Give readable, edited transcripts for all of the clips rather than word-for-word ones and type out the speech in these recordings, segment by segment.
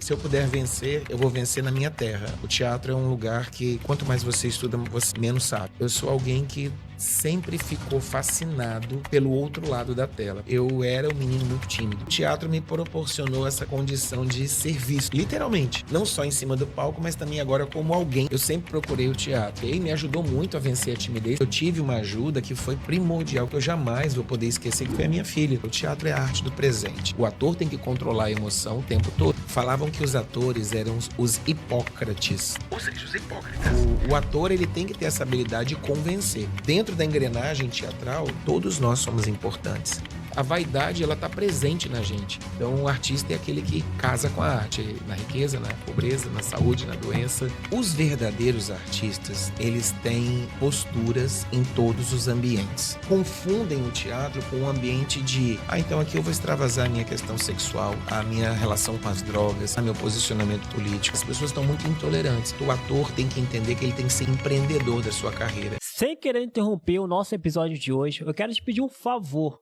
Se eu puder vencer, eu vou vencer na minha terra. O teatro é um lugar que, quanto mais você estuda, você menos sabe. Eu sou alguém que sempre ficou fascinado pelo outro lado da tela. Eu era um menino muito tímido. O teatro me proporcionou essa condição de ser visto, literalmente. Não só em cima do palco, mas também agora como alguém. Eu sempre procurei o teatro. E ele me ajudou muito a vencer a timidez. Eu tive uma ajuda que foi primordial, que eu jamais vou poder esquecer, que foi a minha filha. O teatro é a arte do presente. O ator tem que controlar a emoção o tempo todo. Falavam que os atores eram os hipócrates. Ou seja, os hipócritas. O ator, ele tem que ter essa habilidade de convencer. Dentro da engrenagem teatral, todos nós somos importantes. A vaidade, ela tá presente na gente. Então, o artista é aquele que casa com a arte, na riqueza, na pobreza, na saúde, na doença. Os verdadeiros artistas, eles têm posturas em todos os ambientes. Confundem o teatro com um ambiente de, então aqui eu vou extravasar a minha questão sexual, a minha relação com as drogas, o meu posicionamento político. As pessoas estão muito intolerantes. O ator tem que entender que ele tem que ser empreendedor da sua carreira. Sem querer interromper o nosso episódio de hoje, eu quero te pedir um favor.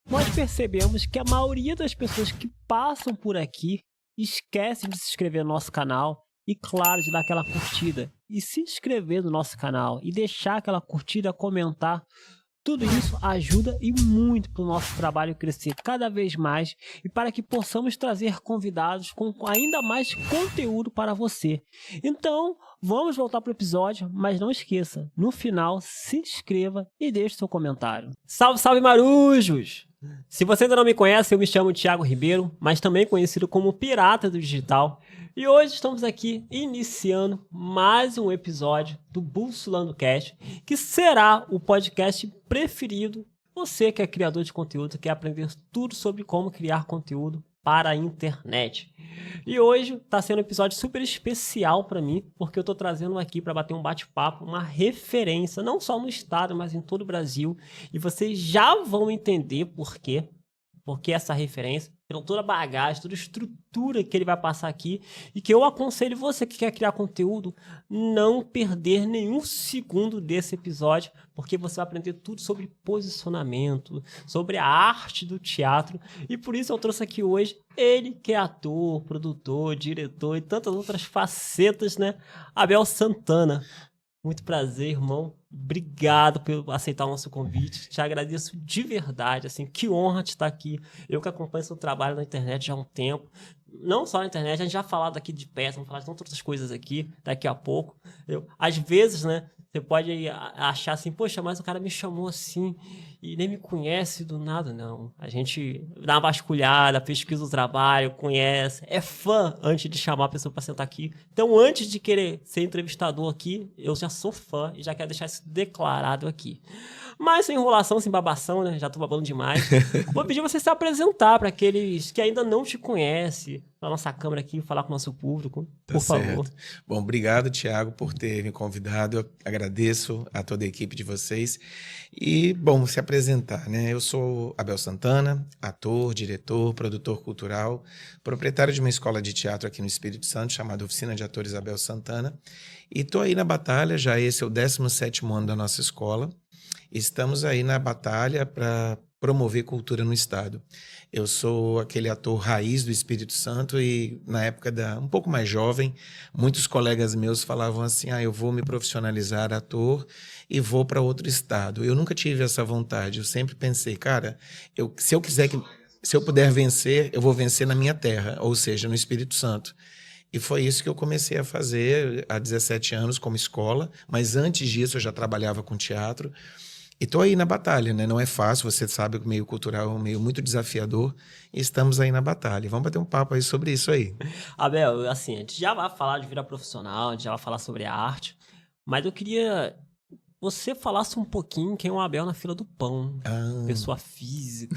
Nós percebemos que a maioria das pessoas que passam por aqui esquecem de se inscrever no nosso canal e, claro, de dar aquela curtida. E se inscrever no nosso canal e deixar aquela curtida, comentar. Tudo isso ajuda e muito para o nosso trabalho crescer cada vez mais e para que possamos trazer convidados com ainda mais conteúdo para você. Então, vamos voltar para o episódio, mas não esqueça, no final, se inscreva e deixe seu comentário. Salve, salve marujos! Se você ainda não me conhece, eu me chamo Thiago Ribeiro, mas também conhecido como Pirata do Digital. E hoje estamos aqui iniciando mais um episódio do Bússola Cast, que será o podcast preferido. Você que é criador de conteúdo, quer aprender tudo sobre como criar conteúdo para a internet. E hoje está sendo um episódio super especial para mim, porque eu estou trazendo aqui para bater um bate-papo, uma referência, não só no estado, mas em todo o Brasil. E vocês já vão entender por quê. Porque essa referência, pela toda a bagagem, toda a estrutura que ele vai passar aqui, e que eu aconselho você que quer criar conteúdo, não perder nenhum segundo desse episódio, porque você vai aprender tudo sobre posicionamento, sobre a arte do teatro, e por isso eu trouxe aqui hoje ele que é ator, produtor, diretor e tantas outras facetas, né? Abel Santana. Muito prazer, irmão. Obrigado por aceitar o nosso convite. Te agradeço de verdade, assim, que honra te estar aqui. Eu que acompanho seu trabalho na internet já há um tempo. Não só na internet, a gente já falou daqui de peça, vamos falar de tantas outras coisas aqui daqui a pouco. Às vezes, né, você pode achar assim, poxa, mas o cara me chamou assim e nem me conhece do nada. Não, a gente dá uma vasculhada, pesquisa o trabalho, conhece, é fã antes de chamar a pessoa para sentar aqui. Então, antes de querer ser entrevistador aqui, eu já sou fã e já quero deixar isso declarado aqui. Mas sem enrolação, sem babação, né? Já tô babando demais. Vou pedir você se apresentar para aqueles que ainda não te conhecem, para nossa câmera aqui, falar com o nosso público, por favor. Bom, obrigado, Thiago, por ter me convidado. Eu agradeço a toda a equipe de vocês. E, bom, se apresentar, né? Eu sou Abel Santana, ator, diretor, produtor cultural, proprietário de uma escola de teatro aqui no Espírito Santo, chamada Oficina de Atores Abel Santana. E tô aí na batalha, já esse é o 17º ano da nossa escola. Estamos aí na batalha para promover cultura no estado. Eu sou aquele ator raiz do Espírito Santo e na época um pouco mais jovem, muitos colegas meus falavam assim, eu vou me profissionalizar ator e vou para outro estado. Eu nunca tive essa vontade, eu sempre pensei, cara, se eu puder vencer, eu vou vencer na minha terra, ou seja, no Espírito Santo. E foi isso que eu comecei a fazer há 17 anos como escola, mas antes disso eu já trabalhava com teatro. E estou aí na batalha, né? Não é fácil, você sabe que o meio cultural é um meio muito desafiador e estamos aí na batalha. Vamos bater um papo aí sobre isso aí. Abel, assim, a gente já vai falar de vida profissional, a gente já vai falar sobre a arte, mas eu queria você falasse um pouquinho quem é o Abel na fila do pão. Pessoa física,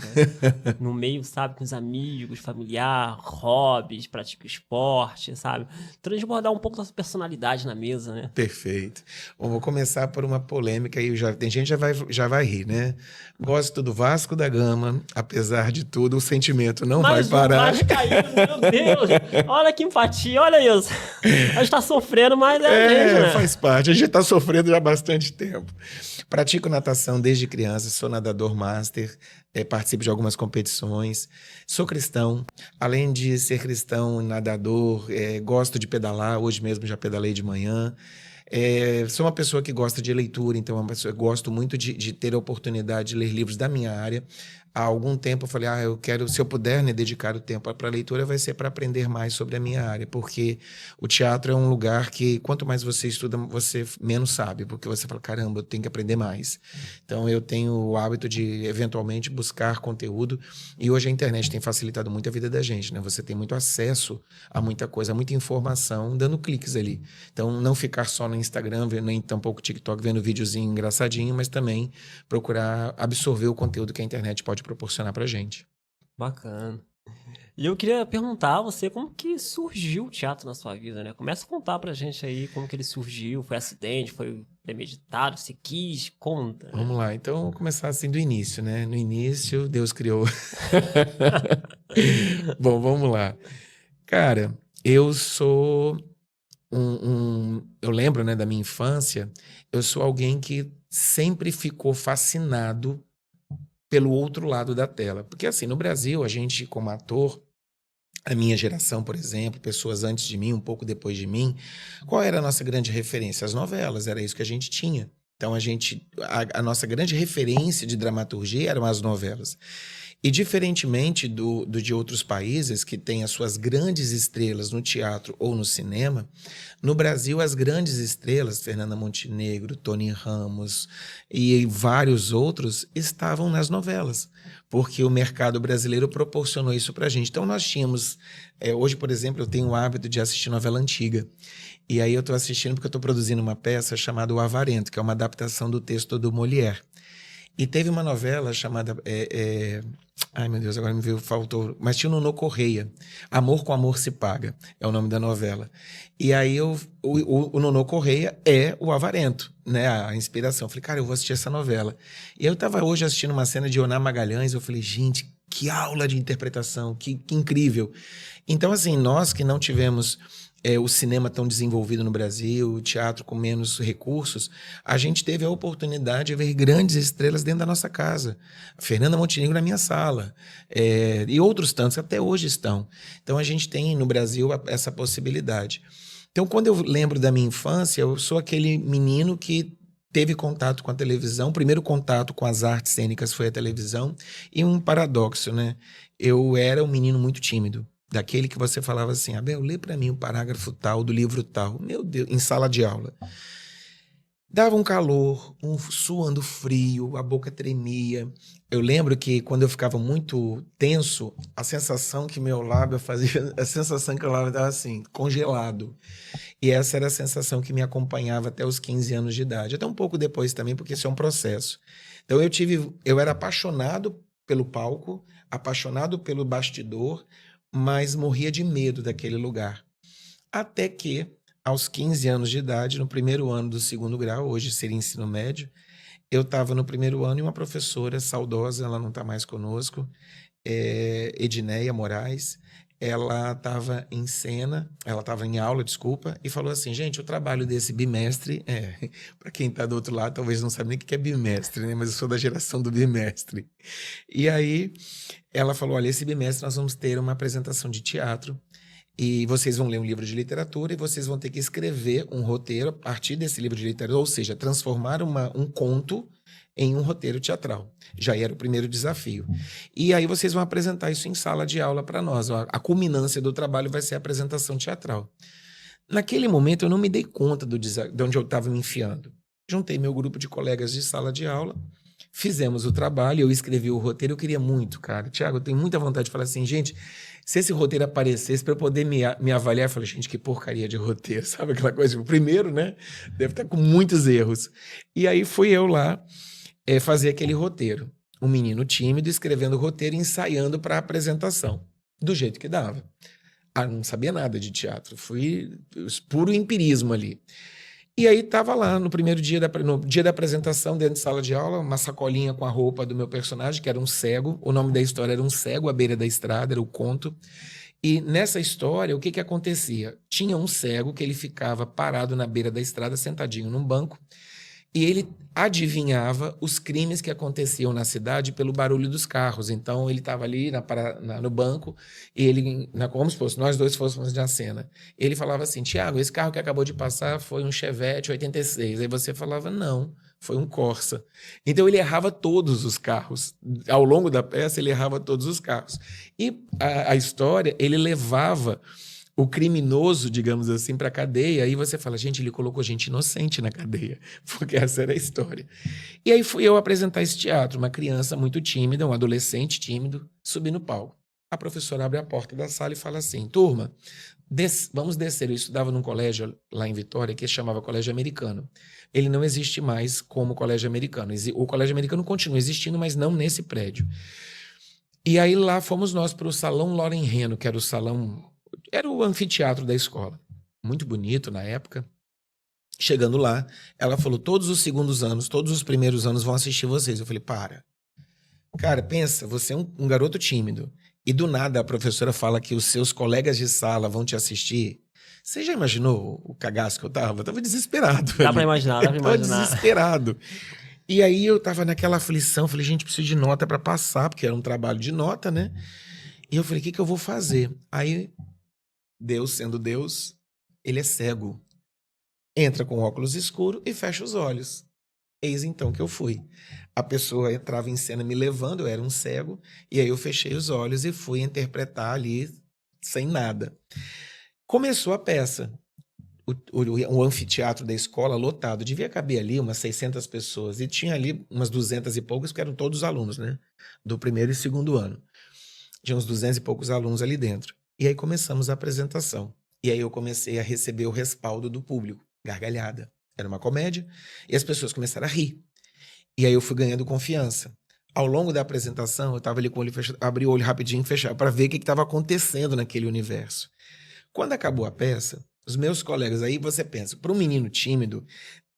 no meio, sabe, com os amigos, familiar, hobbies, pratica esporte, sabe? Transbordar um pouco da sua personalidade na mesa, né? Perfeito. Bom, vou começar por uma polêmica aí, tem gente que já vai rir, né? Gosto do Vasco da Gama, apesar de tudo, o sentimento não vai parar. Mais caído, meu Deus! Olha que empatia, olha isso. A gente tá sofrendo, mas é a gente, né? Faz parte. A gente tá sofrendo já há bastante tempo. tempo. Pratico natação desde criança, sou nadador master, participo de algumas competições. Sou cristão, além de ser cristão, nadador, gosto de pedalar, hoje mesmo já pedalei de manhã. Sou uma pessoa que gosta de leitura, então gosto muito de ter a oportunidade de ler livros da minha área. Há algum tempo eu falei, eu quero, se eu puder, né, dedicar o tempo para a leitura, vai ser para aprender mais sobre a minha área, porque o teatro é um lugar que, quanto mais você estuda, você menos sabe, porque você fala, caramba, eu tenho que aprender mais. Então eu tenho o hábito de, eventualmente, buscar conteúdo, e hoje a internet tem facilitado muito a vida da gente, né? Você tem muito acesso a muita coisa, a muita informação, dando cliques ali. Então não ficar só no Instagram, nem tampouco TikTok, vendo videozinho engraçadinho, mas também procurar absorver o conteúdo que a internet pode proporcionar pra gente. Bacana. E eu queria perguntar a você como que surgiu o teatro na sua vida, né? Começa a contar pra gente aí como que ele surgiu, foi acidente, foi premeditado, você quis, conta. Vamos lá, então vamos começar assim do início, né? No início, Deus criou. Bom, vamos lá. Cara, eu sou eu lembro, né, da minha infância, eu sou alguém que sempre ficou fascinado pelo outro lado da tela. Porque assim, no Brasil, a gente como ator, a minha geração, por exemplo, pessoas antes de mim, um pouco depois de mim, qual era a nossa grande referência? As novelas, era isso que a gente tinha. Então a nossa grande referência de dramaturgia eram as novelas. E diferentemente de outros países que têm as suas grandes estrelas no teatro ou no cinema, no Brasil as grandes estrelas, Fernanda Montenegro, Tony Ramos e vários outros, estavam nas novelas, porque o mercado brasileiro proporcionou isso pra gente. Então nós tínhamos, hoje, por exemplo, eu tenho o hábito de assistir novela antiga. E aí eu estou assistindo porque eu estou produzindo uma peça chamada O Avarento, que é uma adaptação do texto do Molière. E teve uma novela chamada... Ai, meu Deus, agora me veio, faltou... Mas tinha o Nonô Correia. Amor com Amor se Paga, é o nome da novela. E aí o Nonô Correia é o Avarento, né? A inspiração. Eu falei, cara, eu vou assistir essa novela. E eu estava hoje assistindo uma cena de Oná Magalhães, eu falei, gente, que aula de interpretação, que incrível. Então, assim, nós que não tivemos... o cinema tão desenvolvido no Brasil, o teatro com menos recursos, a gente teve a oportunidade de ver grandes estrelas dentro da nossa casa. A Fernanda Montenegro na minha sala, e outros tantos que até hoje estão. Então a gente tem no Brasil essa possibilidade. Então quando eu lembro da minha infância, eu sou aquele menino que teve contato com a televisão, o primeiro contato com as artes cênicas foi a televisão, e um paradoxo, né? Eu era um menino muito tímido. Daquele que você falava assim, Abel, lê para mim o parágrafo tal do livro tal. Meu Deus, em sala de aula. Dava um calor, suando frio, a boca tremia. Eu lembro que quando eu ficava muito tenso, a sensação que meu lábio fazia, a sensação que o lábio estava assim, congelado. E essa era a sensação que me acompanhava até os 15 anos de idade. Até um pouco depois também, porque isso é um processo. Então eu era apaixonado pelo palco, apaixonado pelo bastidor, mas morria de medo daquele lugar. Até que, aos 15 anos de idade, no primeiro ano do segundo grau, hoje seria ensino médio, eu estava no primeiro ano e uma professora saudosa, ela não está mais conosco, Edneia Moraes, ela estava em aula, desculpa, e falou assim, gente, o trabalho desse bimestre, para quem está do outro lado, talvez não sabe nem o que é bimestre, né? Mas eu sou da geração do bimestre. E aí, ela falou, olha, esse bimestre nós vamos ter uma apresentação de teatro, e vocês vão ler um livro de literatura e vocês vão ter que escrever um roteiro a partir desse livro de literatura, ou seja, transformar um conto em um roteiro teatral. Já era o primeiro desafio. E aí vocês vão apresentar isso em sala de aula para nós. A culminância do trabalho vai ser a apresentação teatral. Naquele momento eu não me dei conta de onde eu estava me enfiando. Juntei meu grupo de colegas de sala de aula, fizemos o trabalho, eu escrevi o roteiro, eu queria muito, cara. Tiago, eu tenho muita vontade de falar assim, gente, se esse roteiro aparecesse para eu poder me avaliar, eu falei, gente, que porcaria de roteiro, sabe aquela coisa? O primeiro, né? Deve estar com muitos erros. E aí fui eu lá fazer aquele roteiro. Um menino tímido escrevendo o roteiro e ensaiando para a apresentação, do jeito que dava. Não sabia nada de teatro, fui puro empirismo ali. E aí estava lá, no dia da apresentação, dentro de sala de aula, uma sacolinha com a roupa do meu personagem, que era um cego. O nome da história era Um Cego à Beira da Estrada, era o conto. E nessa história, o que acontecia? Tinha um cego que ele ficava parado na beira da estrada, sentadinho num banco, E ele adivinhava os crimes que aconteciam na cidade pelo barulho dos carros. Então, ele estava ali no banco, e ele, como se fosse, nós dois fôssemos na cena. Ele falava assim: Tiago, esse carro que acabou de passar foi um Chevette 86. Aí você falava: não, foi um Corsa. Então, ele errava todos os carros. Ao longo da peça, ele errava todos os carros. E a história, ele levava o criminoso, digamos assim, para a cadeia. Aí você fala: gente, ele colocou gente inocente na cadeia, porque essa era a história. E aí fui eu apresentar esse teatro, uma criança muito tímida, um adolescente tímido, subi no palco. A professora abre a porta da sala e fala assim: turma, vamos descer. Eu estudava num colégio lá em Vitória que se chamava Colégio Americano. Ele não existe mais como Colégio Americano. O Colégio Americano continua existindo, mas não nesse prédio. E aí lá fomos nós para o Salão Loren Reno, que era o salão... Era o anfiteatro da escola. Muito bonito na época. Chegando lá, ela falou: todos os segundos anos, todos os primeiros anos vão assistir vocês. Eu falei: para. Cara, pensa, você é um garoto tímido. E do nada a professora fala que os seus colegas de sala vão te assistir. Você já imaginou o cagaço que eu tava? Eu tava desesperado. Dá pra imaginar, dá pra imaginar. Eu tava desesperado. E aí eu tava naquela aflição. Falei: gente, preciso de nota pra passar, porque era um trabalho de nota, né? E eu falei: o que eu vou fazer? Aí... Deus, sendo Deus, ele é cego. Entra com óculos escuros e fecha os olhos. Eis então que eu fui. A pessoa entrava em cena me levando, eu era um cego, e aí eu fechei os olhos e fui interpretar ali sem nada. Começou a peça. O anfiteatro da escola lotado. Devia caber ali umas 600 pessoas. E tinha ali umas 200 e poucas, que eram todos alunos, né? Do primeiro e segundo ano. Tinha uns 200 e poucos alunos ali dentro. E aí começamos a apresentação. E aí eu comecei a receber o respaldo do público. Gargalhada. Era uma comédia. E as pessoas começaram a rir. E aí eu fui ganhando confiança. Ao longo da apresentação, eu estava ali com o olho fechado, abri o olho rapidinho e fechava para ver o que estava acontecendo naquele universo. Quando acabou a peça, os meus colegas, aí você pensa, para um menino tímido,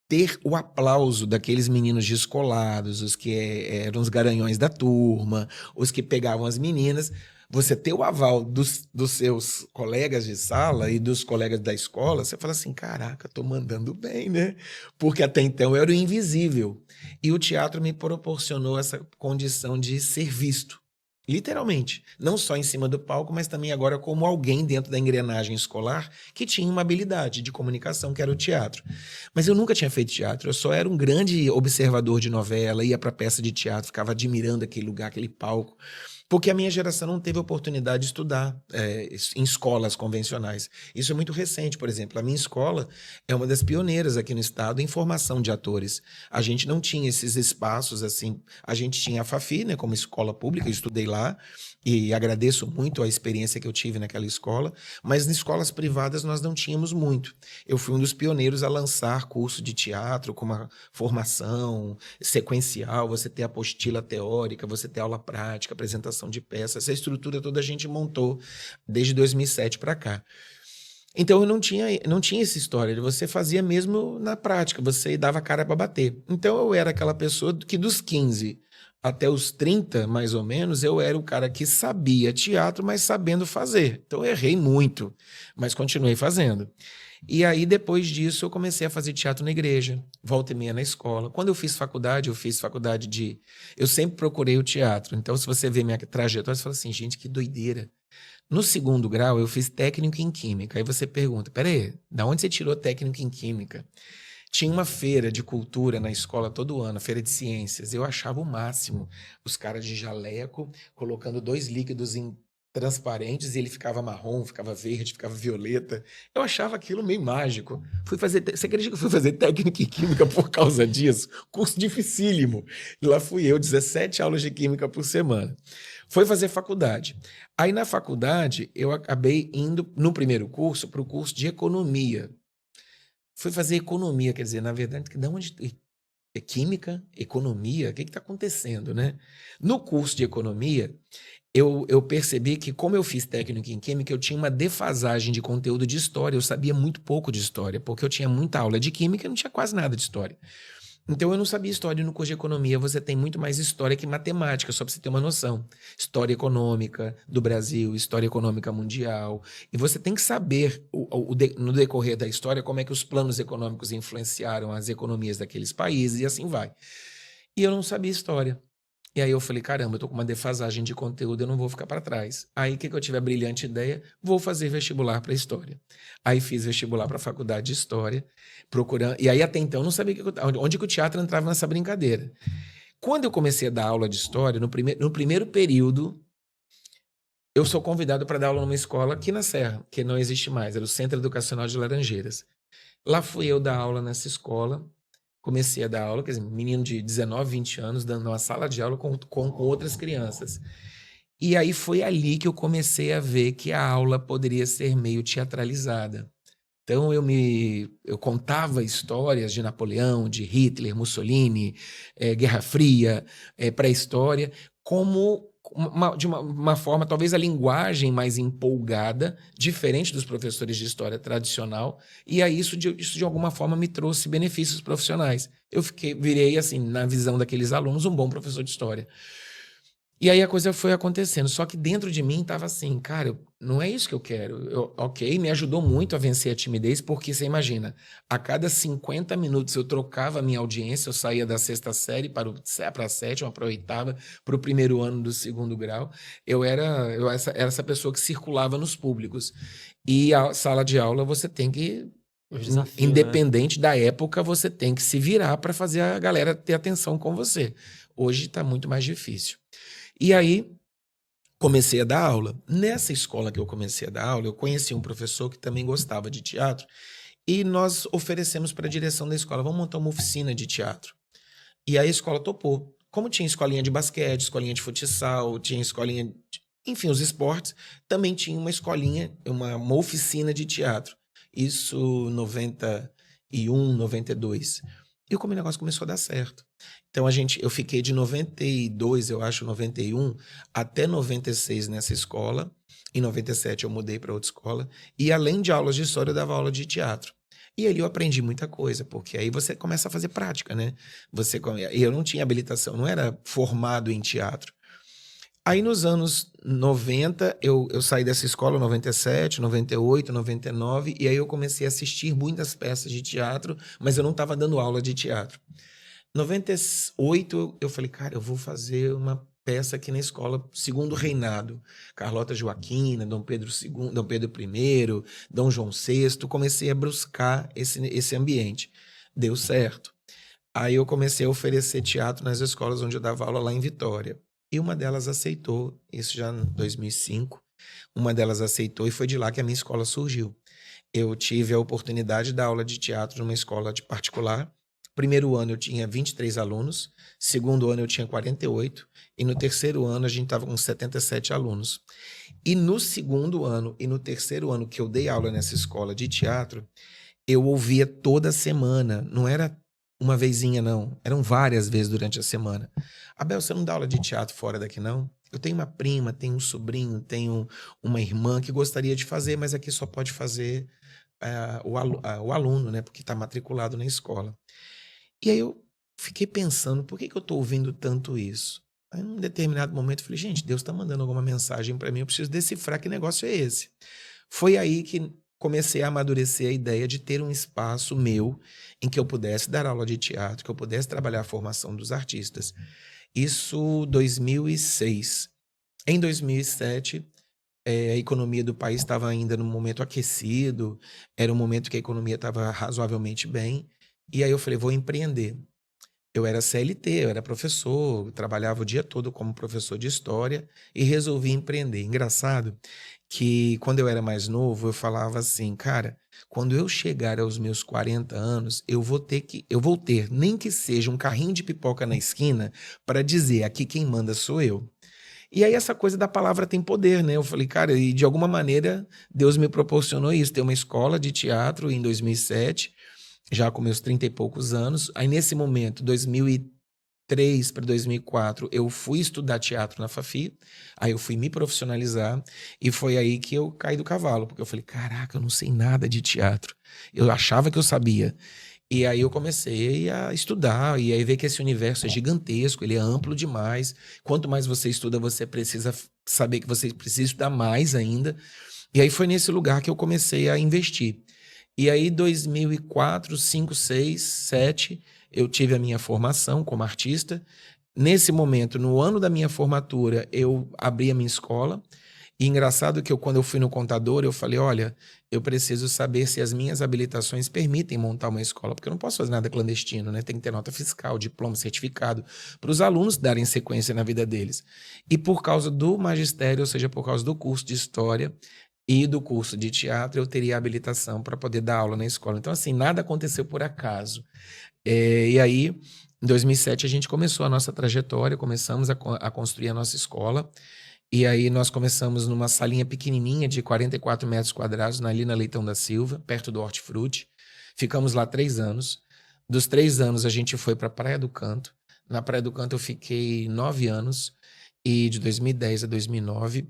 ter o aplauso daqueles meninos descolados, os que eram os garanhões da turma, os que pegavam as meninas... Você ter o aval dos seus colegas de sala e dos colegas da escola, você fala assim: caraca, tô mandando bem, né? Porque até então eu era o invisível. E o teatro me proporcionou essa condição de ser visto. Literalmente. Não só em cima do palco, mas também agora como alguém dentro da engrenagem escolar que tinha uma habilidade de comunicação, que era o teatro. Mas eu nunca tinha feito teatro. Eu só era um grande observador de novela, ia para peça de teatro, ficava admirando aquele lugar, aquele palco. Porque a minha geração não teve oportunidade de estudar em escolas convencionais. Isso é muito recente, por exemplo. A minha escola é uma das pioneiras aqui no estado em formação de atores. A gente não tinha esses espaços assim. A gente tinha a Fafi, né, como escola pública, eu estudei lá e agradeço muito a experiência que eu tive naquela escola, mas em escolas privadas nós não tínhamos muito. Eu fui um dos pioneiros a lançar curso de teatro com uma formação sequencial, você ter apostila teórica, você ter aula prática, apresentação de peça. Essa estrutura toda a gente montou desde 2007 para cá. Então eu não tinha essa história, você fazia mesmo na prática, você dava a cara para bater. Então eu era aquela pessoa que dos 15 até os 30, mais ou menos, eu era o cara que sabia teatro, mas sabendo fazer. Então eu errei muito, mas continuei fazendo. E aí, depois disso, eu comecei a fazer teatro na igreja, volta e meia na escola. Quando eu fiz faculdade de... Eu sempre procurei o teatro. Então, se você vê minha trajetória, você fala assim: gente, que doideira. No segundo grau, eu fiz técnico em química. Aí você pergunta: peraí, da onde você tirou técnico em química? Tinha uma feira de cultura na escola todo ano, feira de ciências. Eu achava o máximo. Os caras de jaleco, colocando 2 líquidos em transparentes e ele ficava marrom, ficava verde, ficava violeta. Eu achava aquilo meio mágico. Você acredita que eu fui fazer técnica em química por causa disso? Curso dificílimo. E lá fui eu, 17 aulas de química por semana. Foi fazer faculdade. Aí na faculdade eu acabei indo, no primeiro curso, para o curso de economia. Fui fazer economia, quer dizer, na verdade, de onde... É química, economia, o que está acontecendo, né? No curso de economia, eu percebi que, como eu fiz técnico em química, eu tinha uma defasagem de conteúdo de história. Eu sabia muito pouco de história, porque eu tinha muita aula de química e não tinha quase nada de história. Então eu não sabia história. No curso de economia você tem muito mais história que matemática, só para você ter uma noção. História econômica do Brasil, história econômica mundial. E você tem que saber, no decorrer da história, como é que os planos econômicos influenciaram as economias daqueles países e assim vai. E eu não sabia história. E aí eu falei, caramba, eu tô com uma defasagem de conteúdo, eu não vou ficar para trás. Aí o que eu tive a brilhante ideia? Vou fazer vestibular para história. Aí fiz vestibular para a faculdade de história, procurando. E aí até então eu não sabia onde que o teatro entrava nessa brincadeira. Quando eu comecei a dar aula de história, no primeiro período, eu sou convidado para dar aula numa escola aqui na Serra, que não existe mais, era o Centro Educacional de Laranjeiras. Lá fui eu dar aula nessa escola. Comecei a dar aula, quer dizer, menino de 19, 20 anos, dando uma sala de aula com outras crianças. E aí foi ali que eu comecei a ver que a aula poderia ser meio teatralizada. Então eu contava histórias de Napoleão, de Hitler, Mussolini, Guerra Fria, pré-história, como de uma forma, talvez a linguagem mais empolgada, diferente dos professores de história tradicional, e aí isso de alguma forma me trouxe benefícios profissionais. Virei, assim, na visão daqueles alunos, um bom professor de história. E aí a coisa foi acontecendo, só que dentro de mim estava assim, cara, não é isso que eu quero. Ok, me ajudou muito a vencer a timidez, porque você imagina, a cada 50 minutos eu trocava a minha audiência, eu saía da sexta série para a sétima, para a oitava, para o primeiro ano do segundo grau. Eu era essa pessoa que circulava nos públicos. E a sala de aula você tem que, independente da época, você tem que se virar para fazer a galera ter atenção com você. Hoje está muito mais difícil. E aí, comecei a dar aula. Nessa escola que eu comecei a dar aula, eu conheci um professor que também gostava de teatro e nós oferecemos para a direção da escola, vamos montar uma oficina de teatro. E aí a escola topou. Como tinha escolinha de basquete, escolinha de futsal, tinha escolinha de... Enfim, os esportes, também tinha uma escolinha, uma oficina de teatro. Isso 91, 92. E como o negócio começou a dar certo. Então eu fiquei de 92, eu acho, 91, até 96 nessa escola. Em 97 eu mudei para outra escola. E além de aulas de história, eu dava aula de teatro. E ali eu aprendi muita coisa, porque aí você começa a fazer prática, né? Eu não tinha habilitação, não era formado em teatro. Aí nos anos 90, eu saí dessa escola, 97, 98, 99, e aí eu comecei a assistir muitas peças de teatro, mas eu não estava dando aula de teatro. 98, eu falei, cara, eu vou fazer uma peça aqui na escola, Segundo Reinado. Carlota Joaquina, Dom Pedro II, Dom Pedro I, Dom João VI. Comecei a buscar esse ambiente. Deu certo. Aí eu comecei a oferecer teatro nas escolas onde eu dava aula lá em Vitória. E uma delas aceitou, isso já em 2005. Uma delas aceitou e foi de lá que a minha escola surgiu. Eu tive a oportunidade de dar aula de teatro numa escola de particular. Primeiro ano eu tinha 23 alunos, segundo ano eu tinha 48, e no terceiro ano a gente estava com 77 alunos. E no segundo ano e no terceiro ano que eu dei aula nessa escola de teatro, eu ouvia toda semana, não era uma vezinha não, eram várias vezes durante a semana. Abel, você não dá aula de teatro fora daqui não? Eu tenho uma prima, tenho um sobrinho, tenho uma irmã que gostaria de fazer, mas aqui só pode fazer o aluno, né, porque está matriculado na escola. E aí eu fiquei pensando, por que eu estou ouvindo tanto isso? Aí, em um determinado momento, eu falei, gente, Deus está mandando alguma mensagem para mim, eu preciso decifrar que negócio é esse. Foi aí que comecei a amadurecer a ideia de ter um espaço meu em que eu pudesse dar aula de teatro, que eu pudesse trabalhar a formação dos artistas. Isso 2006. Em 2007, a economia do país estava ainda num momento aquecido, era um momento que a economia estava razoavelmente bem, e aí eu falei, vou empreender. Eu era CLT, eu era professor, trabalhava o dia todo como professor de história e resolvi empreender. Engraçado que quando eu era mais novo, eu falava assim, cara, quando eu chegar aos meus 40 anos, eu vou ter, nem que seja um carrinho de pipoca na esquina para dizer, aqui quem manda sou eu. E aí essa coisa da palavra tem poder, né? Eu falei, cara, e de alguma maneira Deus me proporcionou isso, ter uma escola de teatro em 2007, já com meus 30 e poucos anos. Aí nesse momento, 2003 para 2004, eu fui estudar teatro na Fafi, aí eu fui me profissionalizar e foi aí que eu caí do cavalo, porque eu falei, caraca, eu não sei nada de teatro. Eu achava que eu sabia. E aí eu comecei a estudar, e aí ver que esse universo é gigantesco, ele é amplo demais. Quanto mais você estuda, você precisa saber que você precisa estudar mais ainda. E aí foi nesse lugar que eu comecei a investir. E aí, 2004, 5, 6, 7, eu tive a minha formação como artista. Nesse momento, no ano da minha formatura, eu abri a minha escola. E engraçado que quando eu fui no contador, eu falei, olha, eu preciso saber se as minhas habilitações permitem montar uma escola, porque eu não posso fazer nada clandestino, né? Tem que ter nota fiscal, diploma, certificado, para os alunos darem sequência na vida deles. E por causa do magistério, ou seja, por causa do curso de História e do curso de Teatro, eu teria habilitação para poder dar aula na escola. Então, assim, nada aconteceu por acaso. E aí, em 2007, a gente começou a nossa trajetória, começamos a construir a nossa escola. E aí nós começamos numa salinha pequenininha de 44 metros quadrados, ali na Leitão da Silva, perto do Hortifruti. Ficamos lá 3 anos. Dos 3 anos a gente foi para Praia do Canto. Na Praia do Canto eu fiquei 9 anos, e de 2010 a 2019.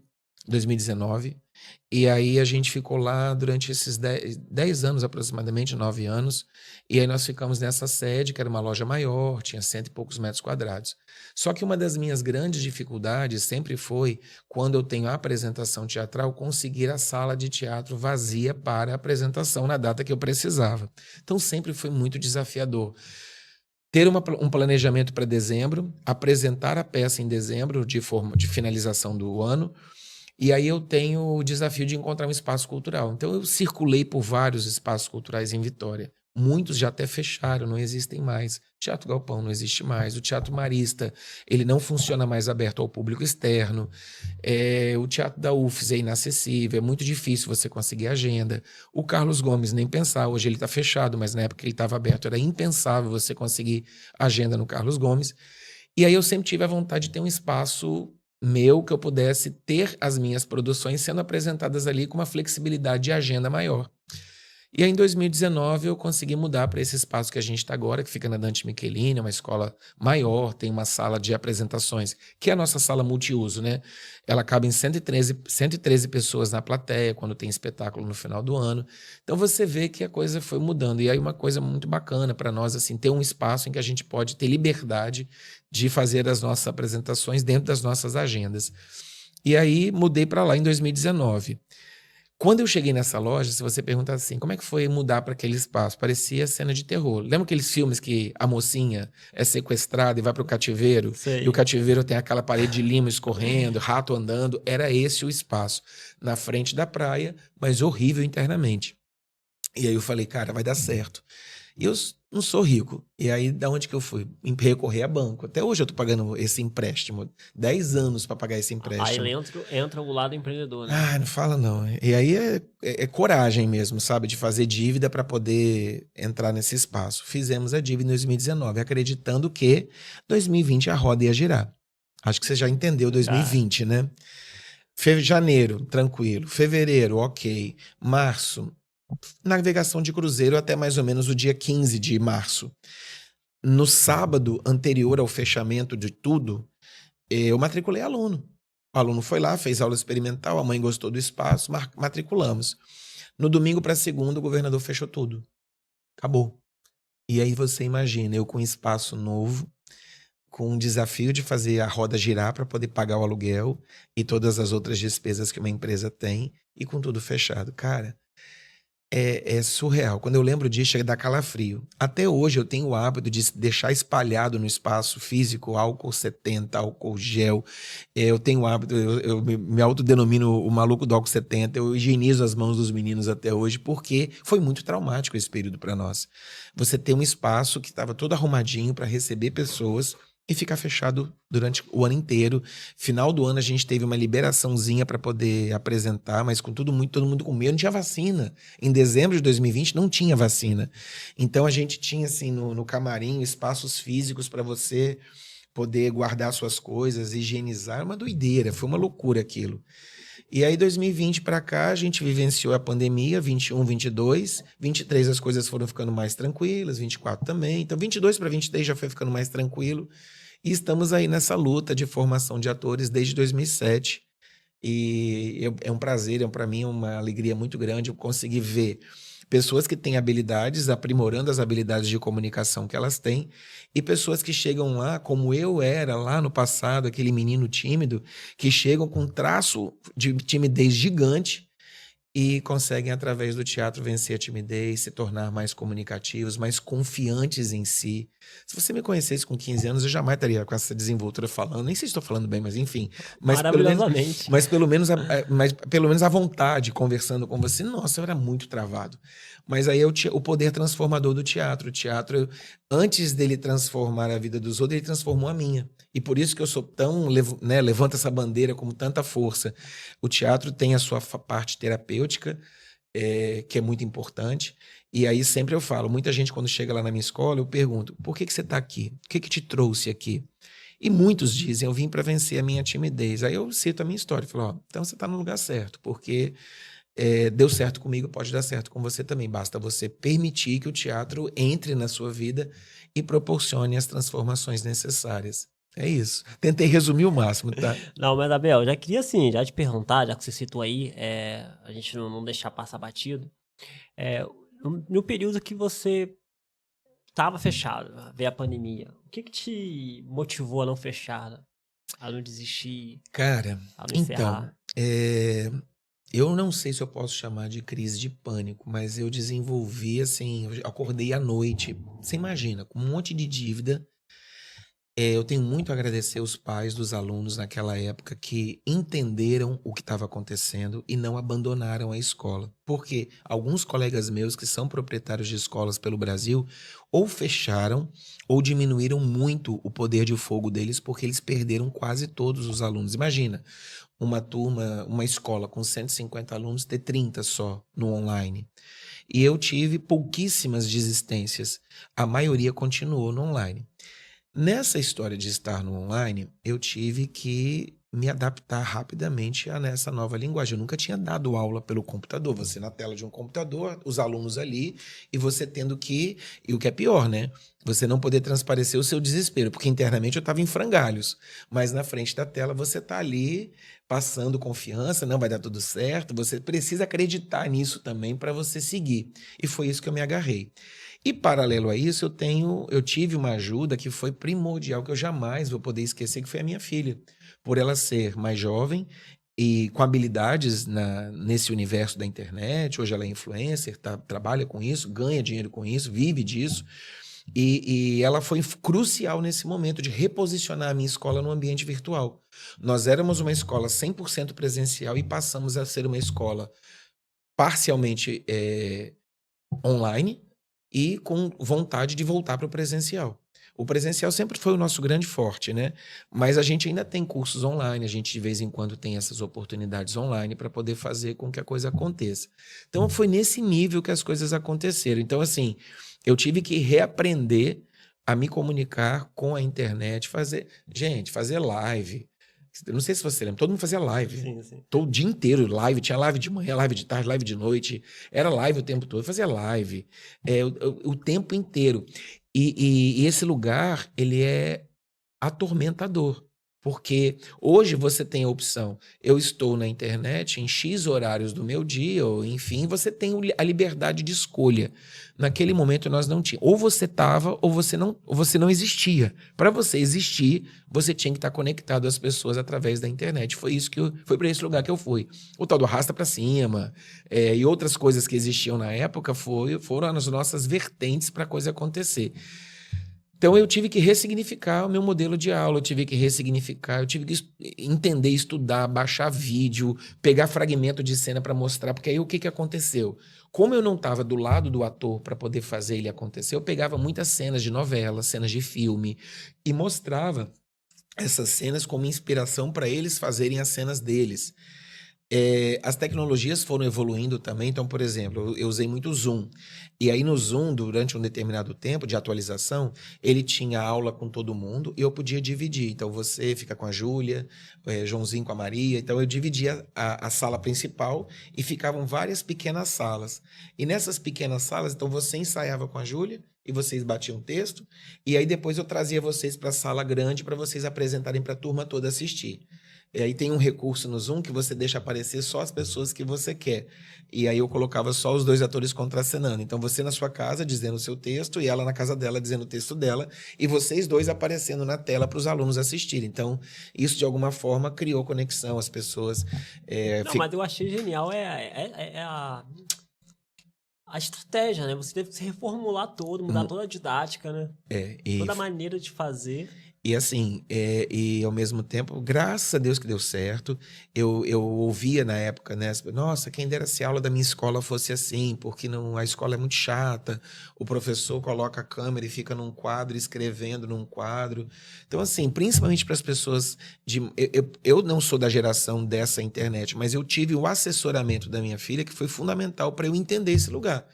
E aí a gente ficou lá durante esses 10 anos, aproximadamente 9 anos. E aí nós ficamos nessa sede, que era uma loja maior, tinha 100 e poucos metros quadrados. Só que uma das minhas grandes dificuldades sempre foi, quando eu tenho a apresentação teatral, conseguir a sala de teatro vazia para a apresentação na data que eu precisava. Então sempre foi muito desafiador. Ter um planejamento para dezembro, apresentar a peça em dezembro, de forma de finalização do ano. E aí eu tenho o desafio de encontrar um espaço cultural. Então eu circulei por vários espaços culturais em Vitória. Muitos já até fecharam, não existem mais. O Teatro Galpão não existe mais. O Teatro Marista, ele não funciona mais aberto ao público externo. O Teatro da UFES é inacessível, é muito difícil você conseguir agenda. O Carlos Gomes, nem pensar, hoje ele está fechado, mas na época que ele estava aberto era impensável você conseguir agenda no Carlos Gomes. E aí eu sempre tive a vontade de ter um espaço meu, que eu pudesse ter as minhas produções sendo apresentadas ali com uma flexibilidade de agenda maior. E aí, em 2019, eu consegui mudar para esse espaço que a gente está agora, que fica na Dante Michelini, é uma escola maior, tem uma sala de apresentações, que é a nossa sala multiuso, né? Ela cabe em 113 pessoas na plateia, quando tem espetáculo no final do ano. Então, você vê que a coisa foi mudando. E aí, uma coisa muito bacana para nós, assim, ter um espaço em que a gente pode ter liberdade de fazer as nossas apresentações dentro das nossas agendas. E aí, mudei para lá em 2019. Quando eu cheguei nessa loja, se você perguntar assim, como é que foi mudar para aquele espaço? Parecia cena de terror. Lembra aqueles filmes que a mocinha é sequestrada e vai para o cativeiro? Sei. E o cativeiro tem aquela parede de limo escorrendo, rato andando. Era esse o espaço. Na frente da praia, mas horrível internamente. E aí eu falei, cara, vai dar certo. E eu não sou rico. E aí, da onde que eu fui? Recorrer a banco. Até hoje eu tô pagando esse empréstimo. 10 anos para pagar esse empréstimo. Aí entra o lado empreendedor, né? Ah, não fala não. E aí é coragem mesmo, sabe? De fazer dívida para poder entrar nesse espaço. Fizemos a dívida em 2019, acreditando que 2020 a roda ia girar. Acho que você já entendeu 2020, né? Janeiro, tranquilo. Fevereiro, ok. Março, navegação de cruzeiro até mais ou menos o dia 15 de março. No sábado anterior ao fechamento de tudo, eu matriculei aluno. O aluno foi lá, fez aula experimental, a mãe gostou do espaço, matriculamos. No domingo para segunda, o governador fechou tudo. Acabou. E aí você imagina, eu com espaço novo, com o desafio de fazer a roda girar para poder pagar o aluguel e todas as outras despesas que uma empresa tem, e com tudo fechado. Cara, é surreal. Quando eu lembro disso, chega a dar calafrio. Até hoje eu tenho o hábito de deixar espalhado no espaço físico álcool 70, álcool gel. Eu tenho o hábito, eu me autodenomino o maluco do álcool 70. Eu higienizo as mãos dos meninos até hoje, porque foi muito traumático esse período para nós. Você ter um espaço que estava todo arrumadinho para receber pessoas e ficar fechado durante o ano inteiro. Final do ano a gente teve uma liberaçãozinha para poder apresentar, mas com todo mundo com medo, não tinha vacina. Em dezembro de 2020 não tinha vacina. Então a gente tinha assim no camarim espaços físicos para você poder guardar suas coisas, higienizar, uma doideira, foi uma loucura aquilo. E aí 2020 para cá a gente vivenciou a pandemia, 21, 22, 23 as coisas foram ficando mais tranquilas, 24 também. Então 22 para 23 já foi ficando mais tranquilo. E estamos aí nessa luta de formação de atores desde 2007. E é um prazer, para mim, uma alegria muito grande eu conseguir ver Pessoas que têm habilidades, aprimorando as habilidades de comunicação que elas têm, e pessoas que chegam lá, como eu era lá no passado, aquele menino tímido, que chegam com um traço de timidez gigante, e conseguem, através do teatro, vencer a timidez, se tornar mais comunicativos, mais confiantes em si. Se você me conhecesse com 15 anos, eu jamais estaria com essa desenvoltura falando. Nem sei se estou falando bem, mas enfim. Maravilhosamente. Mas pelo menos a vontade, conversando com você. Nossa, eu era muito travado. Mas aí o poder transformador do teatro. O teatro, antes dele transformar a vida dos outros, ele transformou a minha. E por isso que eu sou tão, né, levanto essa bandeira com tanta força. O teatro tem a sua parte terapêutica, que é muito importante. E aí sempre eu falo, muita gente quando chega lá na minha escola, eu pergunto, por que você está aqui? O que te trouxe aqui? E muitos dizem, eu vim para vencer a minha timidez. Aí eu cito a minha história e falo, então você está no lugar certo, porque deu certo comigo, pode dar certo com você também. Basta você permitir que o teatro entre na sua vida e proporcione as transformações necessárias. É isso. Tentei resumir o máximo, tá? Não, mas Abel, já queria assim, já te perguntar, já que você citou aí, a gente não deixar passar batido. No período que você estava fechado, veio a pandemia, o que te motivou a não fechar, a não desistir, Cara, a não encerrar? Eu não sei se eu posso chamar de crise de pânico, mas eu desenvolvi, assim, eu acordei à noite, você imagina, com um monte de dívida. Eu tenho muito a agradecer os pais dos alunos naquela época que entenderam o que estava acontecendo e não abandonaram a escola. Porque alguns colegas meus que são proprietários de escolas pelo Brasil ou fecharam ou diminuíram muito o poder de fogo deles porque eles perderam quase todos os alunos. Imagina, uma turma, uma escola com 150 alunos ter 30 só no online. E eu tive pouquíssimas desistências. A maioria continuou no online. Nessa história de estar no online, eu tive que me adaptar rapidamente a nessa nova linguagem. Eu nunca tinha dado aula pelo computador. Você na tela de um computador, os alunos ali, e você tendo que... E o que é pior, né? Você não poder transparecer o seu desespero, porque internamente eu estava em frangalhos. Mas na frente da tela você está ali passando confiança, não vai dar tudo certo. Você precisa acreditar nisso também para você seguir. E foi isso que eu me agarrei. E paralelo a isso, eu tive uma ajuda que foi primordial, que eu jamais vou poder esquecer, que foi a minha filha. Por ela ser mais jovem e com habilidades nesse universo da internet, hoje ela é influencer, trabalha com isso, ganha dinheiro com isso, vive disso. E ela foi crucial nesse momento de reposicionar a minha escola no ambiente virtual. Nós éramos uma escola 100% presencial e passamos a ser uma escola parcialmente online, e com vontade de voltar para o presencial. O presencial sempre foi o nosso grande forte, né? Mas a gente ainda tem cursos online, a gente de vez em quando tem essas oportunidades online para poder fazer com que a coisa aconteça. Então foi nesse nível que as coisas aconteceram. Então, assim, eu tive que reaprender a me comunicar com a internet, fazer live. Eu não sei se você lembra, todo mundo fazia live. Sim. Todo dia inteiro, live. Tinha live de manhã, live de tarde, live de noite. Era live o tempo todo, fazia live. O tempo inteiro. E esse lugar, ele é atormentador. Porque hoje você tem a opção, eu estou na internet em X horários do meu dia, ou enfim, você tem a liberdade de escolha. Naquele momento nós não tínhamos. Ou você estava, ou você não existia. Para você existir, você tinha que estar conectado às pessoas através da internet. Foi para esse lugar que eu fui. O tal do arrasta para cima, e outras coisas que existiam na época foram as nossas vertentes para a coisa acontecer. Então eu tive que ressignificar o meu modelo de aula, eu tive que entender, estudar, baixar vídeo, pegar fragmento de cena para mostrar, porque aí o que aconteceu? Como eu não estava do lado do ator para poder fazer ele acontecer, eu pegava muitas cenas de novela, cenas de filme e mostrava essas cenas como inspiração para eles fazerem as cenas deles. As tecnologias foram evoluindo também, então, por exemplo, eu usei muito o Zoom. E aí no Zoom, durante um determinado tempo de atualização, ele tinha aula com todo mundo e eu podia dividir. Então você fica com a Júlia, Joãozinho com a Maria. Então eu dividia a sala principal e ficavam várias pequenas salas. E nessas pequenas salas, então você ensaiava com a Júlia e vocês batiam texto. E aí depois eu trazia vocês para a sala grande para vocês apresentarem para a turma toda assistir. E aí tem um recurso no Zoom que você deixa aparecer só as pessoas que você quer. E aí eu colocava só os dois atores contracenando. Então você na sua casa dizendo o seu texto e ela na casa dela dizendo o texto dela e vocês dois aparecendo na tela para os alunos assistirem. Então isso de alguma forma criou conexão, as pessoas... Não, mas eu achei genial a estratégia, né? Você teve que se reformular todo, mudar toda a didática, né? Toda a maneira de fazer. E assim, e ao mesmo tempo, graças a Deus que deu certo. Eu ouvia na época, né? Nossa, quem dera se a aula da minha escola fosse assim, porque não, a escola é muito chata, o professor coloca a câmera e fica num quadro escrevendo num quadro. Então, assim, principalmente para as pessoas de. Eu não sou da geração dessa internet, mas eu tive o assessoramento da minha filha, que foi fundamental para eu entender esse lugar.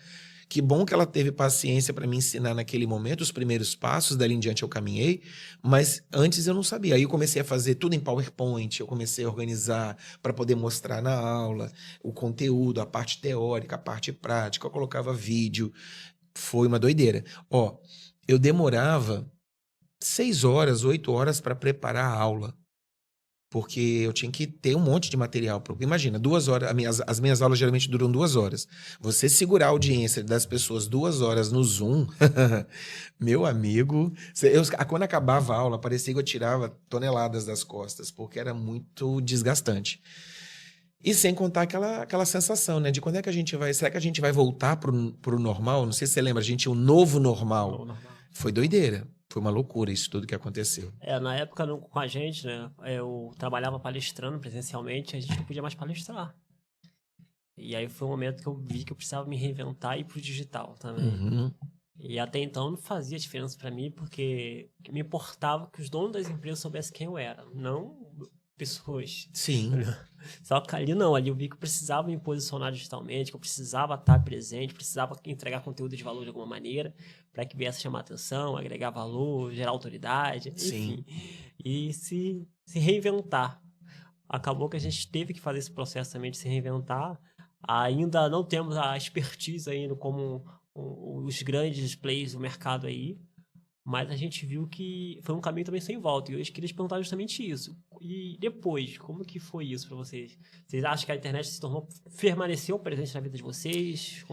Que bom que ela teve paciência para me ensinar naquele momento, os primeiros passos, dali em diante eu caminhei, mas antes eu não sabia. Aí eu comecei a fazer tudo em PowerPoint, eu comecei a organizar para poder mostrar na aula o conteúdo, a parte teórica, a parte prática, eu colocava vídeo, foi uma doideira. Ó, eu demorava 6 horas, 8 horas para preparar a aula. Porque eu tinha que ter um monte de material. Imagina, 2 horas, as minhas aulas geralmente duram 2 horas. Você segurar a audiência das pessoas 2 horas no Zoom, meu amigo, quando acabava a aula, parecia que eu tirava toneladas das costas, porque era muito desgastante. E sem contar aquela sensação, né? De quando é que a gente vai... Será que a gente vai voltar pro normal? Não sei se você lembra, a gente, o novo normal. Foi doideira. Foi uma loucura isso tudo que aconteceu. Na época com a gente, né? Eu trabalhava palestrando presencialmente, a gente não podia mais palestrar. E aí foi um momento que eu vi que eu precisava me reinventar e ir pro digital também. Uhum. E até então não fazia diferença para mim, porque me importava que os donos das empresas soubessem quem eu era, não pessoas. Sim. Só que ali não, ali eu vi que eu precisava me posicionar digitalmente, que eu precisava estar presente, precisava entregar conteúdo de valor de alguma maneira, para que viesse chamar atenção, agregar valor, gerar autoridade, enfim. E se reinventar. Acabou que a gente teve que fazer esse processo também de se reinventar. Ainda não temos a expertise ainda como os grandes players do mercado aí, mas a gente viu que foi um caminho também sem volta. E eu queria te perguntar justamente isso. E depois, como que foi isso para vocês? Vocês acham que a internet permaneceu presente na vida de vocês?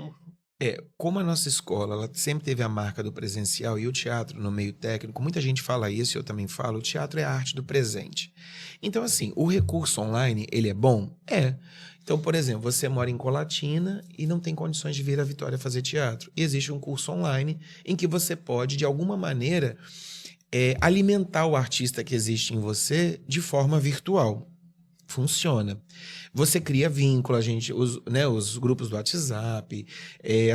Como a nossa escola, ela sempre teve a marca do presencial e o teatro no meio técnico, muita gente fala isso, eu também falo, o teatro é a arte do presente. Então, assim, o recurso online, ele é bom? É. Então, por exemplo, você mora em Colatina e não tem condições de vir a Vitória fazer teatro. E existe um curso online em que você pode, de alguma maneira, alimentar o artista que existe em você de forma virtual. Funciona. Você cria vínculo, os grupos do WhatsApp,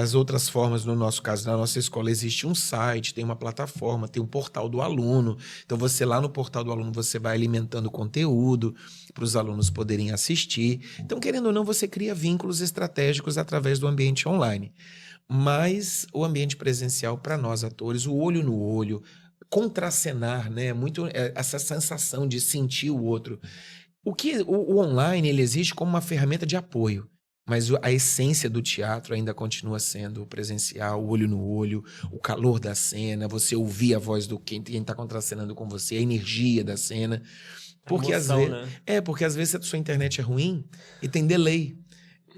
as outras formas, no nosso caso, na nossa escola, existe um site, tem uma plataforma, tem um portal do aluno. Então, você lá no portal do aluno, você vai alimentando conteúdo para os alunos poderem assistir. Então, querendo ou não, você cria vínculos estratégicos através do ambiente online. Mas o ambiente presencial, para nós atores, o olho no olho, contracenar, né? Muito essa sensação de sentir o outro. O online ele existe como uma ferramenta de apoio, mas a essência do teatro ainda continua sendo o presencial, o olho no olho, o calor da cena, você ouvir a voz do quem está contracenando com você, a energia da cena. Porque emoção, às vezes, né? porque às vezes a sua internet é ruim e tem delay.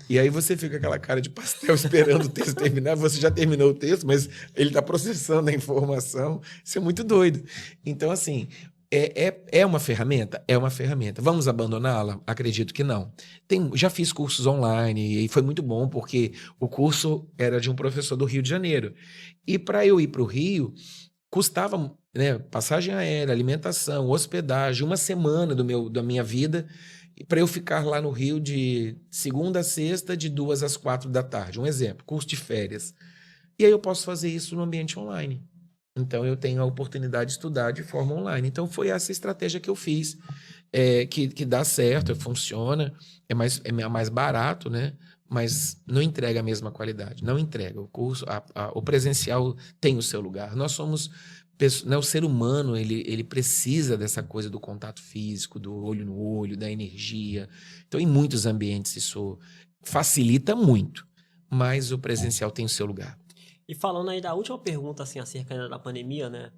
E aí você fica com aquela cara de pastel esperando o texto terminar. Você já terminou o texto, mas ele está processando a informação. Isso é muito doido. Então, assim, é uma ferramenta? É uma ferramenta. Vamos abandoná-la? Acredito que não. Já fiz cursos online e foi muito bom, porque o curso era de um professor do Rio de Janeiro. E para eu ir para o Rio, custava, né, passagem aérea, alimentação, hospedagem, uma semana da minha vida, para eu ficar lá no Rio de segunda a sexta, de 2 às 4 da tarde. Um exemplo, curso de férias. E aí eu posso fazer isso no ambiente online. Então, eu tenho a oportunidade de estudar de forma online. Então, foi essa estratégia que eu fiz, que dá certo, funciona, é mais barato, né? Mas não entrega a mesma qualidade. Não entrega. O curso, o presencial tem o seu lugar. Nós somos... Né, o ser humano, ele precisa dessa coisa do contato físico, do olho no olho, da energia. Então, em muitos ambientes, isso facilita muito. Mas o presencial tem o seu lugar. E falando aí da última pergunta, assim, acerca da pandemia, né?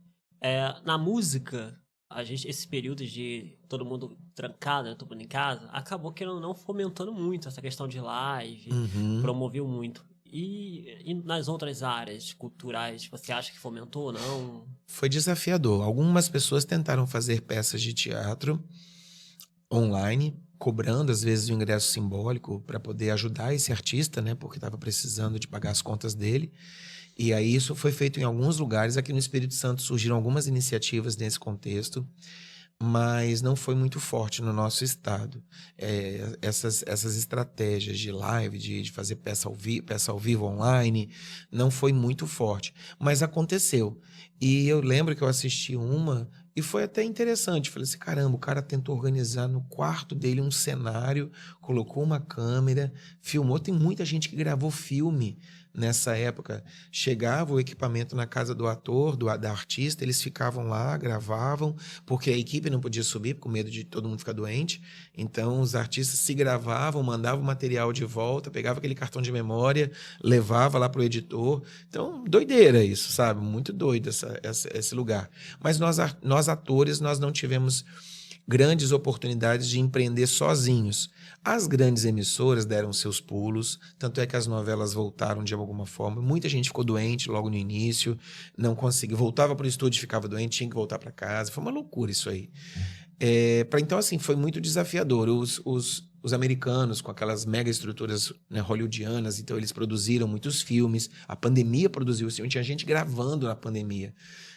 Na música, a gente, esses períodos de todo mundo trancado, né, todo mundo em casa, acabou que não fomentando muito essa questão de live, promoveu muito. E nas outras áreas culturais, você acha que fomentou ou não? Foi desafiador. Algumas pessoas tentaram fazer peças de teatro online, cobrando às vezes o ingresso simbólico para poder ajudar esse artista, né, porque estava precisando de pagar as contas dele. E aí isso foi feito em alguns lugares. Aqui no Espírito Santo surgiram algumas iniciativas nesse contexto, mas não foi muito forte no nosso estado. Essas estratégias de live, de fazer peça ao vivo online, não foi muito forte. Mas aconteceu. E eu lembro que eu assisti uma e foi até interessante. Falei assim, caramba, o cara tentou organizar no quarto dele um cenário, colocou uma câmera, filmou. Tem muita gente que gravou filme nessa época. Chegava o equipamento na casa do ator, da artista, eles ficavam lá, gravavam, porque a equipe não podia subir, com medo de todo mundo ficar doente. Então, os artistas se gravavam, mandavam o material de volta, pegava aquele cartão de memória, levava lá para o editor. Então, doideira isso, sabe? Muito doido esse lugar. Mas nós atores, nós não tivemos grandes oportunidades de empreender sozinhos. As grandes emissoras deram seus pulos, tanto é que as novelas voltaram de alguma forma. Muita gente ficou doente logo no início, não conseguiu, voltava para o estúdio, ficava doente, tinha que voltar para casa. Foi uma loucura isso aí. Então, assim, foi muito desafiador. Os americanos, com aquelas mega estruturas, né, hollywoodianas, então eles produziram muitos filmes. A pandemia produziu o filme, tinha gente gravando na pandemia.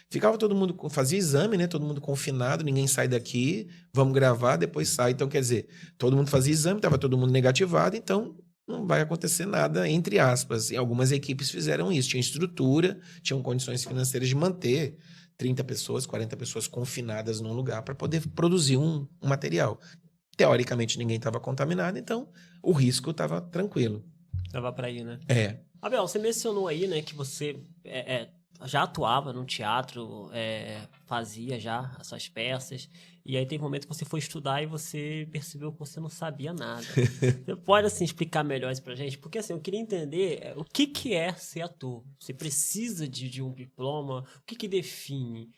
Ficava todo mundo, fazia exame, né? Todo mundo confinado, ninguém sai daqui, vamos gravar, depois sai. Então, quer dizer, todo mundo fazia exame, estava todo mundo negativado, então não vai acontecer nada, entre aspas. E algumas equipes fizeram isso, tinham estrutura, tinham condições financeiras de manter 30 pessoas, 40 pessoas confinadas num lugar para poder produzir um material. Teoricamente, ninguém estava contaminado, então o risco estava tranquilo. Tava para ir, né? É. Abel, você mencionou aí, né, que você já atuava no teatro, fazia já as suas peças, e aí tem um momento que você foi estudar e você percebeu que você não sabia nada. Você pode, assim, explicar melhor isso pra gente? Porque, assim, eu queria entender o que é ser ator. Você precisa de um diploma? O que define?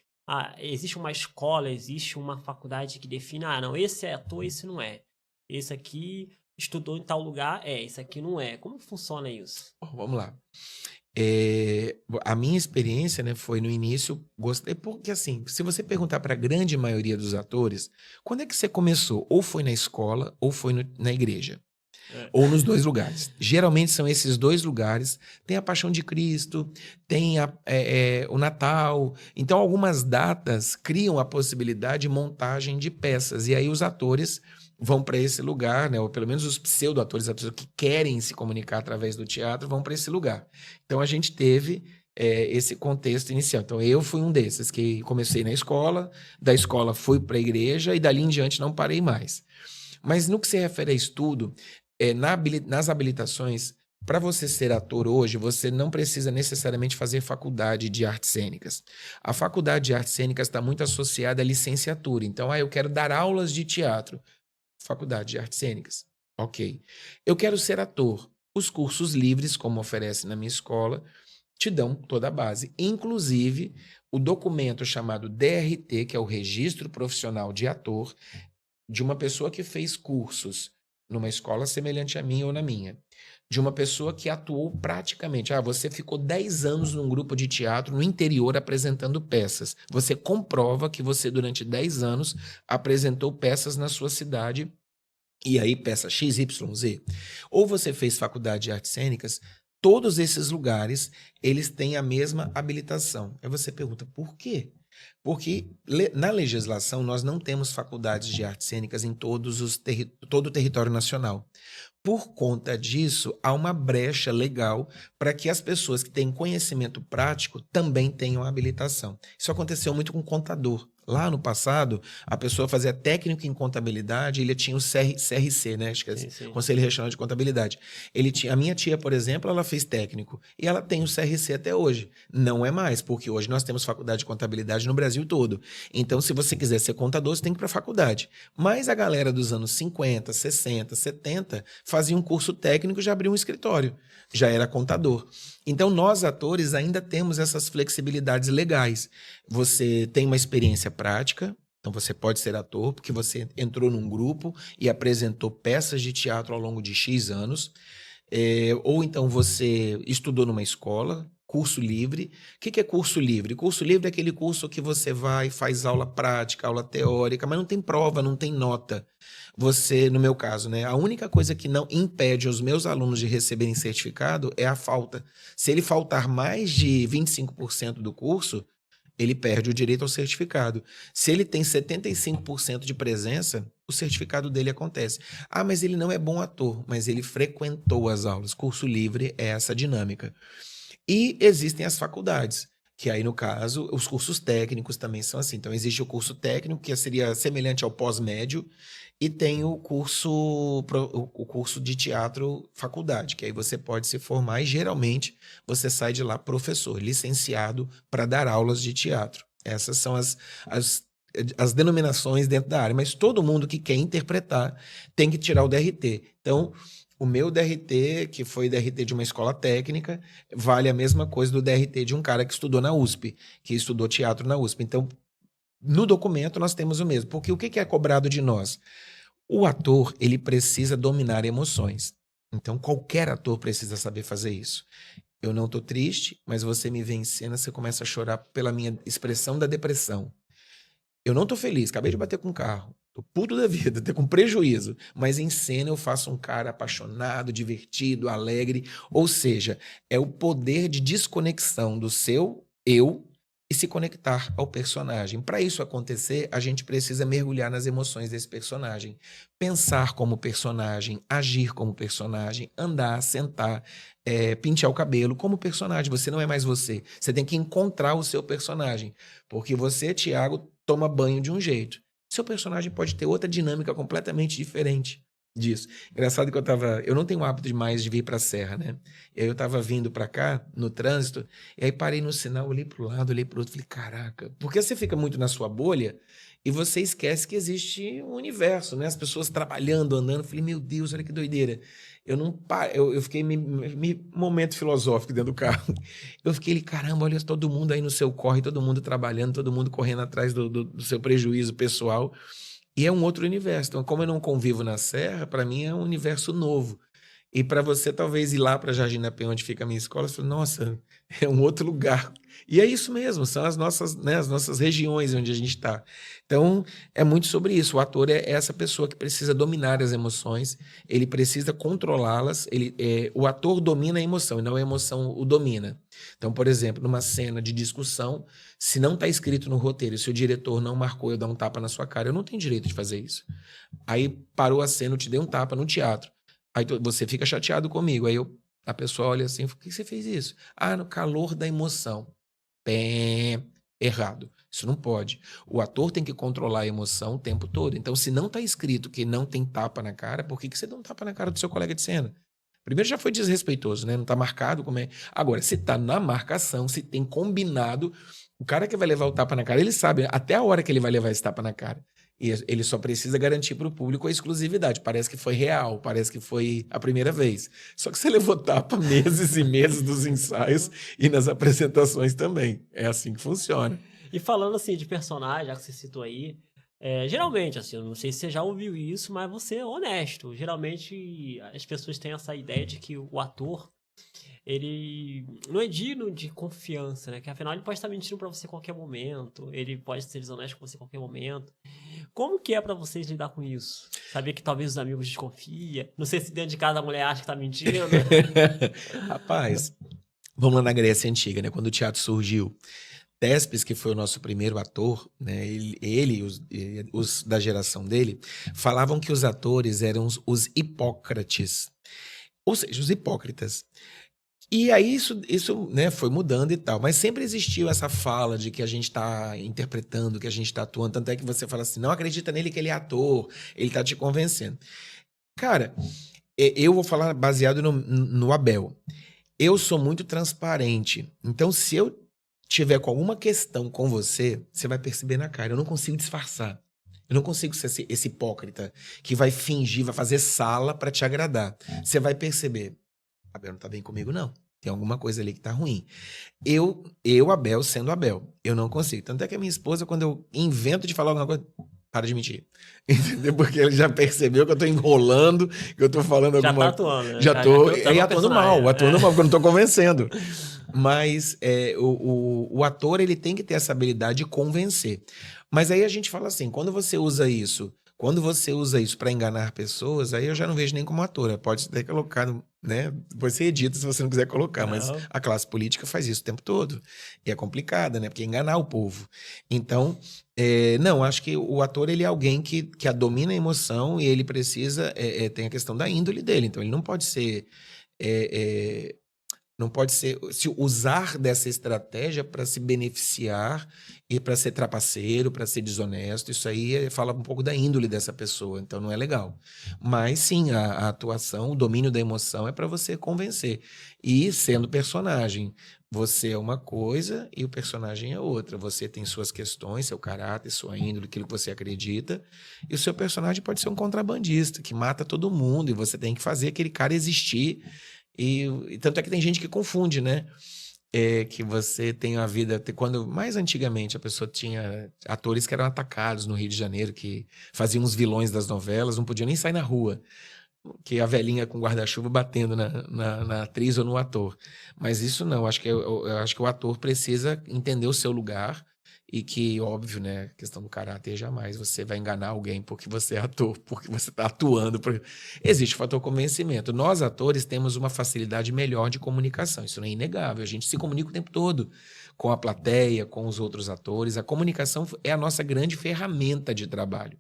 Existe uma escola, existe uma faculdade que define, não, esse é ator, esse não é. Esse aqui estudou em tal lugar, esse aqui não é. Como funciona isso? Vamos lá. A minha experiência, né, foi no início, gostei, porque assim, se você perguntar para a grande maioria dos atores, quando é que você começou? Ou foi na escola, ou foi na igreja. Ou nos dois lugares. Geralmente são esses dois lugares. Tem a Paixão de Cristo, tem o Natal. Então, algumas datas criam a possibilidade de montagem de peças. E aí os atores vão para esse lugar, né? Ou pelo menos os pseudo-atores, atores que querem se comunicar através do teatro, vão para esse lugar. Então, a gente teve esse contexto inicial. Então, eu fui um desses que comecei na escola, da escola fui para a igreja e dali em diante não parei mais. Mas no que se refere a estudo, nas habilitações, para você ser ator hoje, você não precisa necessariamente fazer faculdade de artes cênicas. A faculdade de artes cênicas está muito associada à licenciatura. Então, eu quero dar aulas de teatro. Faculdade de artes cênicas. Ok. Eu quero ser ator. Os cursos livres, como oferece na minha escola, te dão toda a base. Inclusive, o documento chamado DRT, que é o Registro Profissional de Ator, de uma pessoa que fez cursos numa escola semelhante à minha ou na minha, de uma pessoa que atuou praticamente. Você ficou 10 anos num grupo de teatro no interior apresentando peças. Você comprova que você, durante 10 anos, apresentou peças na sua cidade, e aí peça XYZ. Ou você fez faculdade de artes cênicas, todos esses lugares, eles têm a mesma habilitação. Aí você pergunta, por quê? Porque na legislação nós não temos faculdades de artes cênicas em todo o território nacional. Por conta disso, há uma brecha legal para que as pessoas que têm conhecimento prático também tenham habilitação. Isso aconteceu muito com contador. Lá no passado, a pessoa fazia técnico em contabilidade, ele tinha o CRC, né? Acho que é Sim. Conselho Regional de Contabilidade. A minha tia, por exemplo, ela fez técnico e ela tem o CRC até hoje. Não é mais, porque hoje nós temos faculdade de contabilidade no Brasil todo. Então, se você quiser ser contador, você tem que ir para a faculdade. Mas a galera dos anos 50, 60, 70 fazia um curso técnico e já abriu um escritório. Já era contador. Então, nós, atores, ainda temos essas flexibilidades legais. Você tem uma experiência prática, Então você pode ser ator porque você entrou num grupo e apresentou peças de teatro ao longo de X anos. Ou então você estudou numa escola, curso livre. O que é curso livre? Curso livre é aquele curso que você vai, faz aula prática, aula teórica, mas não tem prova, não tem nota. Você, no meu caso, né, a única coisa que não impede os meus alunos de receberem certificado é a falta. Se ele faltar mais de 25% do curso, ele perde o direito ao certificado. Se ele tem 75% de presença, o certificado dele acontece. Ah, mas ele não é bom ator, mas ele frequentou as aulas. Curso livre é essa dinâmica. E existem as faculdades, que aí, no caso, os cursos técnicos também são assim. Então, existe o curso técnico, que seria semelhante ao pós-médio, e tem o curso de teatro faculdade, que aí você pode se formar e, geralmente, você sai de lá professor, licenciado para dar aulas de teatro. Essas são as denominações dentro da área, mas todo mundo que quer interpretar tem que tirar o DRT. Então, o meu DRT, que foi DRT de uma escola técnica, vale a mesma coisa do DRT de um cara que estudou na USP, que estudou teatro na USP. Então, no documento nós temos o mesmo. Porque o que é cobrado de nós? O ator, ele precisa dominar emoções. Então, qualquer ator precisa saber fazer isso. Eu não estou triste, mas você me vê em cena, você começa a chorar pela minha expressão da depressão. Eu não tô feliz, acabei de bater com um carro. Tô puto da vida, tô com prejuízo. Mas em cena eu faço um cara apaixonado, divertido, alegre. Ou seja, é o poder de desconexão do seu eu e se conectar ao personagem. Para isso acontecer, a gente precisa mergulhar nas emoções desse personagem. Pensar como personagem, agir como personagem, andar, sentar, pentear o cabelo como personagem. Você não é mais você. Você tem que encontrar o seu personagem. Porque você, Thiago, toma banho de um jeito. Seu personagem pode ter outra dinâmica completamente diferente disso. Engraçado que eu não tenho o hábito demais de vir para a Serra, né? E aí eu tava vindo para cá, no trânsito, e aí parei no sinal, olhei pro lado, olhei pro outro, falei, caraca, porque você fica muito na sua bolha e você esquece que existe um universo, né? As pessoas trabalhando, andando, falei, meu Deus, olha que doideira. Eu fiquei momento filosófico dentro do carro. Eu fiquei, caramba, olha todo mundo aí no seu corre, todo mundo trabalhando, todo mundo correndo atrás do seu prejuízo pessoal. E é um outro universo. Então, como eu não convivo na Serra, para mim é um universo novo. E para você, talvez, ir lá para Jardim da Penha, onde fica a minha escola, você fala, nossa, é um outro lugar. E é isso mesmo, são as nossas regiões onde a gente está. Então, é muito sobre isso. O ator é essa pessoa que precisa dominar as emoções, ele precisa controlá-las. O ator domina a emoção, e não a emoção o domina. Então, por exemplo, numa cena de discussão, se não está escrito no roteiro, se o diretor não marcou eu dar um tapa na sua cara, eu não tenho direito de fazer isso. Aí parou a cena, eu te dei um tapa no teatro. Aí você fica chateado comigo. Aí a pessoa olha assim, por que você fez isso? Ah, no calor da emoção. Errado. Isso não pode. O ator tem que controlar a emoção o tempo todo. Então, se não está escrito que não tem tapa na cara, por que você dá um tapa na cara do seu colega de cena? Primeiro já foi desrespeitoso, né? Não está marcado como é. Agora, se está na marcação, se tem combinado, o cara que vai levar o tapa na cara, ele sabe até a hora que ele vai levar esse tapa na cara. E ele só precisa garantir para o público a exclusividade. Parece que foi real, parece que foi a primeira vez. Só que você levou tapa meses e meses dos ensaios e nas apresentações também. É assim que funciona. E falando assim de personagem, já que você citou aí, geralmente, assim, eu não sei se você já ouviu isso, mas você é honesto. Geralmente as pessoas têm essa ideia de que o ator, ele não é digno de confiança, né? Que afinal ele pode estar mentindo pra você a qualquer momento, ele pode ser desonesto com você a qualquer momento. Como que é pra vocês lidar com isso? Saber que talvez os amigos desconfiam. Não sei se dentro de casa a mulher acha que tá mentindo. Rapaz, vamos lá na Grécia Antiga, né? Quando o teatro surgiu, Tespes, que foi o nosso primeiro ator, né? Ele e os da geração dele, falavam que os atores eram os hipócrates. Ou seja, os hipócritas. E aí isso né, foi mudando e tal, mas sempre existiu essa fala de que a gente está interpretando, que a gente está atuando, tanto é que você fala assim, não acredita nele que ele é ator, ele está te convencendo. Cara, eu vou falar baseado no Abel. Eu sou muito transparente, então se eu tiver com alguma questão com você, você vai perceber na cara, eu não consigo disfarçar. Eu não consigo ser esse hipócrita que vai fingir, vai fazer sala para te agradar. Você vai perceber. Abel não tá bem comigo, não. Tem alguma coisa ali que tá ruim. Eu, Abel, sendo Abel, eu não consigo. Tanto é que a minha esposa, quando eu invento de falar alguma coisa, para de mentir. Entendeu? Porque ele já percebeu que eu tô enrolando, que eu tô falando Já alguma tá atuando, né? Já tô. E atuando mal, porque É. eu não tô convencendo. Mas o ator, ele tem que ter essa habilidade de convencer. Mas aí a gente fala assim, quando você usa isso para enganar pessoas, aí eu já não vejo nem como ator. Pode ter colocado, né? Depois você edita se você não quiser colocar, mas Não. a classe política faz isso o tempo todo. E é complicada, né? Porque é enganar o povo. Então, não, acho que o ator, ele é alguém que domina a emoção e ele precisa, tem a questão da índole dele. Então, ele não pode ser... não pode ser se usar dessa estratégia para se beneficiar e para ser trapaceiro, para ser desonesto. Isso aí fala um pouco da índole dessa pessoa, então não é legal. Mas sim, a atuação, o domínio da emoção é para você convencer. E sendo personagem, você é uma coisa e o personagem é outra. Você tem suas questões, seu caráter, sua índole, aquilo que você acredita, e o seu personagem pode ser um contrabandista que mata todo mundo e você tem que fazer aquele cara existir. E tanto é que tem gente que confunde, né? Que você tem a vida... Quando mais antigamente a pessoa tinha atores que eram atacados no Rio de Janeiro, que faziam os vilões das novelas, não podiam nem sair na rua, que a velhinha com guarda-chuva batendo na atriz ou no ator. Mas isso não, eu acho que o ator precisa entender o seu lugar e que, óbvio, né, a questão do caráter, jamais você vai enganar alguém porque você é ator, porque você está atuando. Existe o fator convencimento. Nós, atores, temos uma facilidade melhor de comunicação, isso não é inegável. A gente se comunica o tempo todo com a plateia, com os outros atores. A comunicação é a nossa grande ferramenta de trabalho.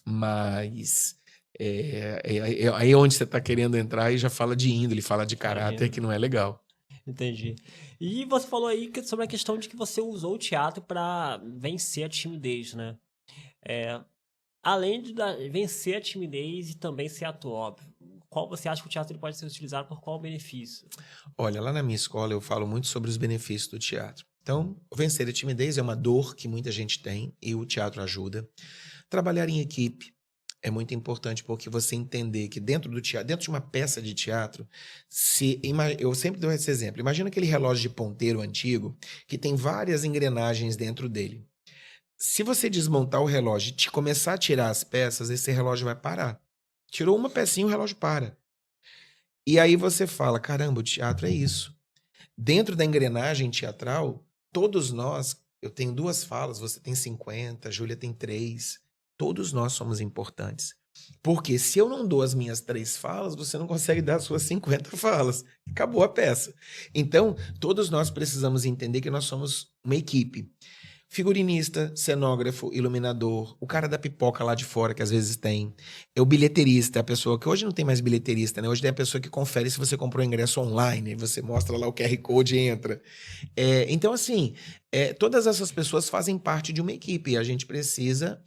Mas... aí onde você está querendo entrar e já fala de índole, fala de caráter, que não é legal. Entendi. E você falou aí sobre a questão de que você usou o teatro para vencer a timidez, né? Além de vencer a timidez e também ser ator, óbvio. Qual você acha que o teatro ele pode ser utilizado por qual benefício? Olha, lá na minha escola eu falo muito sobre os benefícios do teatro. Então, vencer a timidez é uma dor que muita gente tem e o teatro ajuda. Trabalhar em equipe é muito importante porque você entender que dentro do teatro, dentro de uma peça de teatro, eu sempre dou esse exemplo. Imagina aquele relógio de ponteiro antigo que tem várias engrenagens dentro dele. Se você desmontar o relógio e começar a tirar as peças, esse relógio vai parar. Tirou uma pecinha, o relógio para. E aí você fala, caramba, o teatro é isso. Dentro da engrenagem teatral, todos nós, eu tenho 2 falas, você tem 50, a Júlia tem 3, todos nós somos importantes. Porque se eu não dou as minhas 3 falas, você não consegue dar as suas 50 falas. Acabou a peça. Então, todos nós precisamos entender que nós somos uma equipe. Figurinista, cenógrafo, iluminador, o cara da pipoca lá de fora, que às vezes tem. É o bilheterista, a pessoa que hoje não tem mais bilheterista, né? Hoje tem a pessoa que confere se você comprou ingresso online, você mostra lá o QR Code e entra. Então, assim, todas essas pessoas fazem parte de uma equipe e a gente precisa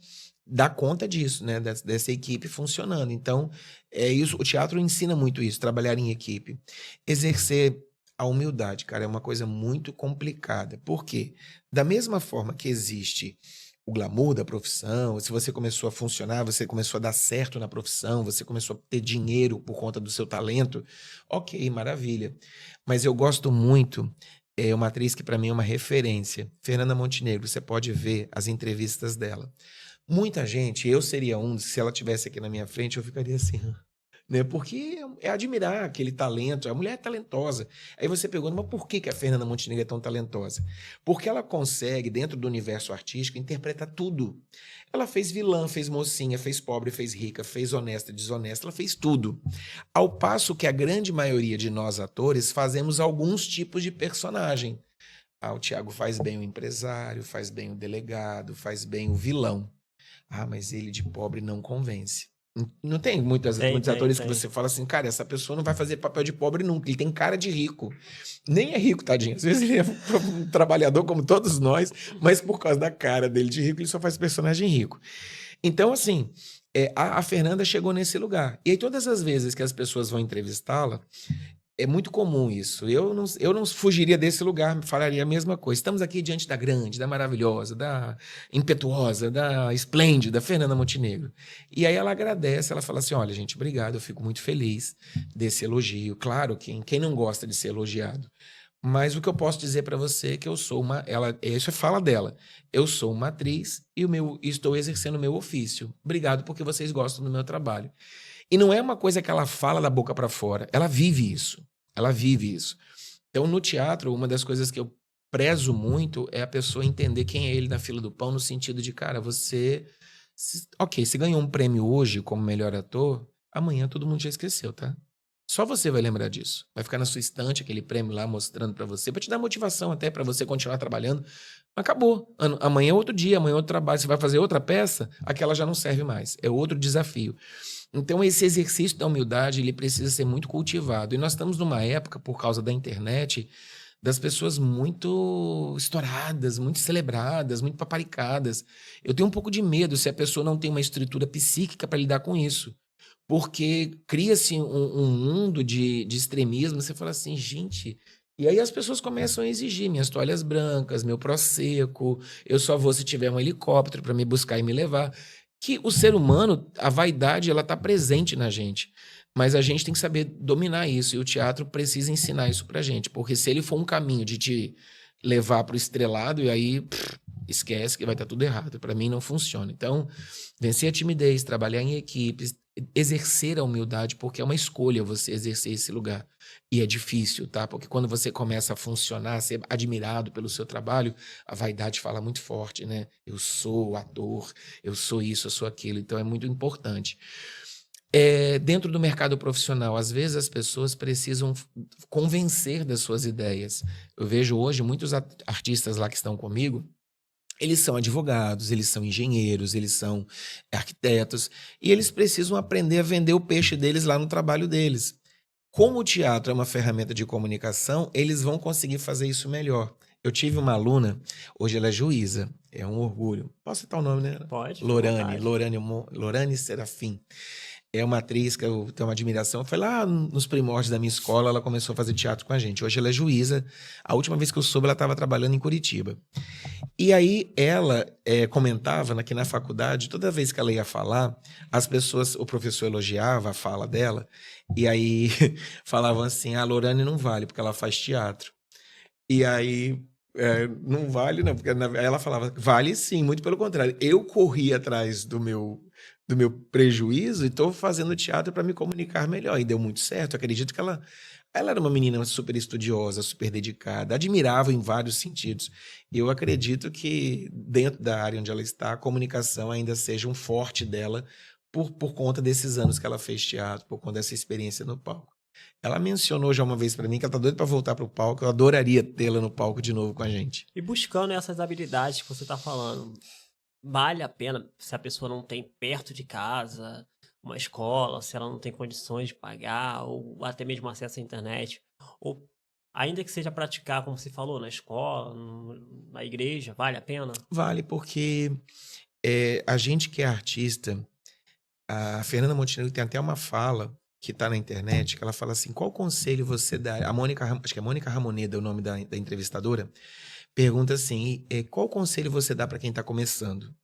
dar conta disso, né? Dessa equipe funcionando. Então, isso, o teatro ensina muito isso, trabalhar em equipe. Exercer a humildade, cara, é uma coisa muito complicada. Por quê? Da mesma forma que existe o glamour da profissão, se você começou a funcionar, você começou a dar certo na profissão, você começou a ter dinheiro por conta do seu talento, ok, maravilha. Mas eu gosto muito, uma atriz que para mim é uma referência, Fernanda Montenegro, você pode ver as entrevistas dela. Muita gente, eu seria se ela estivesse aqui na minha frente, eu ficaria assim... Né? Porque é admirar aquele talento, a mulher é talentosa. Aí você pergunta, mas por que a Fernanda Montenegro é tão talentosa? Porque ela consegue, dentro do universo artístico, interpretar tudo. Ela fez vilã, fez mocinha, fez pobre, fez rica, fez honesta, desonesta, ela fez tudo. Ao passo que a grande maioria de nós atores fazemos alguns tipos de personagem. O Thiago faz bem o empresário, faz bem o delegado, faz bem o vilão. Mas ele de pobre não convence. Não tem muitos atores que você fala assim, cara, essa pessoa não vai fazer papel de pobre nunca, ele tem cara de rico. Nem é rico, tadinho. Às vezes ele é um trabalhador como todos nós, mas por causa da cara dele de rico, ele só faz personagem rico. Então, assim, a Fernanda chegou nesse lugar. E aí todas as vezes que as pessoas vão entrevistá-la, é muito comum isso. Eu não fugiria desse lugar, falaria a mesma coisa. Estamos aqui diante da grande, da maravilhosa, da impetuosa, da esplêndida Fernanda Montenegro. E aí ela agradece, ela fala assim, olha, gente, obrigado, eu fico muito feliz desse elogio. Claro, quem não gosta de ser elogiado. Mas o que eu posso dizer para você é que eu sou isso é fala dela. Eu sou uma atriz e estou exercendo o meu ofício. Obrigado porque vocês gostam do meu trabalho. E não é uma coisa que ela fala da boca para fora, ela vive isso. Ela vive isso. Então, no teatro, uma das coisas que eu prezo muito é a pessoa entender quem é ele na fila do pão, no sentido de, cara, você ganhou um prêmio hoje como melhor ator, amanhã todo mundo já esqueceu, tá? Só você vai lembrar disso. Vai ficar na sua estante aquele prêmio lá mostrando pra você, pra te dar motivação até pra você continuar trabalhando. Acabou. Amanhã é outro dia, amanhã é outro trabalho. Você vai fazer outra peça, aquela já não serve mais. É outro desafio. Então, esse exercício da humildade, ele precisa ser muito cultivado. E nós estamos numa época, por causa da internet, das pessoas muito estouradas, muito celebradas, muito paparicadas. Eu tenho um pouco de medo se a pessoa não tem uma estrutura psíquica para lidar com isso. Porque cria-se um mundo de extremismo. Você fala assim, gente... E aí as pessoas começam a exigir minhas toalhas brancas, meu Prosecco, eu só vou se tiver um helicóptero para me buscar e me levar. Que o ser humano, a vaidade, ela está presente na gente. Mas a gente tem que saber dominar isso. E o teatro precisa ensinar isso pra gente. Porque se ele for um caminho de te levar para o estrelado, e aí esquece que vai estar tudo errado. Para mim não funciona. Então, vencer a timidez, trabalhar em equipes, exercer a humildade, porque é uma escolha você exercer esse lugar. E é difícil, tá? Porque quando você começa a funcionar, a ser admirado pelo seu trabalho, a vaidade fala muito forte, né? Eu sou ator, eu sou isso, eu sou aquilo. Então é muito importante. Dentro do mercado profissional, às vezes as pessoas precisam convencer das suas ideias. Eu vejo hoje muitos artistas lá que estão comigo, eles são advogados, eles são engenheiros, eles são arquitetos, e eles precisam aprender a vender o peixe deles lá no trabalho deles. Como o teatro é uma ferramenta de comunicação, eles vão conseguir fazer isso melhor. Eu tive uma aluna, hoje ela é juíza, é um orgulho. Posso citar o nome, né? Pode. Lorane Serafim. É uma atriz que eu tenho uma admiração. Foi lá nos primórdios da minha escola, ela começou a fazer teatro com a gente. Hoje ela é juíza. A última vez que eu soube, ela estava trabalhando em Curitiba. E aí ela comentava que na faculdade, toda vez que ela ia falar, o professor elogiava a fala dela, e aí falavam assim, a Lorane não vale, porque ela faz teatro. E aí, não vale não, porque aí ela falava, vale sim, muito pelo contrário. Eu corri atrás do meu prejuízo e estou fazendo teatro para me comunicar melhor. E deu muito certo. Eu acredito que ela era uma menina super estudiosa, super dedicada, admirável em vários sentidos. E eu acredito que dentro da área onde ela está, a comunicação ainda seja um forte dela por conta desses anos que ela fez teatro, por conta dessa experiência no palco. Ela mencionou já uma vez para mim que ela tá doida para voltar pro palco. Eu adoraria tê-la no palco de novo com a gente. E buscando essas habilidades que você tá falando, vale a pena se a pessoa não tem perto de casa uma escola, se ela não tem condições de pagar, ou até mesmo acesso à internet, ou ainda que seja praticar, como você falou, na escola, na igreja, vale a pena? Vale, porque a gente que é artista, a Fernanda Montenegro tem até uma fala que está na internet, que ela fala assim, qual conselho você dá? Acho que é Mônica Ramoneda o nome da entrevistadora, pergunta assim, qual conselho você dá para quem está começando?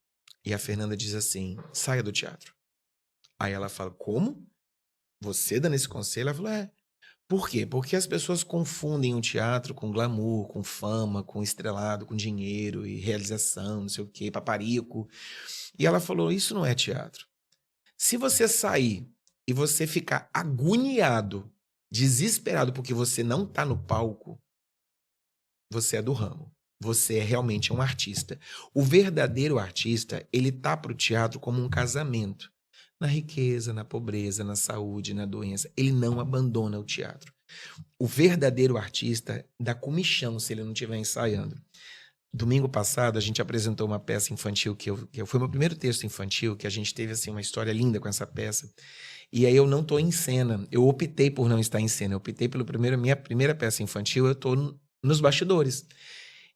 E a Fernanda diz assim, saia do teatro. Aí ela fala, como? Você dando esse conselho? Ela falou, Por quê? Porque as pessoas confundem o teatro com glamour, com fama, com estrelado, com dinheiro e realização, não sei o quê, paparico. E ela falou, isso não é teatro. Se você sair e você ficar agoniado, desesperado porque você não está no palco, você é do ramo. Você é realmente um artista. O verdadeiro artista, ele tá para o teatro como um casamento. Na riqueza, na pobreza, na saúde, na doença. Ele não abandona o teatro. O verdadeiro artista dá comichão se ele não estiver ensaiando. Domingo passado, a gente apresentou uma peça infantil que foi meu primeiro texto infantil, que a gente teve assim, uma história linda com essa peça. E aí eu não estou em cena. Eu optei por não estar em cena. Eu optei pela minha primeira peça infantil, eu estou nos bastidores.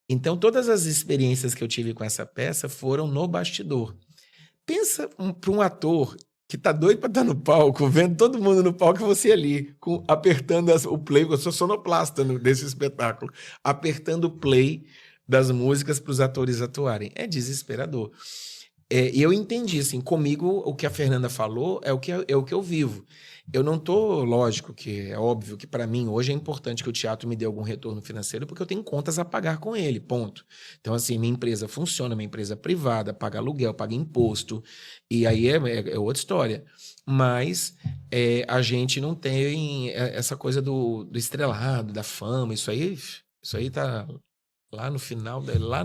Então, todas as experiências que eu tive com essa peça foram no bastidor. Pensa para um ator que tá doido pra estar no palco, vendo todo mundo no palco e você ali, apertando o play, eu sou sonoplasta desse espetáculo, apertando o play das músicas para os atores atuarem. É desesperador. E eu entendi, assim, comigo o que a Fernanda falou é o que eu vivo. Eu não tô, lógico que é óbvio que para mim hoje é importante que o teatro me dê algum retorno financeiro porque eu tenho contas a pagar com ele, ponto. Então, assim, minha empresa funciona, minha empresa é privada, paga aluguel, paga imposto, e aí é outra história. Mas a gente não tem essa coisa do estrelado, da fama, isso aí tá lá no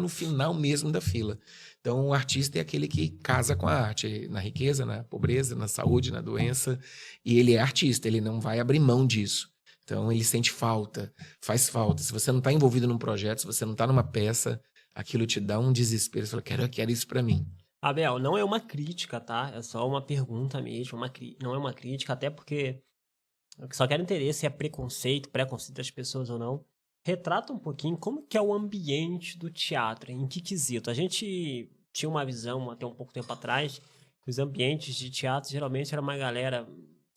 final mesmo da fila. Então, o artista é aquele que casa com a arte, na riqueza, na pobreza, na saúde, na doença, e ele é artista, ele não vai abrir mão disso. Então, ele sente falta, faz falta. Se você não está envolvido num projeto, se você não está numa peça, aquilo te dá um desespero. Você fala, quero isso para mim. Abel, não é uma crítica, tá? É só uma pergunta mesmo. Não é uma crítica, até porque eu só quero entender se é preconceito das pessoas ou não. Retrata um pouquinho como que é o ambiente do teatro, em que quesito. A gente tinha uma visão até um pouco tempo atrás que os ambientes de teatro geralmente era uma galera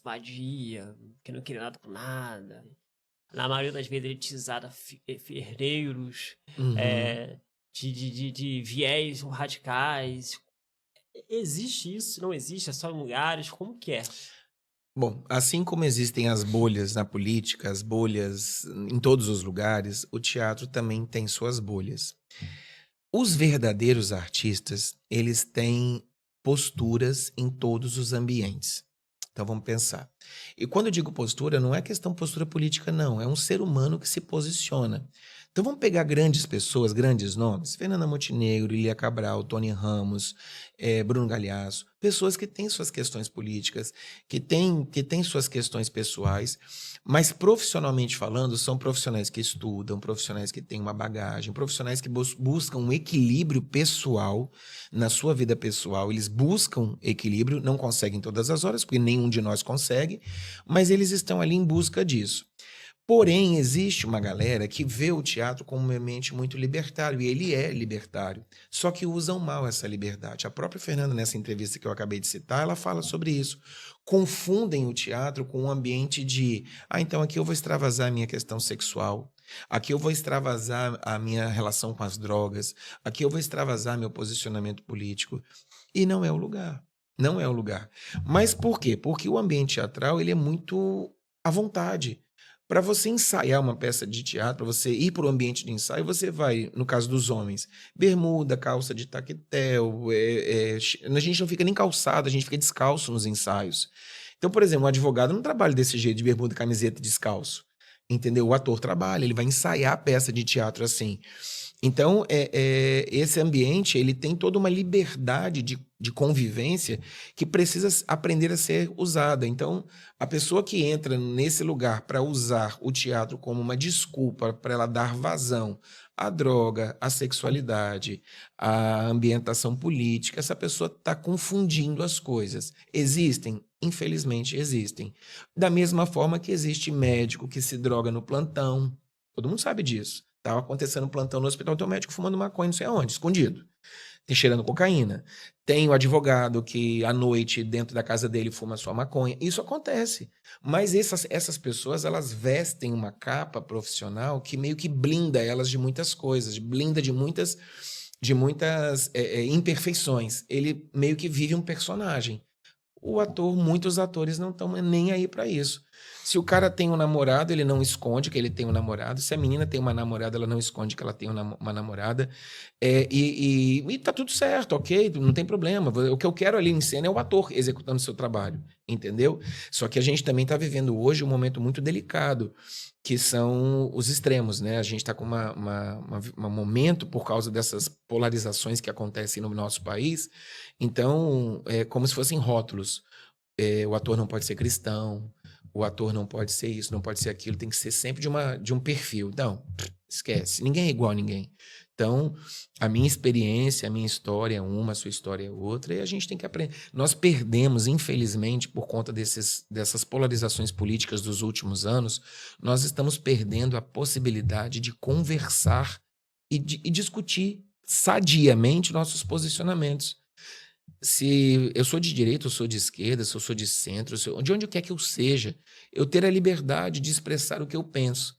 vadia, que não queria nada com nada. Na maioria das vezes elitizada, ferreiros, Uhum. de viés radicais. Existe isso? Não existe? É só em lugares? Como que é? Bom, assim como existem as bolhas na política, as bolhas em todos os lugares, o teatro também tem suas bolhas. Os verdadeiros artistas, eles têm posturas em todos os ambientes. Então vamos pensar. E quando eu digo postura, não é questão postura política, não. É um ser humano que se posiciona. Então vamos pegar grandes pessoas, grandes nomes. Fernanda Montenegro, Ilia Cabral, Tony Ramos, Bruno Galhaço. Pessoas que têm suas questões políticas, que têm suas questões pessoais, mas profissionalmente falando, são profissionais que estudam, profissionais que têm uma bagagem, profissionais que buscam um equilíbrio pessoal na sua vida pessoal. Eles buscam equilíbrio, não conseguem todas as horas, porque nenhum de nós consegue, mas eles estão ali em busca disso. Porém, existe uma galera que vê o teatro como um ambiente muito libertário, e ele é libertário, só que usam mal essa liberdade. A própria Fernanda, nessa entrevista que eu acabei de citar, ela fala sobre isso. Confundem o teatro com um ambiente de, então aqui eu vou extravasar a minha questão sexual, aqui eu vou extravasar a minha relação com as drogas, aqui eu vou extravasar meu posicionamento político, e não é o lugar. Não é o lugar. Mas por quê? Porque o ambiente teatral ele é muito à vontade. Para você ensaiar uma peça de teatro, para você ir para o ambiente de ensaio, você vai, no caso dos homens, bermuda, calça de taquetel, a gente não fica nem calçado, a gente fica descalço nos ensaios. Então, por exemplo, um advogado não trabalha desse jeito, de bermuda, camiseta, descalço. Entendeu? O ator trabalha, ele vai ensaiar a peça de teatro assim. Então, esse ambiente ele tem toda uma liberdade de convivência que precisa aprender a ser usada. Então, a pessoa que entra nesse lugar para usar o teatro como uma desculpa para ela dar vazão à droga, à sexualidade, à ambientação política, essa pessoa está confundindo as coisas. Existem? Infelizmente, existem. Da mesma forma que existe médico que se droga no plantão. Todo mundo sabe disso. Estava acontecendo um plantão no hospital, tem um médico fumando maconha, não sei aonde, escondido. Tem cheirando cocaína. Tem o advogado que, à noite, dentro da casa dele, fuma sua maconha. Isso acontece. Mas essas pessoas, elas vestem uma capa profissional que meio que blinda elas de muitas coisas, blinda de muitas imperfeições. Ele meio que vive um personagem. Muitos atores não estão nem aí para isso. Se o cara tem um namorado, ele não esconde que ele tem um namorado. Se a menina tem uma namorada, ela não esconde que ela tem uma namorada. E tá tudo certo, ok? Não tem problema. O que eu quero ali em cena é o ator executando o seu trabalho, entendeu? Só que a gente também está vivendo hoje um momento muito delicado, que são os extremos, né? A gente está com um momento, por causa dessas polarizações que acontecem no nosso país, então é como se fossem rótulos. O ator não pode ser cristão, o ator não pode ser isso, não pode ser aquilo, tem que ser sempre de um perfil. Não, esquece, ninguém é igual a ninguém. Então, a minha experiência, a minha história é uma, a sua história é outra, e a gente tem que aprender. Nós perdemos, infelizmente, por conta dessas polarizações políticas dos últimos anos, nós estamos perdendo a possibilidade de conversar e discutir sadiamente nossos posicionamentos. Se eu sou de direita, eu sou de esquerda, se eu sou de centro, de onde quer que eu seja, eu ter a liberdade de expressar o que eu penso.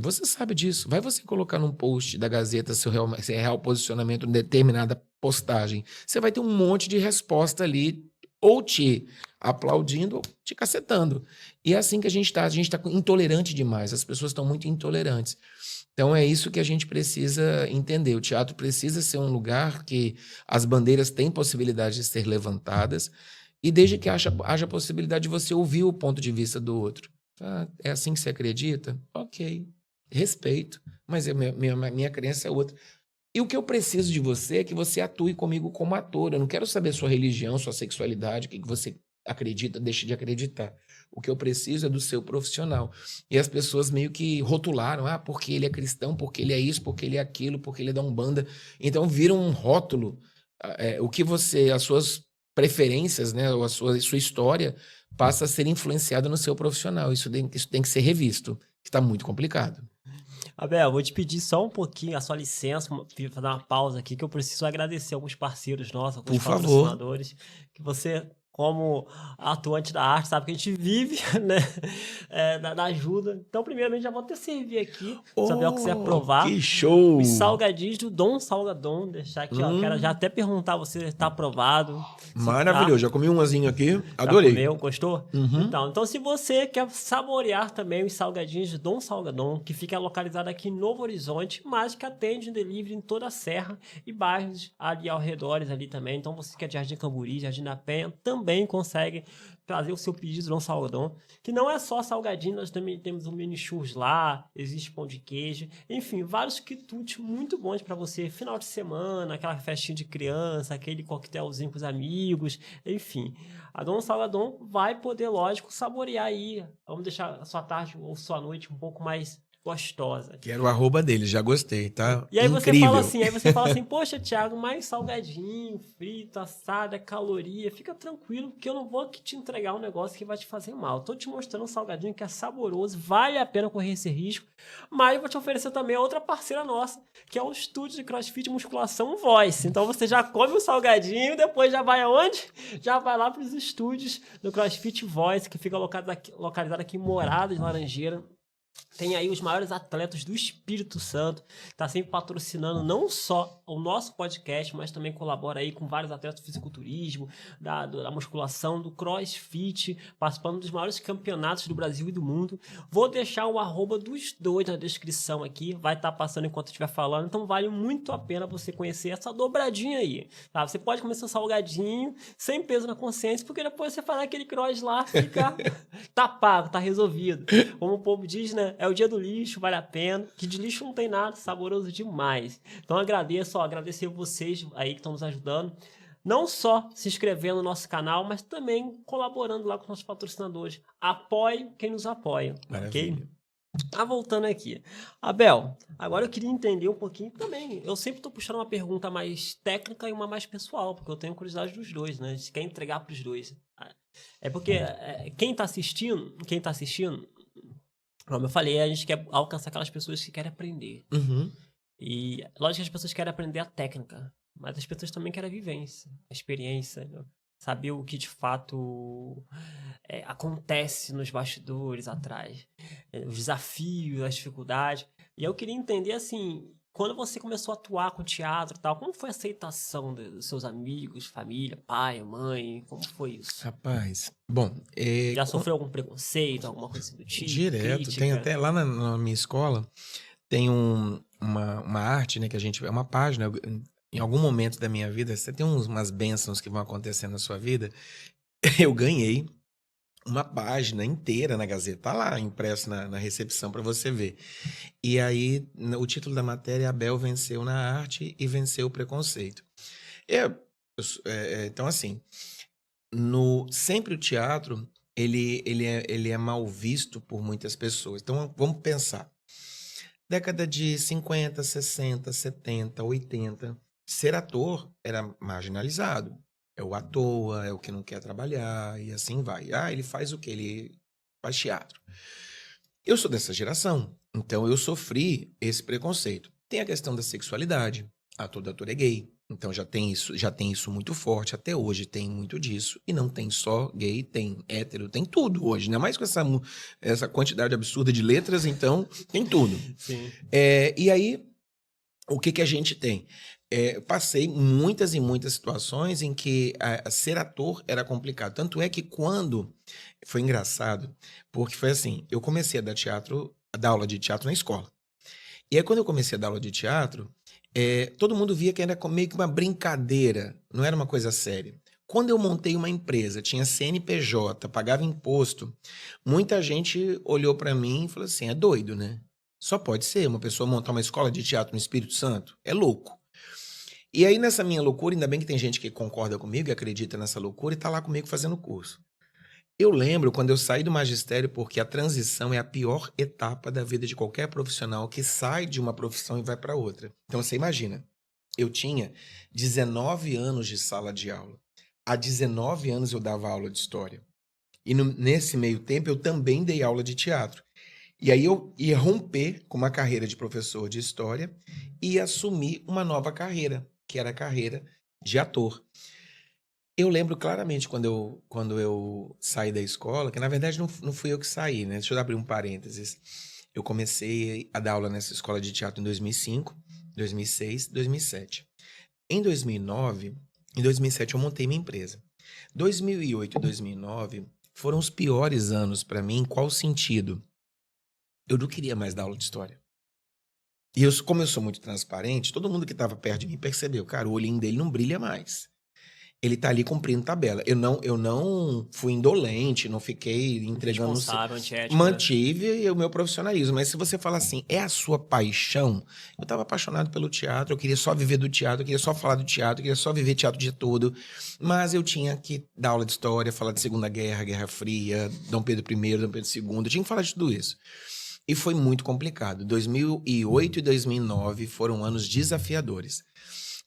Você sabe disso. Vai você colocar num post da Gazeta seu real posicionamento em determinada postagem. Você vai ter um monte de resposta ali, ou te aplaudindo ou te cacetando. E é assim que a gente está. A gente está intolerante demais. As pessoas estão muito intolerantes. Então é isso que a gente precisa entender. O teatro precisa ser um lugar que as bandeiras têm possibilidade de ser levantadas e desde que haja possibilidade de você ouvir o ponto de vista do outro. Ah, é assim que você acredita? Ok, respeito, mas minha crença é outra. E o que eu preciso de você é que você atue comigo como ator. Eu não quero saber sua religião, sua sexualidade, o que você acredita, deixa de acreditar. O que eu preciso é do seu profissional. E as pessoas meio que rotularam, porque ele é cristão, porque ele é isso, porque ele é aquilo, porque ele é da Umbanda. Então viram um rótulo. O que as suas preferências, né, ou sua história passa a ser influenciada no seu profissional. Isso tem que ser revisto, que está muito complicado. Abel, vou te pedir só um pouquinho, a sua licença, fazer uma pausa aqui, que eu preciso agradecer alguns parceiros nossos, alguns Por favor. patrocinadores, que você, como atuante da arte, sabe que a gente vive, né, da ajuda. Então, primeiramente, já vou até servir aqui, se Abel quiser provar. Que show! Os salgadinhos do Dom Salgadon, deixar aqui, ó, quero já até perguntar você se está aprovado. Maravilhoso, já comi um azinho aqui, adorei. Já comeu, gostou? Então, se você quer saborear também os salgadinhos de Dom Salgadon, que fica localizado aqui em Novo Horizonte, mas que atende em delivery em toda a Serra e bairros ali ao redor ali também. Então, você que é de Jardim Camburi, Jardim da Penha, também consegue trazer o seu pedido de Dom Salgadon, que não é só salgadinho, nós também temos um mini churros lá, existe pão de queijo, enfim, vários quitutes muito bons para você, final de semana, aquela festinha de criança, aquele coquetelzinho com os amigos, enfim. A Dom Salgadon vai poder, lógico, saborear aí, vamos deixar a sua tarde ou sua noite um pouco mais gostosa. Quero o arroba dele, já gostei, tá? E aí incrível. Você fala assim, poxa, Thiago, mais salgadinho, frito, assado, é caloria, fica tranquilo, porque eu não vou aqui te entregar um negócio que vai te fazer mal. Eu tô te mostrando um salgadinho que é saboroso, vale a pena correr esse risco, mas eu vou te oferecer também a outra parceira nossa, que é o estúdio de CrossFit Musculação Voice. Então você já come o salgadinho, depois já vai aonde? Já vai lá para os estúdios do CrossFit Voice, que fica localizado aqui em Morada de Laranjeira. Tem aí os maiores atletas do Espírito Santo, está sempre patrocinando não só o nosso podcast, mas também colabora aí com vários atletas do fisiculturismo, da musculação, do crossfit, participando dos maiores campeonatos do Brasil e do mundo. Vou deixar o arroba dos dois na descrição aqui, vai estar passando enquanto eu estiver falando, então vale muito a pena você conhecer essa dobradinha aí, tá? Você pode comer seu salgadinho, sem peso na consciência, porque depois você faz aquele cross lá, fica tá pago, tá resolvido. Como o povo diz, né? É o dia do lixo, vale a pena. Que de lixo não tem nada, saboroso demais. Então agradecer vocês aí que estão nos ajudando. Não só se inscrevendo no nosso canal, mas também colaborando lá com os nossos patrocinadores. Apoie quem nos apoia. Maravilha. Ok? Voltando aqui. Abel, agora eu queria entender um pouquinho também. Eu sempre estou puxando uma pergunta mais técnica e uma mais pessoal, porque eu tenho curiosidade dos dois, né? A gente quer entregar para os dois. É porque quem está assistindo, como eu falei, a gente quer alcançar aquelas pessoas que querem aprender. E lógico que as pessoas querem aprender a técnica, mas as pessoas também querem a vivência, a experiência, né? Saber o que de fato acontece nos bastidores atrás, os desafios, as dificuldades. E eu queria entender, assim, quando você começou a atuar com teatro e tal, como foi a aceitação dos seus amigos, família, pai, mãe? Como foi isso? Rapaz, bom... Já sofreu algum preconceito, alguma coisa do tipo? Direto, crítica? tem até lá na minha escola, tem uma arte, né, que é uma página, em algum momento da minha vida, você tem umas bênçãos que vão acontecendo na sua vida, eu ganhei uma página inteira na Gazeta, tá lá impresso na recepção para você ver. E aí, o título da matéria é Abel venceu na arte e venceu o preconceito. Então, assim, sempre o teatro, ele é mal visto por muitas pessoas. Então, vamos pensar. Década de 50, 60, 70, 80, ser ator era marginalizado. É o à toa, é o que não quer trabalhar, e assim vai. Ele faz o quê? Ele faz teatro. Eu sou dessa geração, então eu sofri esse preconceito. Tem a questão da sexualidade. Todo ator é gay. Então já tem isso muito forte. Até hoje tem muito disso. E não tem só gay, tem hétero, tem tudo hoje. Ainda mais com essa quantidade absurda de letras, então tem tudo. Sim. E aí, o que a gente tem? Passei muitas e muitas situações em que ser ator era complicado. Tanto é que quando... Foi engraçado, porque foi assim, eu comecei a dar aula de teatro na escola. E aí quando eu comecei a dar aula de teatro, todo mundo via que era meio que uma brincadeira, não era uma coisa séria. Quando eu montei uma empresa, tinha CNPJ, pagava imposto, muita gente olhou para mim e falou assim, é doido, né? Só pode ser uma pessoa montar uma escola de teatro no Espírito Santo? É louco. E aí nessa minha loucura, ainda bem que tem gente que concorda comigo e acredita nessa loucura e tá lá comigo fazendo curso. Eu lembro quando eu saí do magistério, porque a transição é a pior etapa da vida de qualquer profissional que sai de uma profissão e vai para outra. Então você imagina, eu tinha 19 anos de sala de aula. Há 19 anos eu dava aula de história. E nesse meio tempo eu também dei aula de teatro. E aí eu ia romper com uma carreira de professor de história e assumir uma nova carreira, que era a carreira de ator. Eu lembro claramente quando eu saí da escola, que na verdade não fui eu que saí, né? Deixa eu abrir um parênteses. Eu comecei a dar aula nessa escola de teatro em 2005, 2006, 2007. Em 2009, em 2007 eu montei minha empresa. 2008 e 2009 foram os piores anos para mim. Em qual sentido? Eu não queria mais dar aula de história. E como eu sou muito transparente, todo mundo que estava perto de mim percebeu, cara, o olhinho dele não brilha mais. Ele tá ali cumprindo tabela. Eu não fui indolente, não fiquei entregando... Responsável, antiético, né? Mantive o meu profissionalismo. Mas se você falar assim, é a sua paixão? Eu estava apaixonado pelo teatro, eu queria só viver do teatro, eu queria só falar do teatro, eu queria só viver teatro o dia todo. Mas eu tinha que dar aula de história, falar de Segunda Guerra, Guerra Fria, Dom Pedro I, Dom Pedro II. Eu tinha que falar de tudo isso. E foi muito complicado. 2008 e 2009 foram anos desafiadores.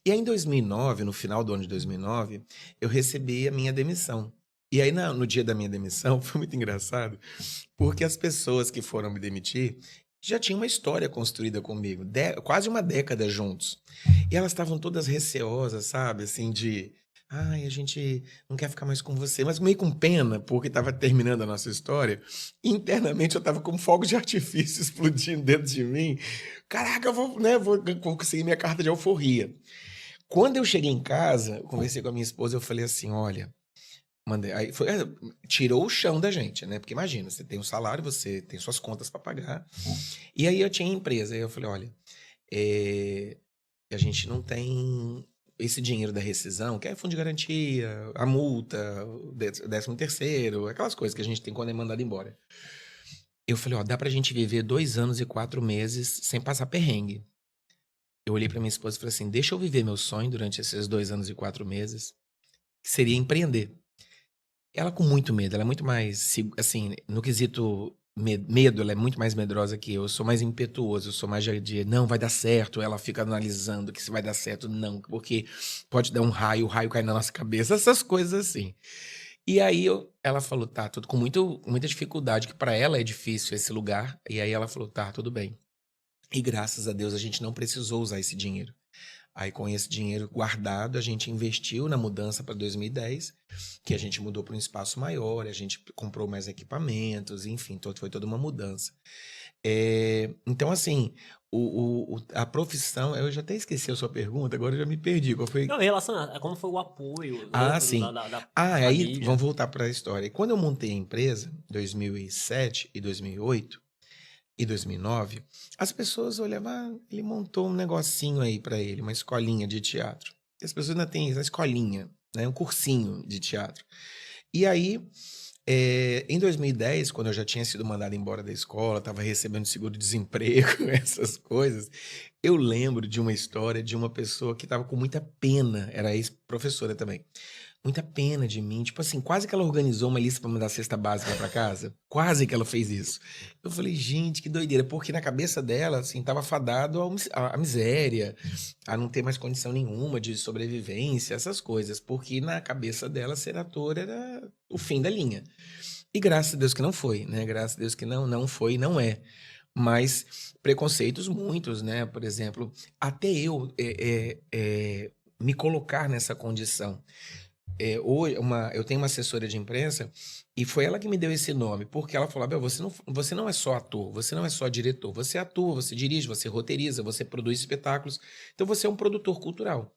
E aí, em 2009, no final do ano de 2009, eu recebi a minha demissão. E aí, no dia da minha demissão, foi muito engraçado, porque as pessoas que foram me demitir já tinham uma história construída comigo, quase uma década juntos. E elas estavam todas receosas, sabe? Assim, ai, a gente não quer ficar mais com você, mas meio com pena, porque estava terminando a nossa história. E internamente eu estava com fogo de artifício explodindo dentro de mim. Caraca, eu vou conseguir minha carta de alforria. Quando eu cheguei em casa, eu conversei com a minha esposa, eu falei assim, olha, aí tirou o chão da gente, né? Porque imagina, você tem um salário, você tem suas contas para pagar. E aí eu tinha empresa, aí eu falei, olha, a gente não tem esse dinheiro da rescisão, que é fundo de garantia, a multa, o 13º, aquelas coisas que a gente tem quando é mandado embora. Eu falei, ó, dá pra gente viver 2 anos e 4 meses sem passar perrengue. Eu olhei pra minha esposa e falei assim, deixa eu viver meu sonho durante esses 2 anos e 4 meses, que seria empreender. Ela com muito medo, ela é muito mais, assim, no quesito medo, ela é muito mais medrosa que eu sou mais impetuoso, eu sou mais de não, vai dar certo, ela fica analisando que se vai dar certo, não, porque pode dar um raio, o raio cai na nossa cabeça, essas coisas assim. E aí ela falou, tá, tudo com muita dificuldade, que pra ela é difícil esse lugar, e aí ela falou, tá, tudo bem. E graças a Deus a gente não precisou usar esse dinheiro. Aí com esse dinheiro guardado, a gente investiu na mudança para 2010, que a gente mudou para um espaço maior, a gente comprou mais equipamentos, enfim, foi toda uma mudança. Então, assim, a profissão, eu já até esqueci a sua pergunta, agora eu já me perdi. Qual foi? Não, em relação a como foi o apoio Sim. da aí família. vamos voltar para a história. E quando eu montei a empresa, 2007 e 2008, e 2009, as pessoas olhavam, ele montou um negocinho aí pra ele, uma escolinha de teatro. E as pessoas ainda têm essa escolinha, né, um cursinho de teatro. E aí, em 2010, quando eu já tinha sido mandado embora da escola, estava recebendo seguro-desemprego, essas coisas, eu lembro de uma história de uma pessoa que estava com muita pena, era ex-professora também, muita pena de mim, tipo assim, quase que ela organizou uma lista para mandar cesta básica para casa, quase que ela fez isso. Eu falei, gente, que doideira, porque na cabeça dela, assim, tava fadado à miséria, a não ter mais condição nenhuma de sobrevivência, essas coisas, porque na cabeça dela ser ator era o fim da linha. E graças a Deus que não foi, né? Graças a Deus que não foi e não é. Mas preconceitos muitos, né? Por exemplo, até eu me colocar nessa condição. Hoje, eu tenho uma assessora de imprensa e foi ela que me deu esse nome, porque ela falou: Abel, você não é só ator, você não é só diretor, você atua, você dirige, você roteiriza, você produz espetáculos, então você é um produtor cultural,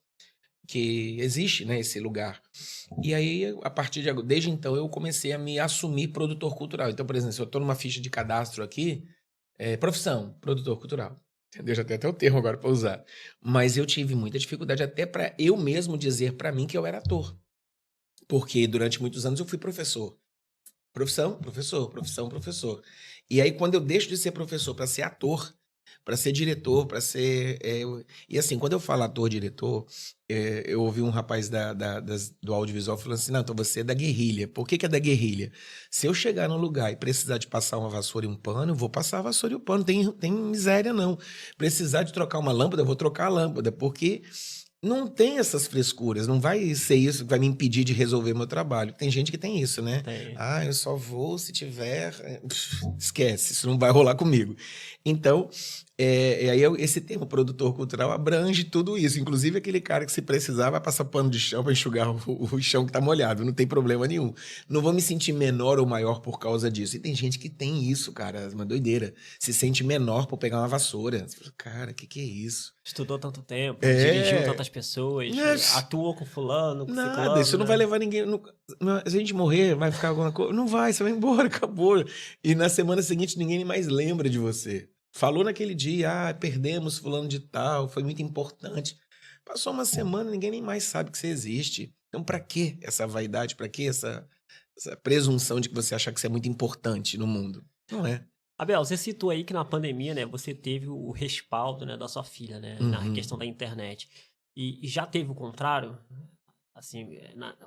que existe, né, esse lugar. E aí, a partir desde então, eu comecei a me assumir produtor cultural. Então, por exemplo, se eu estou numa ficha de cadastro aqui, profissão, produtor cultural. Entendeu? Já tem até o termo agora para usar. Mas eu tive muita dificuldade até para eu mesmo dizer para mim que eu era ator. Porque durante muitos anos eu fui professor. Profissão, professor, profissão, professor. E aí, quando eu deixo de ser professor para ser ator, para ser diretor, para ser. E assim, quando eu falo ator, diretor, eu ouvi um rapaz do audiovisual falando assim: não, então você é da guerrilha. Por que é da guerrilha? Se eu chegar num lugar e precisar de passar uma vassoura e um pano, eu vou passar a vassoura e o pano. Tem miséria, não. Precisar de trocar uma lâmpada, eu vou trocar a lâmpada, porque não tem essas frescuras, não vai ser isso que vai me impedir de resolver meu trabalho. Tem gente que tem isso, né? Tem. Eu só vou se tiver. Esquece, isso não vai rolar comigo. Então, aí esse termo produtor cultural abrange tudo isso. Inclusive aquele cara que, se precisar, vai passar pano de chão para enxugar o chão que tá molhado. Não tem problema nenhum. Não vou me sentir menor ou maior por causa disso. E tem gente que tem isso, cara, é uma doideira. Se sente menor por pegar uma vassoura. Você fala, cara, que é isso? Estudou tanto tempo, dirigiu tantas pessoas, atuou com fulano, com nada, ciclano, isso não vai levar ninguém. Se a gente morrer, vai ficar alguma coisa. Não vai, você vai embora, acabou. E na semana seguinte ninguém mais lembra de você. Falou naquele dia, perdemos fulano de tal, foi muito importante. Passou uma semana, ninguém nem mais sabe que você existe. Então, pra que essa vaidade? Pra que essa presunção de que você achar que você é muito importante no mundo? Não é. Abel, você citou aí que na pandemia, né, você teve o respaldo, né, da sua filha, né, na questão da internet. E já teve o contrário? Assim,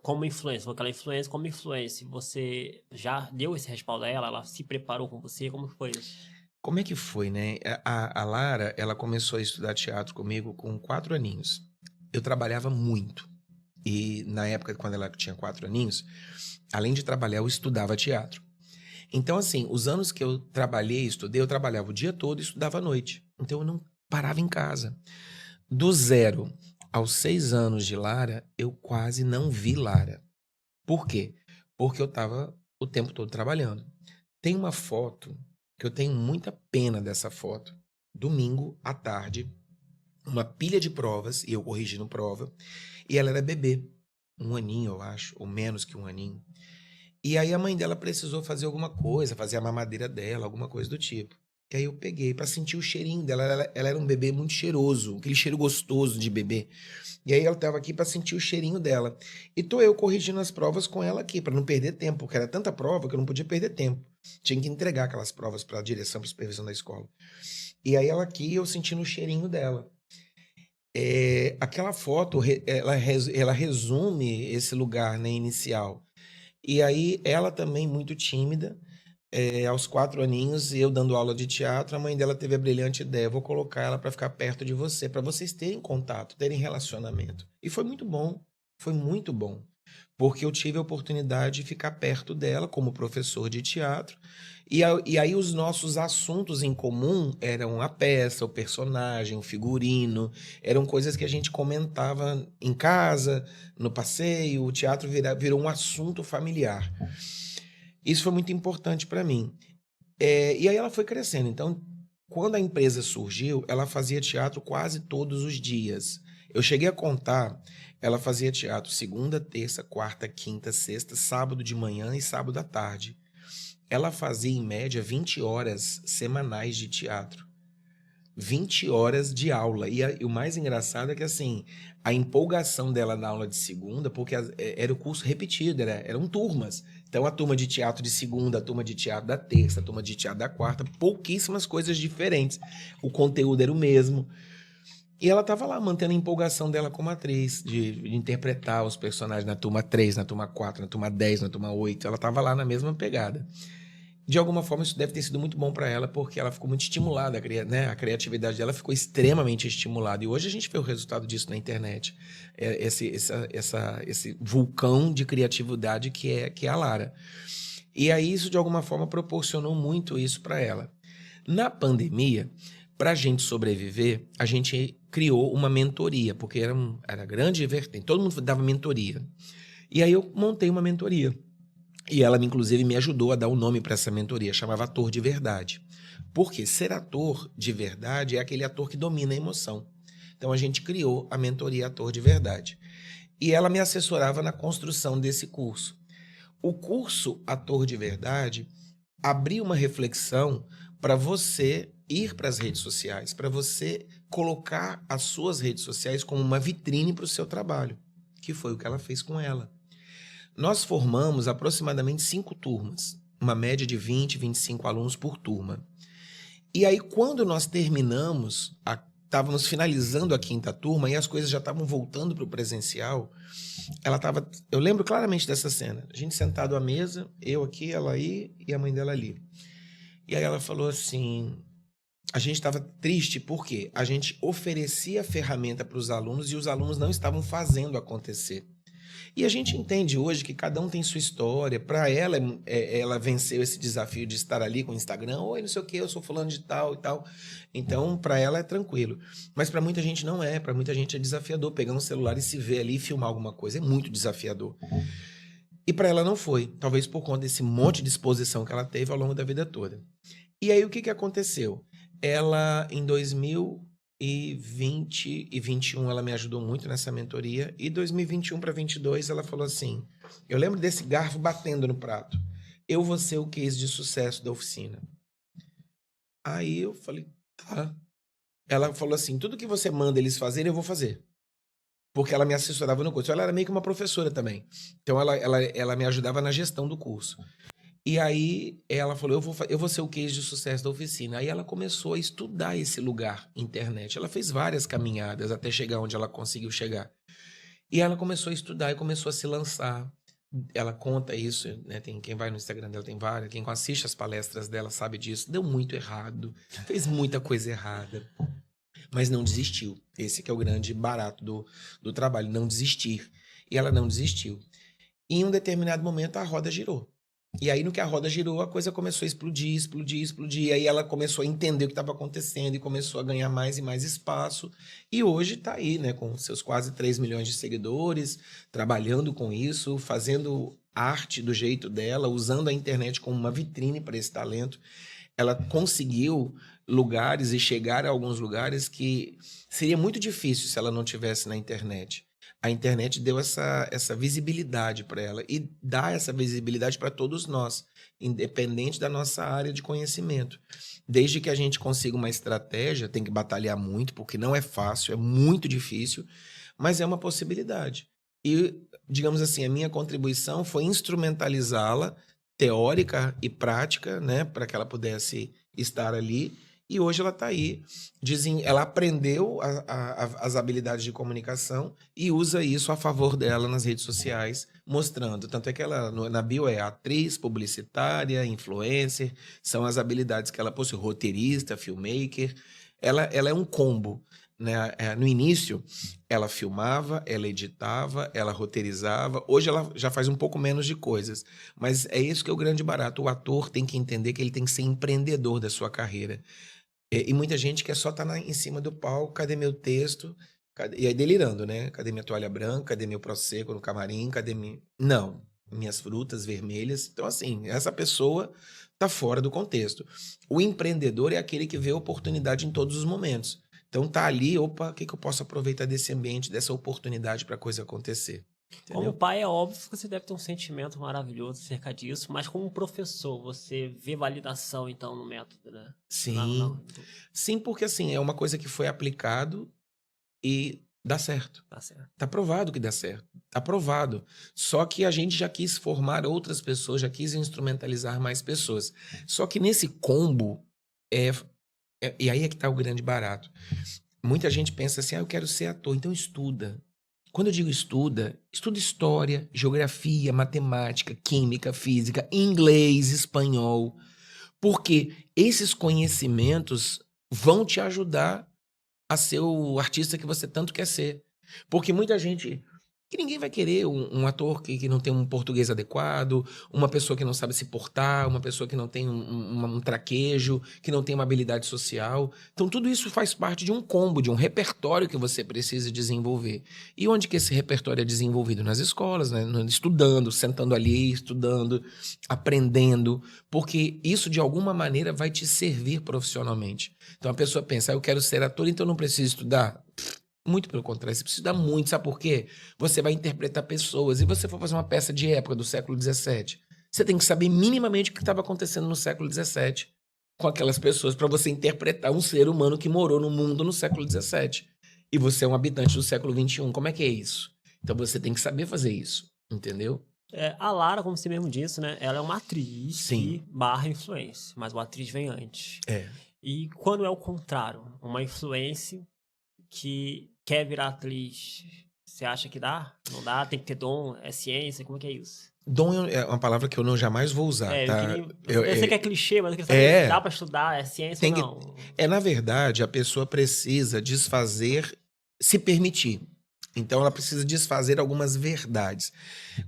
como influência, aquela influência, como influência, você já deu esse respaldo a ela? Ela se preparou com você? Como foi isso? Como é que foi, né? A Lara, ela começou a estudar teatro comigo com 4 aninhos. Eu trabalhava muito. E na época, quando ela tinha 4 aninhos, além de trabalhar, eu estudava teatro. Então, assim, os anos que eu trabalhei e estudei, eu trabalhava o dia todo e estudava à noite. Então, eu não parava em casa. Do 0 aos 6 anos de Lara, eu quase não vi Lara. Por quê? Porque eu estava o tempo todo trabalhando. Tem uma foto que eu tenho muita pena dessa foto. Domingo, à tarde, uma pilha de provas, e eu corrigindo prova, e ela era bebê. 1 aninho, eu acho, ou menos que 1 aninho. E aí a mãe dela precisou fazer alguma coisa, fazer a mamadeira dela, alguma coisa do tipo. E aí eu peguei pra sentir o cheirinho dela. Ela era um bebê muito cheiroso, aquele cheiro gostoso de bebê. E aí ela tava aqui pra sentir o cheirinho dela. E tô eu corrigindo as provas com ela aqui, pra não perder tempo, porque era tanta prova que eu não podia perder tempo. Tinha que entregar aquelas provas pra direção, pra supervisão da escola. E aí ela aqui, eu sentindo o cheirinho dela. Aquela foto, ela resume esse lugar, né, inicial. E aí, ela também muito tímida, aos 4 aninhos, eu dando aula de teatro, a mãe dela teve a brilhante ideia: vou colocar ela para ficar perto de você, para vocês terem contato, terem relacionamento. E foi muito bom, porque eu tive a oportunidade de ficar perto dela como professor de teatro, e aí os nossos assuntos em comum eram a peça, o personagem, o figurino, eram coisas que a gente comentava em casa, no passeio. O teatro virou um assunto familiar. Isso foi muito importante para mim. E aí ela foi crescendo. Então, quando a empresa surgiu, ela fazia teatro quase todos os dias. Eu cheguei a contar, ela fazia teatro segunda, terça, quarta, quinta, sexta, sábado de manhã e sábado à tarde. Ela fazia, em média, 20 horas semanais de teatro. 20 horas de aula. E o mais engraçado é que, assim, a empolgação dela na aula de segunda, porque era o curso repetido, eram turmas. Então, a turma de teatro de segunda, a turma de teatro da terça, a turma de teatro da quarta, pouquíssimas coisas diferentes. O conteúdo era o mesmo. E ela estava lá, mantendo a empolgação dela como atriz, de interpretar os personagens na turma 3, na turma 4, na turma 10, na turma 8. Ela estava lá na mesma pegada. De alguma forma, isso deve ter sido muito bom para ela, porque ela ficou muito estimulada, né? A criatividade dela ficou extremamente estimulada. E hoje a gente vê o resultado disso na internet. Esse vulcão de criatividade que é a Lara. E aí isso, de alguma forma, proporcionou muito isso para ela. Na pandemia, Para a gente sobreviver, a gente criou uma mentoria, porque era grande e vertente, todo mundo dava mentoria. E aí eu montei uma mentoria. E ela, inclusive, me ajudou a dar o nome para essa mentoria, chamava Ator de Verdade. Porque ser ator de verdade é aquele ator que domina a emoção. Então a gente criou a mentoria Ator de Verdade. E ela me assessorava na construção desse curso. O curso Ator de Verdade abriu uma reflexão para você ir para as redes sociais, para você colocar as suas redes sociais como uma vitrine para o seu trabalho, que foi o que ela fez com ela. Nós formamos aproximadamente 5 turmas, uma média de 20, 25 alunos por turma. E aí, quando nós terminamos, estávamos finalizando a 5ª turma e as coisas já estavam voltando para o presencial, eu lembro claramente dessa cena, a gente sentado à mesa, eu aqui, ela aí e a mãe dela ali. E aí ela falou assim, a gente estava triste porque a gente oferecia a ferramenta para os alunos e os alunos não estavam fazendo acontecer. E a gente entende hoje que cada um tem sua história. Para ela, ela venceu esse desafio de estar ali com o Instagram. Oi, não sei o quê, eu sou fulano de tal e tal. Então, para ela é tranquilo. Mas para muita gente não é. Para muita gente é desafiador pegar um celular e se ver ali e filmar alguma coisa. É muito desafiador. E para ela não foi. Talvez por conta desse monte de exposição que ela teve ao longo da vida toda. E aí, o que aconteceu? Ela, em 2020 e 2021, ela me ajudou muito nessa mentoria. E 2021 para 2022, ela falou assim, eu lembro desse garfo batendo no prato. Eu vou ser o case de sucesso da oficina. Aí eu falei, tá. Ela falou assim, tudo que você manda eles fazerem, eu vou fazer. Porque ela me assessorava no curso. Ela era meio que uma professora também. Então, ela me ajudava na gestão do curso. E aí ela falou, eu vou ser o case de sucesso da oficina. Aí ela começou a estudar esse lugar, internet. Ela fez várias caminhadas até chegar onde ela conseguiu chegar. E ela começou a estudar e começou a se lançar. Ela conta isso, né? Quem vai no Instagram dela tem várias. Quem assiste as palestras dela sabe disso. Deu muito errado, fez muita coisa errada. Mas não desistiu. Esse que é o grande barato do trabalho, não desistir. E ela não desistiu. E em um determinado momento a roda girou. E aí, no que a roda girou, a coisa começou a explodir. E aí ela começou a entender o que estava acontecendo e começou a ganhar mais e mais espaço. E hoje está aí, né, com seus quase 3 milhões de seguidores, trabalhando com isso, fazendo arte do jeito dela, usando a internet como uma vitrine para esse talento. Ela conseguiu lugares e chegar a alguns lugares que seria muito difícil se ela não tivesse na internet. A internet deu essa visibilidade para ela e dá essa visibilidade para todos nós, independente da nossa área de conhecimento. Desde que a gente consiga uma estratégia, tem que batalhar muito, porque não é fácil, é muito difícil, mas é uma possibilidade. E, digamos assim, a minha contribuição foi instrumentalizá-la, teórica e prática, né, para que ela pudesse estar ali. E hoje ela está aí, ela aprendeu as habilidades de comunicação e usa isso a favor dela nas redes sociais, mostrando. Tanto é que ela, na bio, é atriz, publicitária, influencer, são as habilidades que ela possui, roteirista, filmmaker. Ela é um combo, né? No início, ela filmava, ela editava, ela roteirizava. Hoje ela já faz um pouco menos de coisas, mas é isso que é o grande barato. O ator tem que entender que ele tem que ser empreendedor da sua carreira. E muita gente quer só estar em cima do palco, cadê meu texto? E aí delirando, né? Cadê minha toalha branca? Cadê meu prosecco no camarim? Não, minhas frutas vermelhas. Então, assim, essa pessoa está fora do contexto. O empreendedor é aquele que vê oportunidade em todos os momentos. Então, tá ali, opa, o que eu posso aproveitar desse ambiente, dessa oportunidade para a coisa acontecer? Entendeu? Como pai, é óbvio que você deve ter um sentimento maravilhoso acerca disso, mas como professor, você vê validação, então, no método, né? Sim, sim, porque assim, é uma coisa que foi aplicado e dá certo. Tá certo. Tá provado que dá certo. Tá provado. Só que a gente já quis formar outras pessoas, já quis instrumentalizar mais pessoas. Só que nesse combo, e aí é que tá o grande barato. Muita gente pensa assim, eu quero ser ator, então estuda. Quando eu digo estuda história, geografia, matemática, química, física, inglês, espanhol. Porque esses conhecimentos vão te ajudar a ser o artista que você tanto quer ser. Porque muita gente Que ninguém vai querer um ator que não tem um português adequado, uma pessoa que não sabe se portar, uma pessoa que não tem um traquejo, que não tem uma habilidade social. Então, tudo isso faz parte de um combo, de um repertório que você precisa desenvolver. E onde que esse repertório é desenvolvido? Nas escolas, né? Estudando, sentando ali, estudando, aprendendo, porque isso, de alguma maneira, vai te servir profissionalmente. Então, a pessoa pensa, eu quero ser ator, então eu não preciso estudar. Muito pelo contrário, você precisa muito, sabe por quê? Você vai interpretar pessoas. E você for fazer uma peça de época do século XVII, você tem que saber minimamente o que estava acontecendo no século XVII com aquelas pessoas para você interpretar um ser humano que morou no mundo no século XVII. E você é um habitante do século XXI. Como é que é isso? Então você tem que saber fazer isso, entendeu? A Lara, como você mesmo disse, né? Ela é uma atriz Sim. que barra influência, mas uma atriz vem antes. É. E quando é o contrário, uma influência que quer virar atriz, você acha que dá? Não dá? Tem que ter dom? É ciência? Como é que é isso? Dom é uma palavra que eu jamais vou usar, tá? Eu sei que é clichê, mas eu queria saber se dá pra estudar, é ciência ou não? Na verdade, a pessoa precisa desfazer, se permitir. Então, ela precisa desfazer algumas verdades.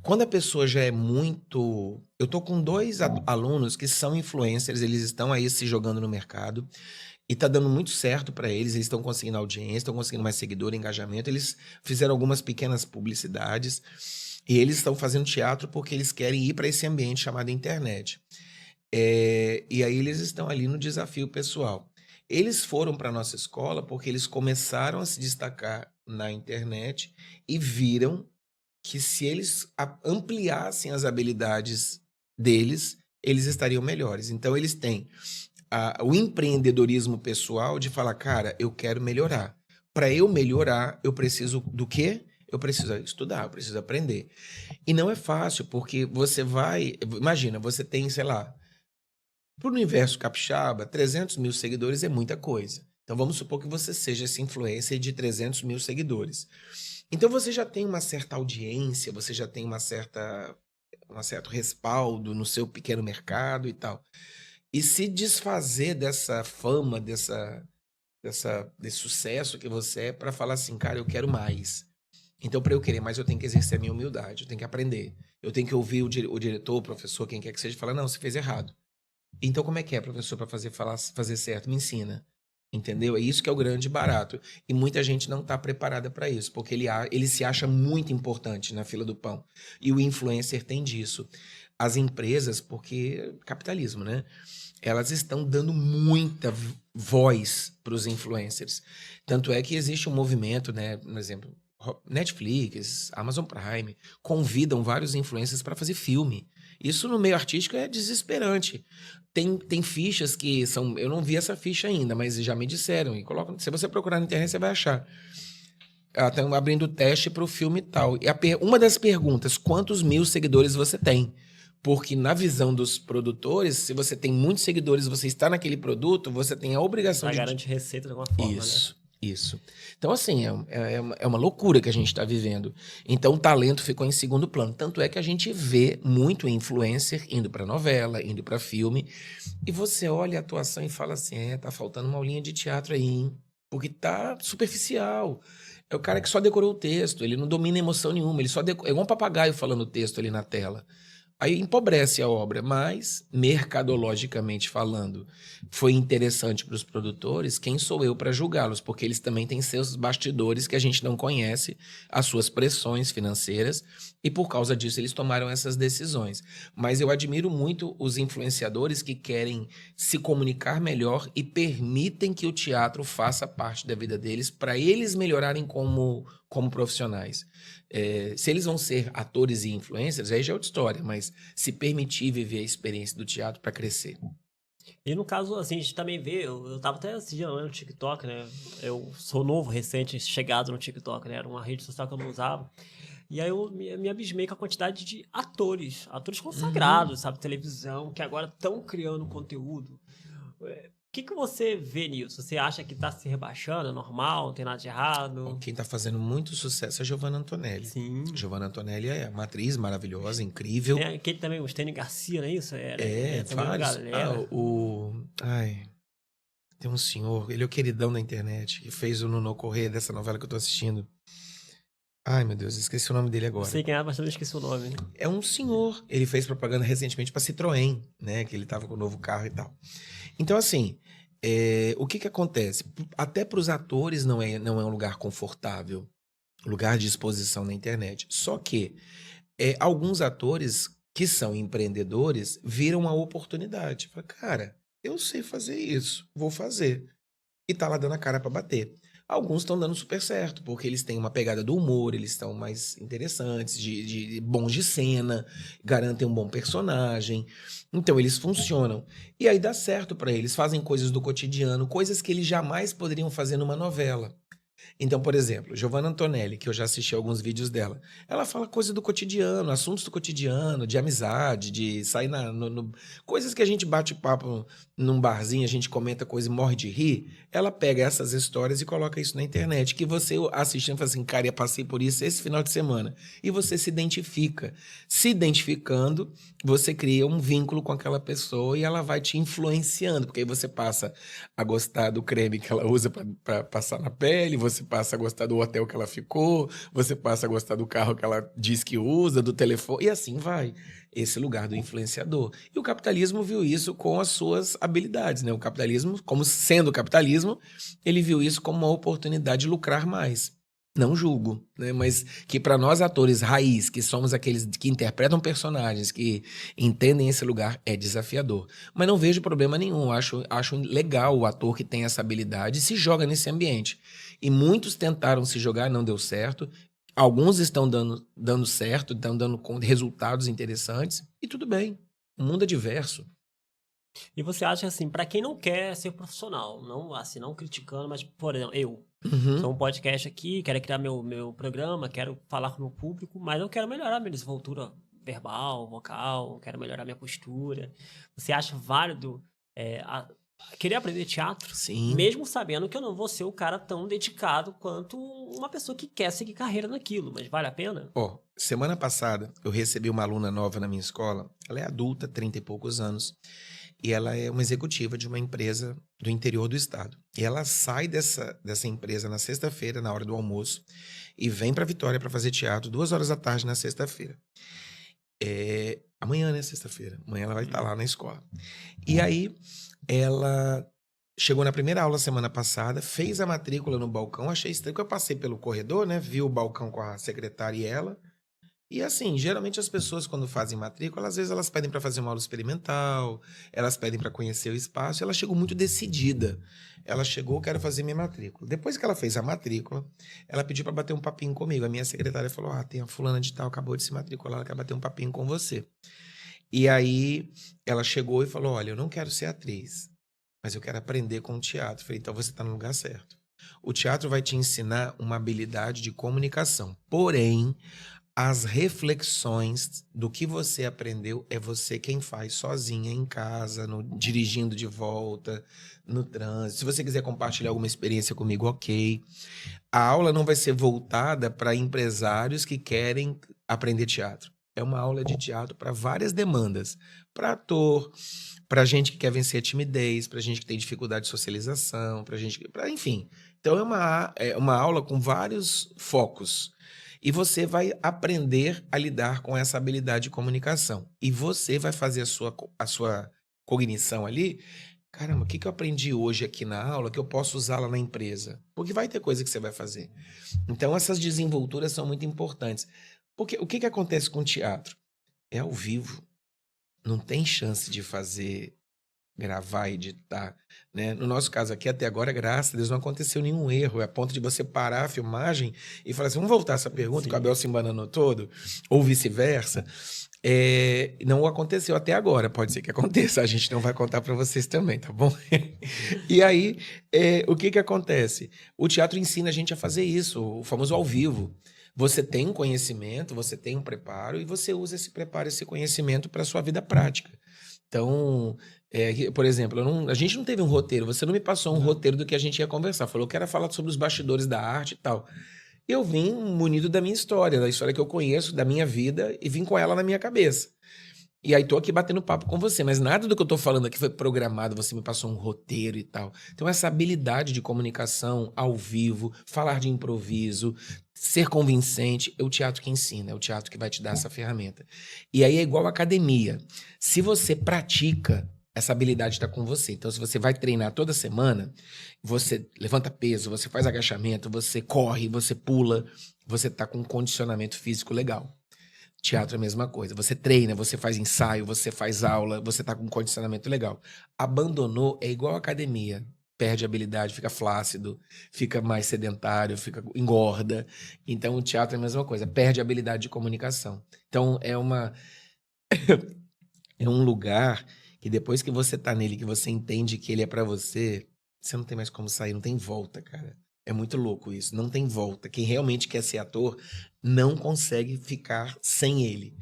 Quando a pessoa já é muito... Eu tô com 2 alunos que são influencers, eles estão aí se jogando no mercado e tá dando muito certo para eles estão conseguindo audiência, estão conseguindo mais seguidor, engajamento, eles fizeram algumas pequenas publicidades e eles estão fazendo teatro porque eles querem ir para esse ambiente chamado internet. E aí eles estão ali no desafio pessoal. Eles foram para nossa escola porque eles começaram a se destacar na internet e viram que se eles ampliassem as habilidades deles, eles estariam melhores. Então eles têm o empreendedorismo pessoal de falar, cara, eu quero melhorar. Para eu melhorar, eu preciso do quê? Eu preciso estudar, eu preciso aprender. E não é fácil, porque você vai... Imagina, você tem, sei lá, para o universo capixaba, 300 mil seguidores é muita coisa. Então vamos supor que você seja essa influencer de 300 mil seguidores. Então você já tem uma certa audiência, você já tem um certo respaldo no seu pequeno mercado e tal. E se desfazer dessa fama, desse sucesso que você é, para falar assim, cara, eu quero mais. Então, para eu querer mais, eu tenho que exercer a minha humildade, eu tenho que aprender. Eu tenho que ouvir o diretor, o professor, quem quer que seja, e falar, não, você fez errado. Então, como é que é, professor, para fazer certo? Me ensina. Entendeu? É isso que é o grande barato. E muita gente não está preparada para isso, porque ele se acha muito importante na fila do pão. E o influencer tem disso. As empresas, porque capitalismo, né? Elas estão dando muita voz para os influencers. Tanto é que existe um movimento, né? Por exemplo, Netflix, Amazon Prime, convidam vários influencers para fazer filme. Isso no meio artístico é desesperante. Tem fichas que são... Eu não vi essa ficha ainda, mas já me disseram. E se você procurar na internet, você vai achar. Estão abrindo teste para o filme e tal. E uma das perguntas, quantos mil seguidores você tem? Porque na visão dos produtores, se você tem muitos seguidores e você está naquele produto, você tem a obrigação de... garante receita de alguma forma, Isso. Então, assim, é uma loucura que a gente está vivendo. Então, o talento ficou em segundo plano. Tanto é que a gente vê muito influencer indo para novela, indo para filme, e você olha a atuação e fala assim, tá faltando uma aulinha de teatro aí, hein? Porque tá superficial. É o cara que só decorou o texto, ele não domina emoção nenhuma, ele só é igual um papagaio falando o texto ali na tela. Aí empobrece a obra, mas, mercadologicamente falando, foi interessante para os produtores. Quem sou eu para julgá-los? Porque eles também têm seus bastidores que a gente não conhece, as suas pressões financeiras, e por causa disso eles tomaram essas decisões. Mas eu admiro muito os influenciadores que querem se comunicar melhor e permitem que o teatro faça parte da vida deles para eles melhorarem como profissionais. Se eles vão ser atores e influencers, aí já é outra história, mas se permitir viver a experiência do teatro para crescer. E no caso, assim, a gente também vê, eu tava até esse dia no TikTok, né? Eu sou novo, recente, chegado no TikTok, né? Era uma rede social que eu não usava. E aí eu me abismei com a quantidade de atores consagrados, sabe? Televisão, que agora estão criando conteúdo. O que você vê nisso? Você acha que tá se rebaixando? É normal? Não tem nada de errado? Quem tá fazendo muito sucesso é a Giovanna Antonelli. Sim. Giovanna Antonelli é uma atriz maravilhosa, incrível. Tem aquele também, o Stênio Garcia, não é isso? Vários. Tem um senhor, ele é o queridão da internet, que fez o Nuno Correia dessa novela que eu tô assistindo. Ai, meu Deus, esqueci o nome dele Eu agora. sei quem é, mas também esqueci o nome. É um senhor. Ele fez propaganda recentemente para Citroën, né? Que ele tava com o novo carro e tal. Então, assim, o que que acontece? Até para os atores não é um lugar confortável, lugar de exposição na internet. Só que alguns atores que são empreendedores viram a oportunidade. Fala, cara, eu sei fazer isso, vou fazer. E tá lá dando a cara para bater. Alguns estão dando super certo, porque eles têm uma pegada do humor, eles estão mais interessantes, de bons de cena, garantem um bom personagem. Então eles funcionam. E aí dá certo para eles, fazem coisas do cotidiano, coisas que eles jamais poderiam fazer numa novela. Então, por exemplo, Giovanna Antonelli, que eu já assisti alguns vídeos dela, ela fala coisa do cotidiano, assuntos do cotidiano, de amizade, de sair coisas que a gente bate papo num barzinho, a gente comenta coisa e morre de rir. Ela pega essas histórias e coloca isso na internet, que você assistindo fala assim, cara, eu passei por isso esse final de semana. E você se identifica. Se identificando, você cria um vínculo com aquela pessoa e ela vai te influenciando, porque aí você passa a gostar do creme que ela usa para passar na pele, você passa a gostar do hotel que ela ficou, você passa a gostar do carro que ela diz que usa, do telefone, e assim vai. Esse lugar do influenciador. E o capitalismo viu isso com as suas habilidades, né? O capitalismo, como sendo capitalismo, ele viu isso como uma oportunidade de lucrar mais. Não julgo, né? Mas que para nós atores raiz, que somos aqueles que interpretam personagens, que entendem esse lugar, é desafiador. Mas não vejo problema nenhum. Acho legal o ator que tem essa habilidade e se joga nesse ambiente. E muitos tentaram se jogar, não deu certo. Alguns estão dando certo, estão dando resultados interessantes. E tudo bem. O mundo é diverso. E você acha assim, pra quem não quer ser profissional, não assim, não criticando, mas, por exemplo, eu sou Uhum. um podcast aqui, quero criar meu programa, quero falar com o meu público, mas eu quero melhorar minha desenvoltura verbal, vocal, quero melhorar minha postura. Você acha válido querer aprender teatro, Sim. mesmo sabendo que eu não vou ser o cara tão dedicado quanto uma pessoa que quer seguir carreira naquilo, mas vale a pena? Ó, semana passada eu recebi uma aluna nova na minha escola. Ela é adulta, 30 e poucos anos. E ela é uma executiva de uma empresa do interior do estado. E ela sai dessa empresa na sexta-feira, na hora do almoço, e vem para Vitória para fazer teatro 2 horas da tarde na sexta-feira. Amanhã, né? Sexta-feira. Amanhã ela vai estar lá na escola. E aí, ela chegou na primeira aula semana passada, fez a matrícula no balcão. Achei estranho que eu passei pelo corredor, né? Vi o balcão com a secretária e ela. E assim, geralmente as pessoas quando fazem matrícula, às vezes elas pedem para fazer uma aula experimental, elas pedem para conhecer o espaço, ela chegou muito decidida. Ela chegou, quero fazer minha matrícula. Depois que ela fez a matrícula, ela pediu para bater um papinho comigo. A minha secretária falou: "Ah, tem a fulana de tal, acabou de se matricular, ela quer bater um papinho com você". E aí ela chegou e falou: "Olha, eu não quero ser atriz, mas eu quero aprender com o teatro". Eu falei: "Então você está no lugar certo". O teatro vai te ensinar uma habilidade de comunicação. Porém, as reflexões do que você aprendeu é você quem faz sozinha em casa, dirigindo de volta, no trânsito. Se você quiser compartilhar alguma experiência comigo, ok. A aula não vai ser voltada para empresários que querem aprender teatro. É uma aula de teatro para várias demandas. Para ator, para gente que quer vencer a timidez, para gente que tem dificuldade de socialização, enfim. Então é uma aula com vários focos. E você vai aprender a lidar com essa habilidade de comunicação. E você vai fazer a sua cognição ali. Caramba, o que eu aprendi hoje aqui na aula que eu posso usar lá na empresa? Porque vai ter coisa que você vai fazer. Então, essas desenvolturas são muito importantes. Porque o que acontece com o teatro? É ao vivo. Não tem chance de gravar, editar, né? No nosso caso aqui, até agora, graças a Deus, não aconteceu nenhum erro. É a ponto de você parar a filmagem e falar assim, vamos voltar essa pergunta, que o Sim. Abel se embananou todo, ou vice-versa. Não aconteceu até agora, pode ser que aconteça, a gente não vai contar para vocês também, tá bom? E aí, o que acontece? O teatro ensina a gente a fazer isso, o famoso ao vivo. Você tem um conhecimento, você tem um preparo e você usa esse preparo, esse conhecimento para a sua vida prática. Então, por exemplo, a gente não teve um roteiro, você não me passou um roteiro do que a gente ia conversar, falou que era falar sobre os bastidores da arte e tal. Eu vim munido da minha história, da história que eu conheço, da minha vida, e vim com ela na minha cabeça. E aí tô aqui batendo papo com você, mas nada do que eu tô falando aqui foi programado, você me passou um roteiro e tal. Então essa habilidade de comunicação ao vivo, falar de improviso, ser convincente, é o teatro que ensina, é o teatro que vai te dar essa ferramenta. E aí é igual a academia. Se você pratica, essa habilidade está com você. Então se você vai treinar toda semana, você levanta peso, você faz agachamento, você corre, você pula, você tá com um condicionamento físico legal. Teatro é a mesma coisa. Você treina, você faz ensaio, você faz aula, você tá com um condicionamento legal. Abandonou é igual a academia. Perde a habilidade, fica flácido, fica mais sedentário, engorda. Então o teatro é a mesma coisa, perde a habilidade de comunicação. Então é um lugar que depois que você tá nele, que você entende que ele é pra você, você não tem mais como sair, não tem volta, cara. É muito louco isso, não tem volta. Quem realmente quer ser ator não consegue ficar sem ele.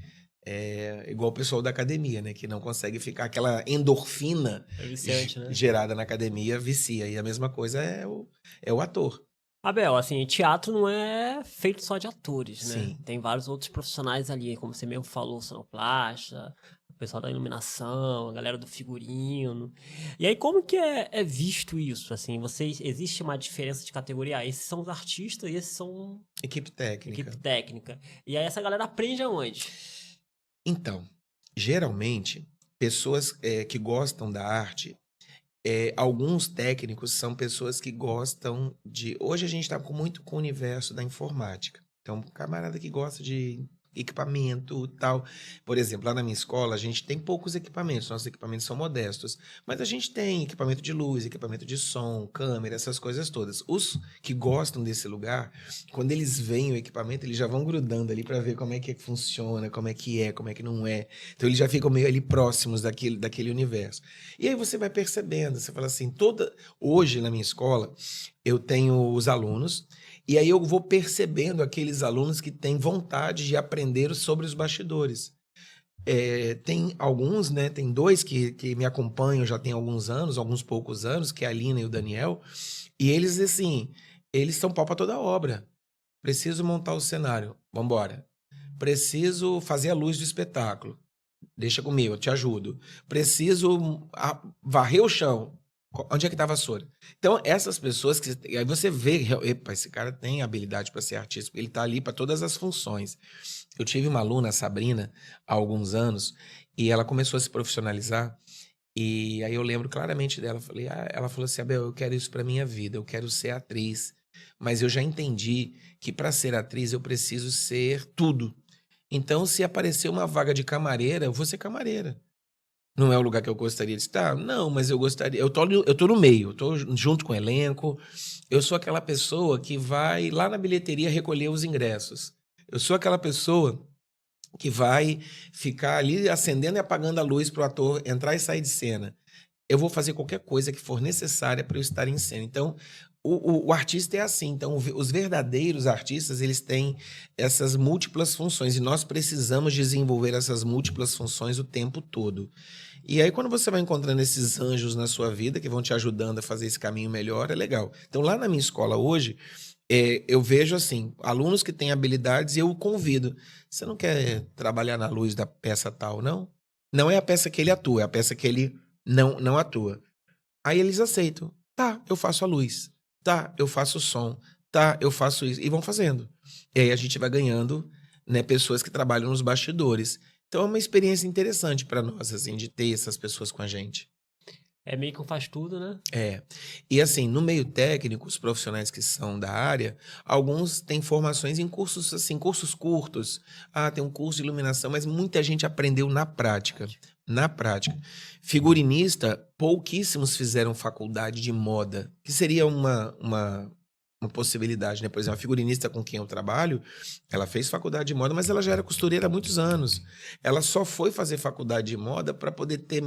É igual o pessoal da academia, né? Que não consegue ficar. Aquela endorfina É viciante, né? gerada na academia vicia. E a mesma coisa é o ator. Abel, assim, teatro não é feito só de atores, né? Sim. Tem vários outros profissionais ali, como você mesmo falou, sonoplasta, o pessoal da iluminação, a galera do figurino. E aí, como que é visto isso? Assim, existe uma diferença de categoria? Esses são os artistas e esses são Equipe técnica. equipe técnica. E aí, essa galera aprende aonde? Então, geralmente, pessoas que gostam da arte, alguns técnicos são pessoas que gostam de. Hoje a gente está muito com o universo da informática. Então, camarada que gosta de equipamento e tal. Por exemplo, lá na minha escola, a gente tem poucos equipamentos, nossos equipamentos são modestos. Mas a gente tem equipamento de luz, equipamento de som, câmera, essas coisas todas. Os que gostam desse lugar, quando eles veem o equipamento, eles já vão grudando ali para ver como é que funciona, como é que não é. Então, eles já ficam meio ali próximos daquele universo. E aí você vai percebendo, você fala assim, hoje na minha escola, eu tenho os alunos, e aí eu vou percebendo aqueles alunos que têm vontade de aprender sobre os bastidores. Tem alguns, né? Tem dois que me acompanham já tem alguns poucos anos, que é a Lina e o Daniel, e eles, assim, eles são pau pra toda obra. Preciso montar o cenário, vambora. Preciso fazer a luz do espetáculo. Deixa comigo, eu te ajudo. Preciso varrer o chão. Onde é que tá a vassoura? Então, essas pessoas que. Aí você vê, epa, esse cara tem habilidade para ser artista, ele tá ali para todas as funções. Eu tive uma aluna, a Sabrina, há alguns anos, e ela começou a se profissionalizar. E aí eu lembro claramente dela. Ela falou assim: Abel, eu quero isso para minha vida, eu quero ser atriz. Mas eu já entendi que para ser atriz eu preciso ser tudo. Então, se aparecer uma vaga de camareira, eu vou ser camareira. Não é o lugar que eu gostaria de estar? Não, mas eu gostaria. Eu tô no meio, eu tô junto com o elenco. Eu sou aquela pessoa que vai lá na bilheteria recolher os ingressos. Eu sou aquela pessoa que vai ficar ali acendendo e apagando a luz para o ator entrar e sair de cena. Eu vou fazer qualquer coisa que for necessária para eu estar em cena. Então, o artista é assim. Então, os verdadeiros artistas, eles têm essas múltiplas funções e nós precisamos desenvolver essas múltiplas funções o tempo todo. E aí, quando você vai encontrando esses anjos na sua vida que vão te ajudando a fazer esse caminho melhor, é legal. Então, lá na minha escola hoje, eu vejo assim, alunos que têm habilidades e eu o convido. Você não quer trabalhar na luz da peça tal, não? Não é a peça que ele atua, é a peça que ele não atua. Aí eles aceitam. Tá, eu faço a luz. Tá, eu faço o som. Tá, eu faço isso. E vão fazendo. E aí a gente vai ganhando, né, pessoas que trabalham nos bastidores. Então é uma experiência interessante para nós, assim, de ter essas pessoas com a gente. É meio que um faz tudo, né? E assim, no meio técnico, os profissionais que são da área, alguns têm formações em cursos, assim, cursos curtos. Tem um curso de iluminação, mas muita gente aprendeu na prática. Na prática. Figurinista, pouquíssimos fizeram faculdade de moda, que seria uma possibilidade, né? Por exemplo, a figurinista com quem eu trabalho, ela fez faculdade de moda, mas ela já era costureira há muitos anos. Ela só foi fazer faculdade de moda para poder ter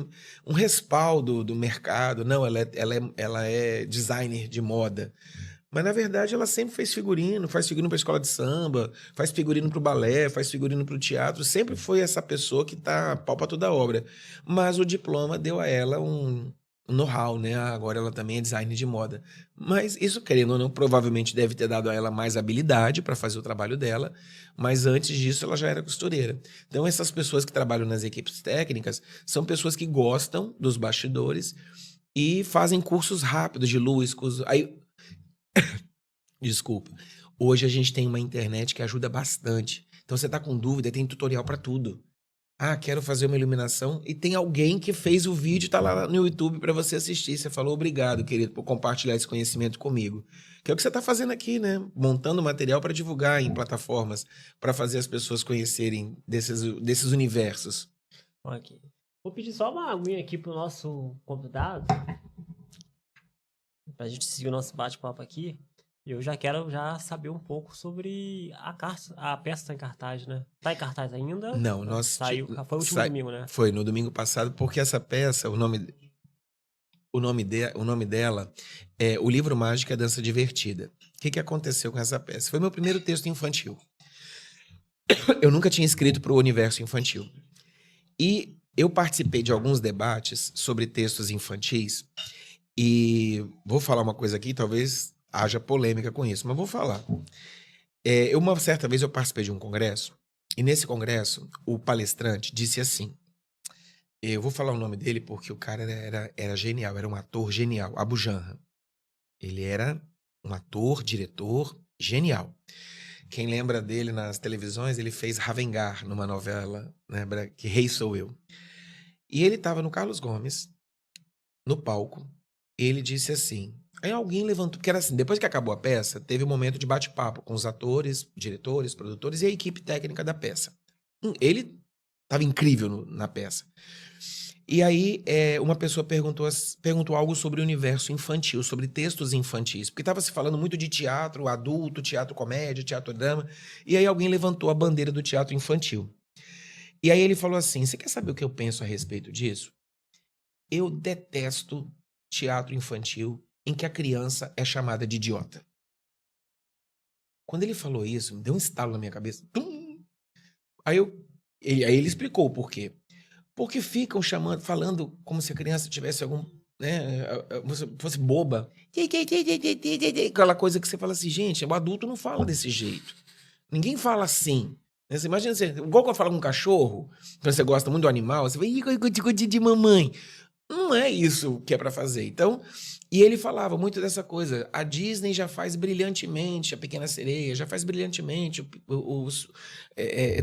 um respaldo do mercado. Não, ela é designer de moda. Mas, na verdade, ela sempre fez figurino, faz figurino para escola de samba, faz figurino para o balé, faz figurino para o teatro. Sempre foi essa pessoa que tá pau para toda obra. Mas o diploma deu a ela know-how, né? Agora ela também é designer de moda. Mas isso, querendo ou não, provavelmente deve ter dado a ela mais habilidade para fazer o trabalho dela, mas antes disso ela já era costureira. Então essas pessoas que trabalham nas equipes técnicas são pessoas que gostam dos bastidores e fazem cursos rápidos de luz, cursos... Aí, desculpa. Hoje a gente tem uma internet que ajuda bastante. Então você tá com dúvida, tem tutorial para tudo. Ah, quero fazer uma iluminação e tem alguém que fez o vídeo, tá lá no YouTube para você assistir. Você falou obrigado, querido, por compartilhar esse conhecimento comigo. Que é o que você tá fazendo aqui, né? Montando material para divulgar em plataformas, para fazer as pessoas conhecerem desses universos. Ok. Vou pedir só uma aguinha aqui pro nosso convidado, pra gente seguir o nosso bate-papo aqui. Eu já quero saber um pouco sobre a peça tá em cartaz, né? Tá em cartaz ainda? Não, Saiu, foi o último domingo, né? Foi no domingo passado, porque essa peça, o nome dela é O Livro Mágico é Dança Divertida. O que aconteceu com essa peça? Foi meu primeiro texto infantil. Eu nunca tinha escrito para o universo infantil. E eu participei de alguns debates sobre textos infantis e vou falar uma coisa aqui, talvez haja polêmica com isso, mas vou falar. Uma certa vez eu participei de um congresso e nesse congresso o palestrante disse assim, eu vou falar o nome dele porque o cara era genial, era um ator genial, Abu Janra. Ele era um ator, diretor genial. Quem lembra dele nas televisões, ele fez Ravengar numa novela, né, que Rei Sou Eu. E ele estava no Carlos Gomes, no palco, ele disse assim, aí alguém levantou, porque era assim, depois que acabou a peça, teve um momento de bate-papo com os atores, diretores, produtores e a equipe técnica da peça. Ele estava incrível na peça. E aí uma pessoa perguntou algo sobre o universo infantil, sobre textos infantis, porque estava se falando muito de teatro adulto, teatro comédia, teatro drama, e aí alguém levantou a bandeira do teatro infantil. E aí ele falou assim, você quer saber o que eu penso a respeito disso? Eu detesto teatro infantil em que a criança é chamada de idiota. Quando ele falou isso, me deu um estalo na minha cabeça. Tum! Aí ele explicou o porquê. Porque ficam falando como se a criança tivesse algum, né, fosse boba. Aquela coisa que você fala assim, gente, o adulto não fala desse jeito. Ninguém fala assim. Você imagina, igual quando fala com um cachorro, quando você gosta muito do animal, você vai, de mamãe. Não é isso que é para fazer. Então, e ele falava muito dessa coisa. A Disney já faz brilhantemente, a Pequena Sereia já faz brilhantemente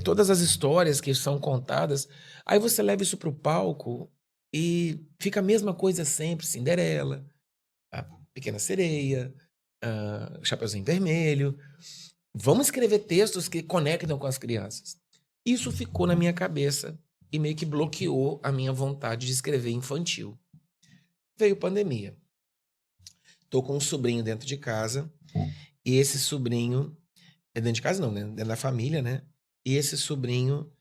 todas as histórias que são contadas. Aí você leva isso para o palco e fica a mesma coisa sempre. Cinderela, a Pequena Sereia, a Chapeuzinho Vermelho. Vamos escrever textos que conectam com as crianças. Isso ficou na minha cabeça e meio que bloqueou a minha vontade de escrever infantil. Veio pandemia. Tô com um sobrinho dentro de casa e esse sobrinho... dentro de casa não, né? Dentro da família, né? E esse sobrinho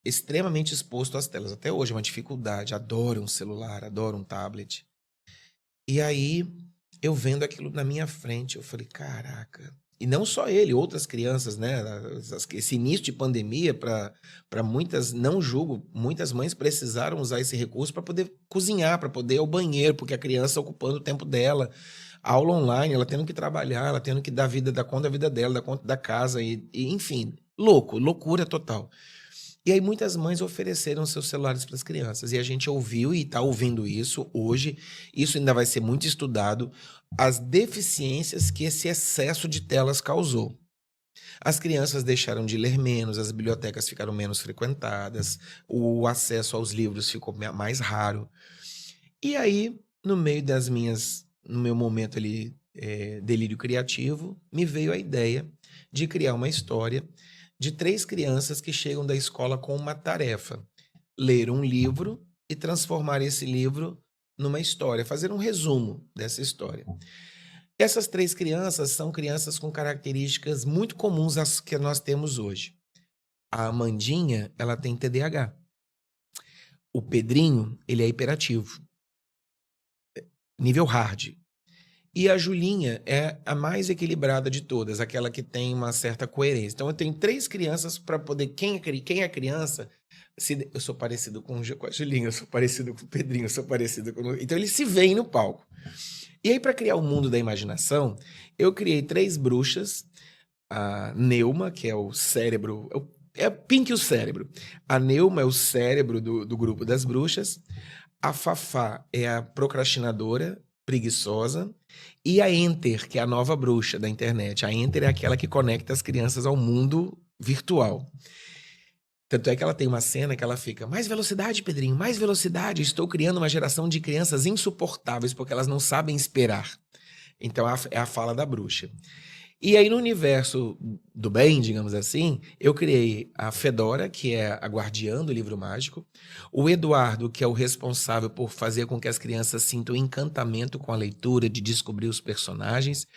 extremamente exposto às telas. Até hoje é uma dificuldade. Adoro um celular, adoro um tablet. E aí, eu vendo aquilo na minha frente, eu falei, caraca... E não só ele, outras crianças, né? Esse início de pandemia, para muitas, não julgo, muitas mães precisaram usar esse recurso para poder cozinhar, para poder ir ao banheiro, porque a criança ocupando o tempo dela. Aula online, ela tendo que trabalhar, ela tendo que dar conta da vida dela, dar conta da casa, enfim, loucura total. E aí muitas mães ofereceram seus celulares para as crianças. E a gente ouviu e está ouvindo isso hoje. Isso ainda vai ser muito estudado. As deficiências que esse excesso de telas causou. As crianças deixaram de ler menos, as bibliotecas ficaram menos frequentadas, o acesso aos livros ficou mais raro. E aí, no meu momento ali, delírio criativo, me veio a ideia de criar uma história de 3 crianças que chegam da escola com uma tarefa: ler um livro e transformar esse livro numa história, fazer um resumo dessa história. Essas 3 crianças são crianças com características muito comuns às que nós temos hoje. A Amandinha, ela tem TDAH. O Pedrinho, ele é hiperativo. Nível hard. E a Julinha é a mais equilibrada de todas, aquela que tem uma certa coerência. Então eu tenho 3 crianças para poder... Quem é criança... Eu sou parecido com a Julinha, eu sou parecido com o Pedrinho, eu sou parecido com... Então eles se veem no palco. E aí, para criar o mundo da imaginação, eu criei 3 bruxas. A Neuma, que é o cérebro... É Pink o cérebro. A Neuma é o cérebro do grupo das bruxas. A Fafá é a procrastinadora, preguiçosa. E a Enter, que é a nova bruxa da internet. A Enter é aquela que conecta as crianças ao mundo virtual. Tanto é que ela tem uma cena que ela fica: mais velocidade, Pedrinho, mais velocidade. Estou criando uma geração de crianças insuportáveis porque elas não sabem esperar. Então é a fala da bruxa. E aí, no universo do bem, digamos assim, eu criei a Fedora, que é a guardiã do livro mágico, o Eduardo, que é o responsável por fazer com que as crianças sintam encantamento com a leitura, de descobrir os personagens,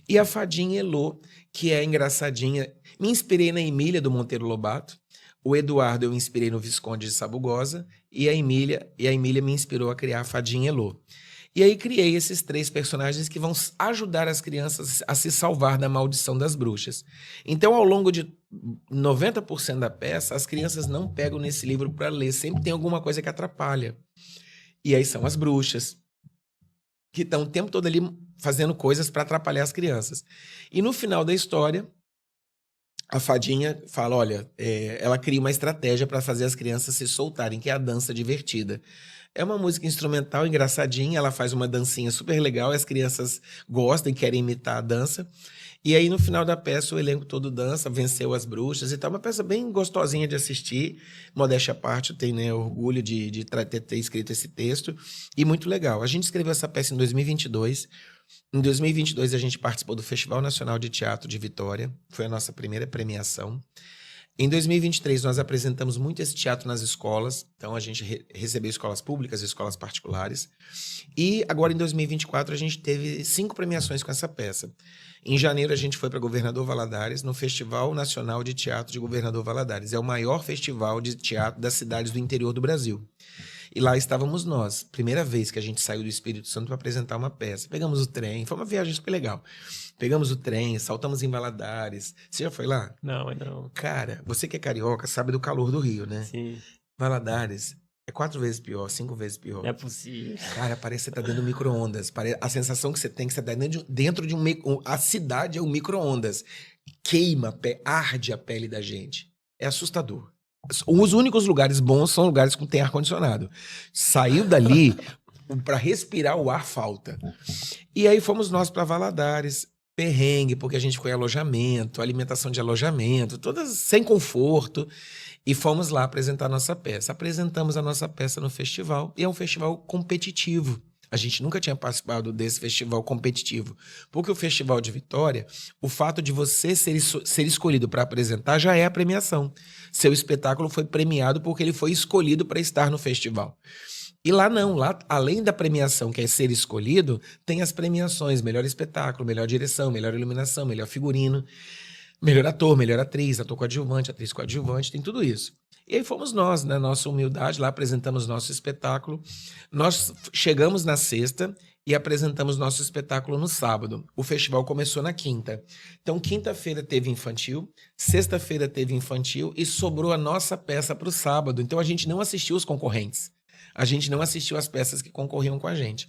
e a Fadinha Elô, que é engraçadinha. Me inspirei na Emília, do Monteiro Lobato. O Eduardo eu inspirei no Visconde de Sabugosa, e a Emília me inspirou a criar a Fadinha Elô. E aí criei esses 3 personagens que vão ajudar as crianças a se salvar da maldição das bruxas. Então, ao longo de 90% da peça, as crianças não pegam nesse livro para ler. Sempre tem alguma coisa que atrapalha. E aí são as bruxas, que estão o tempo todo ali fazendo coisas para atrapalhar as crianças. E no final da história, a Fadinha fala, olha, ela cria uma estratégia para fazer as crianças se soltarem, que é a dança divertida. É uma música instrumental engraçadinha, ela faz uma dancinha super legal, as crianças gostam e querem imitar a dança. E aí, no final da peça, o elenco todo dança, venceu as bruxas e tal. Uma peça bem gostosinha de assistir. Modéstia à parte, eu tenho, né, orgulho de ter escrito esse texto. E muito legal. A gente escreveu essa peça em 2022. Em 2022, a gente participou do Festival Nacional de Teatro de Vitória. Foi a nossa primeira premiação. Em 2023, nós apresentamos muito esse teatro nas escolas. Então, a gente recebeu escolas públicas e escolas particulares. E agora, em 2024, a gente teve 5 premiações com essa peça. Em janeiro, a gente foi para Governador Valadares, no Festival Nacional de Teatro de Governador Valadares. É o maior festival de teatro das cidades do interior do Brasil. E lá estávamos nós. Primeira vez que a gente saiu do Espírito Santo para apresentar uma peça. Pegamos o trem, foi uma viagem super legal. Pegamos o trem, saltamos em Valadares. Você já foi lá? Não, ainda não. Cara, você que é carioca sabe do calor do Rio, né? Sim. Valadares é 4 vezes pior, 5 vezes pior. Não é possível. Cara, parece que você tá dentro do micro-ondas. A sensação que você tem que você tá dentro de a cidade é um micro-ondas. Queima, arde a pele da gente. É assustador. Os únicos lugares bons são lugares que tem ar-condicionado. Saiu dali, para respirar o ar falta. E aí fomos nós para Valadares, perrengue, porque a gente ficou em alojamento, alimentação de alojamento, todas sem conforto. E fomos lá apresentar a nossa peça. Apresentamos a nossa peça no festival, e é um festival competitivo. A gente nunca tinha participado desse festival competitivo. Porque o Festival de Vitória, o fato de você ser escolhido para apresentar já é a premiação. Seu espetáculo foi premiado porque ele foi escolhido para estar no festival. E lá não, lá além da premiação, que é ser escolhido, tem as premiações: melhor espetáculo, melhor direção, melhor iluminação, melhor figurino, melhor ator, melhor atriz, ator coadjuvante, atriz coadjuvante, tem tudo isso. E aí fomos nós, na nossa humildade, lá apresentamos nosso espetáculo. Nós chegamos na sexta e apresentamos nosso espetáculo no sábado. O festival começou na quinta. Então, quinta-feira teve infantil, sexta-feira teve infantil e sobrou a nossa peça para o sábado. Então, a gente não assistiu os concorrentes. A gente não assistiu as peças que concorriam com a gente.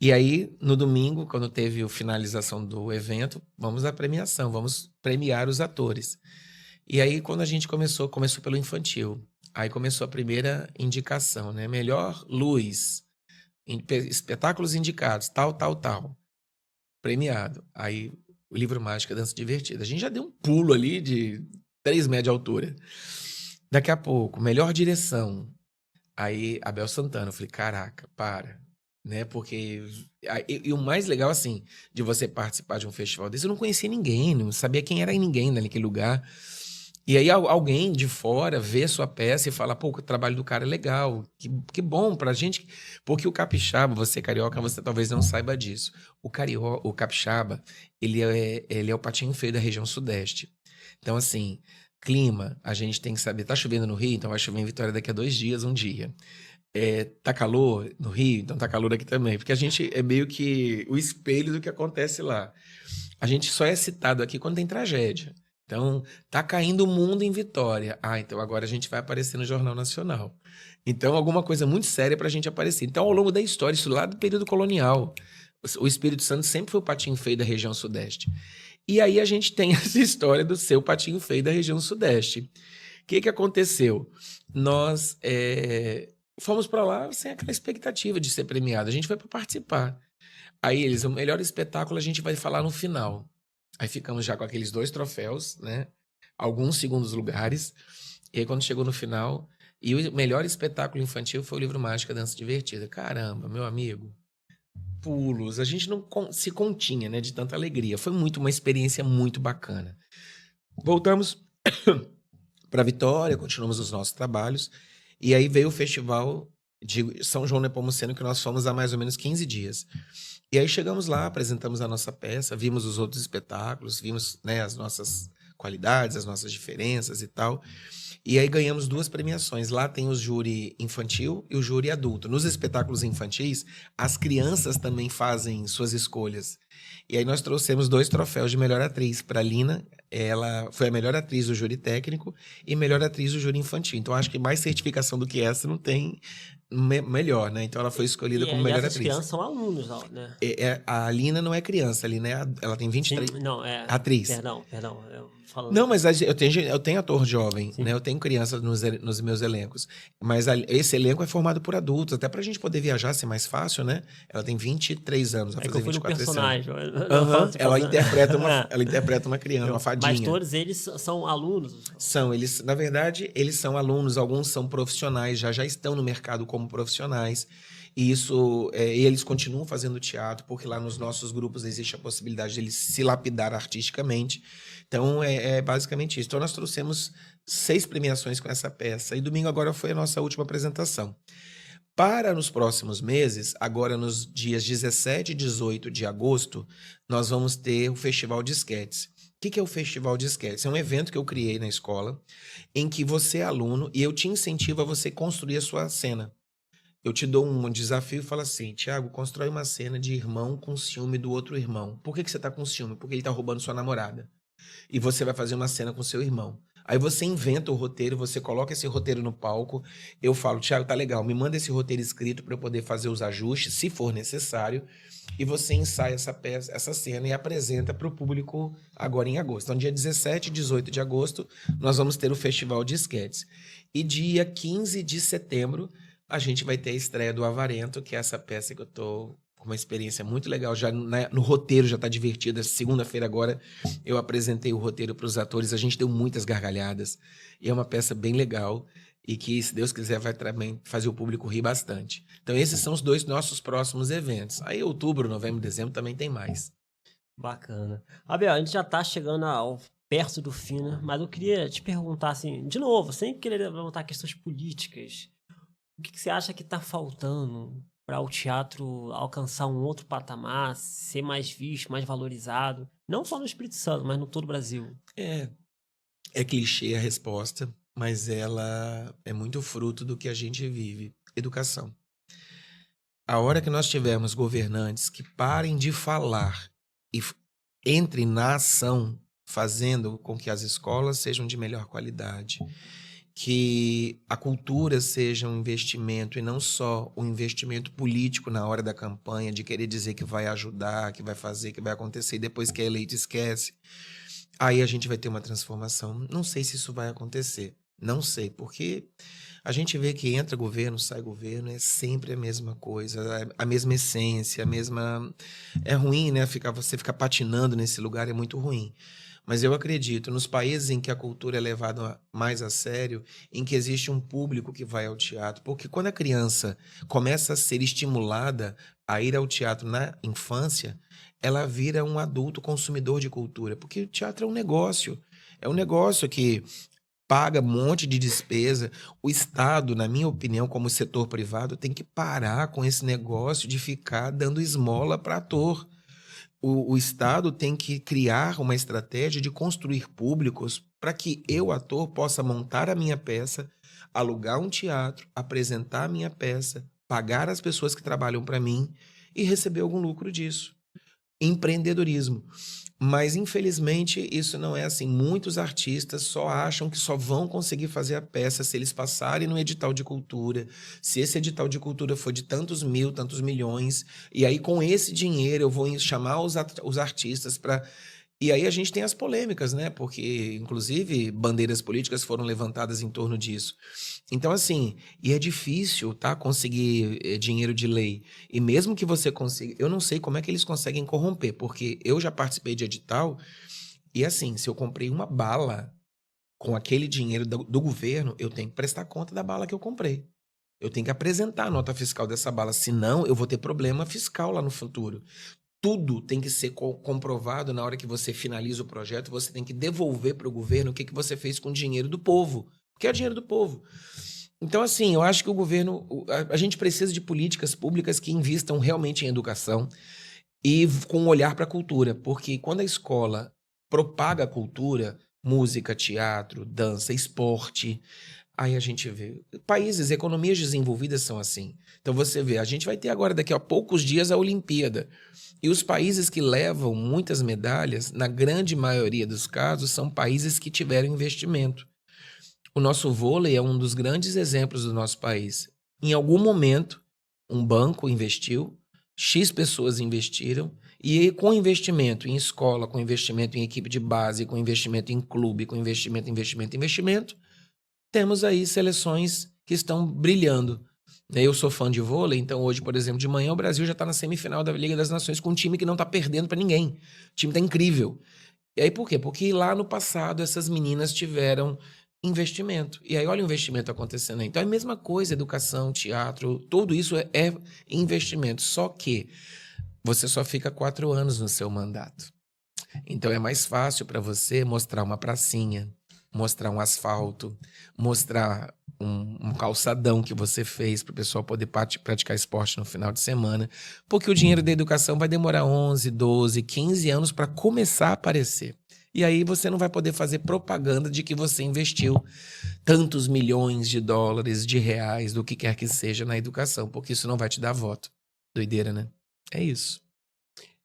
E aí, no domingo, quando teve a finalização do evento, vamos à premiação, vamos premiar os atores. E aí, quando a gente começou pelo infantil. Aí começou a primeira indicação, né? Melhor luz, espetáculos indicados, tal. Premiado. Aí, o livro mágico, a dança divertida. A gente já deu um pulo ali de 3 metros de altura. Daqui a pouco, melhor direção. Aí, Abel Santana. Eu falei, caraca, para. Né? Porque... E o mais legal, assim, de você participar de um festival desse, eu não conhecia ninguém, não sabia quem era ninguém naquele lugar. E aí alguém de fora vê sua peça e fala, pô, o trabalho do cara é legal, que bom pra gente. Porque o capixaba, você carioca, você talvez não saiba disso. O capixaba, ele é o patinho feio da região sudeste. Então, assim, clima, a gente tem que saber. Tá chovendo no Rio, então vai chover em Vitória daqui a 2 dias, um dia. Tá calor no Rio, então tá calor aqui também. Porque a gente é meio que o espelho do que acontece lá. A gente só é citado aqui quando tem tragédia. Então, tá caindo o mundo em Vitória. Então agora a gente vai aparecer no Jornal Nacional. Então, alguma coisa muito séria pra gente aparecer. Então, ao longo da história, isso lá do período colonial, o Espírito Santo sempre foi o patinho feio da região sudeste. E aí a gente tem essa história do seu patinho feio da região sudeste. O que aconteceu? Nós fomos para lá sem aquela expectativa de ser premiado. A gente foi para participar. Aí eles, o melhor espetáculo a gente vai falar no final. Aí ficamos já com aqueles 2 troféus, né? Alguns segundos lugares. E aí quando chegou no final, e o melhor espetáculo infantil foi o livro Mágica Dança Divertida. Caramba, meu amigo. Pulos, a gente não se continha, né, de tanta alegria. Foi uma experiência muito bacana. Voltamos para Vitória, continuamos os nossos trabalhos, e aí veio o festival de São João Nepomuceno, que nós fomos há mais ou menos 15 dias. E aí chegamos lá, apresentamos a nossa peça, vimos os outros espetáculos, vimos, né, as nossas qualidades, as nossas diferenças e tal. E aí ganhamos 2 premiações. Lá tem o júri infantil e o júri adulto. Nos espetáculos infantis, as crianças também fazem suas escolhas. E aí nós trouxemos 2 troféus de melhor atriz para a Lina. Ela foi a melhor atriz do júri técnico e melhor atriz do júri infantil. Então acho que mais certificação do que essa não tem melhor, né? Então ela foi escolhida como melhor atriz. As crianças são alunos, né? A Lina não é criança, a Lina ela tem 23... Sim, não, atriz. Perdão. Falando. Não, mas eu tenho ator jovem, né? Eu tenho criança nos meus elencos. Mas esse elenco é formado por adultos, até pra gente poder viajar ser mais fácil, né? Ela tem 23 anos, vai fazer 24 esse ano. Ela interpreta uma criança, uma fadinha. Mas todos eles são alunos? Na verdade, eles são alunos, alguns são profissionais, já estão no mercado como profissionais. E isso, eles continuam fazendo teatro, porque lá nos nossos grupos existe a possibilidade de eles se lapidar artisticamente. Então, é basicamente isso. Então, nós trouxemos 6 premiações com essa peça. E domingo agora foi a nossa última apresentação. Para nos próximos meses, agora nos dias 17 e 18 de agosto, nós vamos ter o Festival de Esquetes. O que é o Festival de Esquetes? É um evento que eu criei na escola, em que você é aluno e eu te incentivo a você construir a sua cena. Eu te dou um desafio e falo assim, Thiago, constrói uma cena de irmão com ciúme do outro irmão. Por que você tá com ciúme? Porque ele tá roubando sua namorada. E você vai fazer uma cena com seu irmão. Aí você inventa o roteiro, você coloca esse roteiro no palco. Eu falo, Thiago, tá legal, me manda esse roteiro escrito para eu poder fazer os ajustes, se for necessário. E você ensaia essa cena e apresenta para o público agora em agosto. Então, dia 17 e 18 de agosto, nós vamos ter o Festival de Esquetes. E dia 15 de setembro, a gente vai ter a estreia do Avarento, que é essa peça que eu tô com uma experiência muito legal. Já no roteiro já tá divertida. Segunda-feira agora eu apresentei o roteiro para os atores. A gente deu muitas gargalhadas. E é uma peça bem legal e que, se Deus quiser, vai também fazer o público rir bastante. Então esses são os 2 nossos próximos eventos. Aí outubro, novembro, dezembro também tem mais. Bacana. Abel, a gente já tá chegando perto do fim, né? Mas eu queria te perguntar assim, de novo, sem querer levantar questões políticas, o que você acha que está faltando para o teatro alcançar um outro patamar, ser mais visto, mais valorizado? Não só no Espírito Santo, mas no todo o Brasil. É clichê a resposta, mas ela é muito fruto do que a gente vive. Educação. A hora que nós tivermos governantes que parem de falar e entrem na ação, fazendo com que as escolas sejam de melhor qualidade, que a cultura seja um investimento e não só um investimento político na hora da campanha, de querer dizer que vai ajudar, que vai fazer, que vai acontecer, e depois que é eleito esquece. Aí a gente vai ter uma transformação. Não sei se isso vai acontecer. Não sei, porque a gente vê que entra governo, sai governo, é sempre a mesma coisa, a mesma essência, a mesma... É ruim, né? Você ficar patinando nesse lugar é muito ruim. Mas eu acredito, nos países em que a cultura é levada mais a sério, em que existe um público que vai ao teatro, porque quando a criança começa a ser estimulada a ir ao teatro na infância, ela vira um adulto consumidor de cultura, porque o teatro é um negócio que paga um monte de despesa. O Estado, na minha opinião, como setor privado, tem que parar com esse negócio de ficar dando esmola para ator. O Estado tem que criar uma estratégia de construir públicos para que eu, ator, possa montar a minha peça, alugar um teatro, apresentar a minha peça, pagar as pessoas que trabalham para mim e receber algum lucro disso. Empreendedorismo. Mas, infelizmente, isso não é assim. Muitos artistas só acham que só vão conseguir fazer a peça se eles passarem no edital de cultura, se esse edital de cultura for de tantos mil, tantos milhões, e aí com esse dinheiro eu vou chamar os artistas para... E aí a gente tem as polêmicas, né? Porque, inclusive, bandeiras políticas foram levantadas em torno disso. Então, assim, e é difícil, tá? Conseguir dinheiro de lei. E mesmo que você consiga... Eu não sei como é que eles conseguem corromper, porque eu já participei de edital e, assim, se eu comprei uma bala com aquele dinheiro do governo, eu tenho que prestar conta da bala que eu comprei. Eu tenho que apresentar a nota fiscal dessa bala, senão eu vou ter problema fiscal lá no futuro. Tudo tem que ser comprovado na hora que você finaliza o projeto, você tem que devolver para o governo o que você fez com o dinheiro do povo, porque é o dinheiro do povo. Então, assim, eu acho que o governo, a gente precisa de políticas públicas que invistam realmente em educação e com um olhar para a cultura, porque quando a escola propaga a cultura, música, teatro, dança, esporte, aí a gente vê. Países, economias desenvolvidas são assim. Então você vê, a gente vai ter agora, daqui a poucos dias, a Olimpíada. E os países que levam muitas medalhas, na grande maioria dos casos, são países que tiveram investimento. O nosso vôlei é um dos grandes exemplos do nosso país. Em algum momento, um banco investiu, X pessoas investiram, e com investimento em escola, com investimento em equipe de base, com investimento em clube, com investimento, temos aí seleções que estão brilhando. Eu sou fã de vôlei, então hoje, por exemplo, de manhã o Brasil já está na semifinal da Liga das Nações com um time que não está perdendo para ninguém. O time está incrível. E aí por quê? Porque lá no passado essas meninas tiveram investimento. E aí olha o investimento acontecendo aí. Então é a mesma coisa, educação, teatro, tudo isso é investimento. Só que você só fica 4 anos no seu mandato. Então é mais fácil para você mostrar uma pracinha, mostrar um asfalto, mostrar um calçadão que você fez para o pessoal poder praticar esporte no final de semana, porque o dinheiro da educação vai demorar 11, 12, 15 anos para começar a aparecer. E aí você não vai poder fazer propaganda de que você investiu tantos milhões de dólares, de reais, do que quer que seja na educação, porque isso não vai te dar voto. Doideira, né? É isso.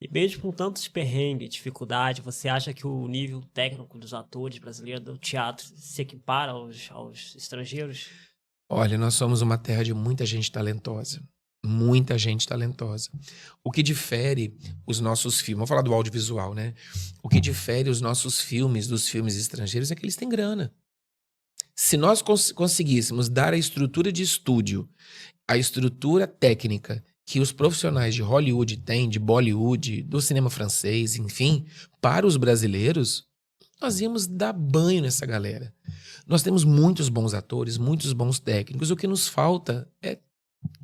E mesmo com tantos perrengues, dificuldade, você acha que o nível técnico dos atores brasileiros do teatro se equipara aos estrangeiros? Olha, nós somos uma terra de muita gente talentosa. Muita gente talentosa. O que difere os nossos filmes, vamos falar do audiovisual, né? O que difere os nossos filmes dos filmes estrangeiros é que eles têm grana. Se nós conseguíssemos dar a estrutura de estúdio, a estrutura técnica que os profissionais de Hollywood têm, de Bollywood, do cinema francês, enfim, para os brasileiros, nós íamos dar banho nessa galera. Nós temos muitos bons atores, muitos bons técnicos, o que nos falta é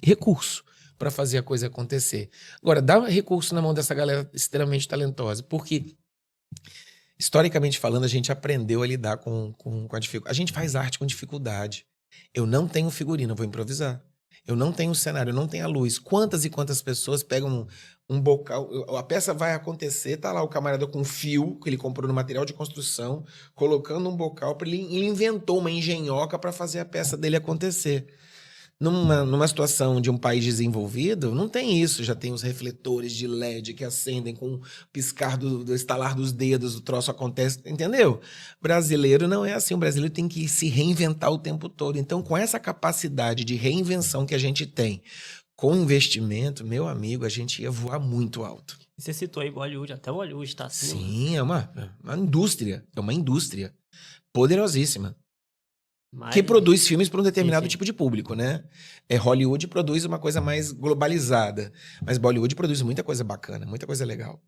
recurso para fazer a coisa acontecer. Agora, dá recurso na mão dessa galera extremamente talentosa, porque, historicamente falando, a gente aprendeu a lidar com a dificuldade. A gente faz arte com dificuldade. Eu não tenho figurino, eu vou improvisar. Eu não tenho cenário, eu não tenho a luz. Quantas e quantas pessoas pegam um bocal, a peça vai acontecer, tá lá o camarada com um fio que ele comprou no material de construção, colocando um bocal, ele inventou uma engenhoca para fazer a peça dele acontecer. Numa situação de um país desenvolvido, não tem isso. Já tem os refletores de LED que acendem com o piscar do estalar dos dedos, o troço acontece, entendeu? Brasileiro não é assim. O brasileiro tem que se reinventar o tempo todo. Então, com essa capacidade de reinvenção que a gente tem, com investimento, meu amigo, a gente ia voar muito alto. Você citou aí Bollywood, até o Hollywood está assim. Sim, é uma indústria. É uma indústria poderosíssima. Que produz filmes para um determinado tipo de público, né? Hollywood produz uma coisa mais globalizada, mas Bollywood produz muita coisa bacana, muita coisa legal.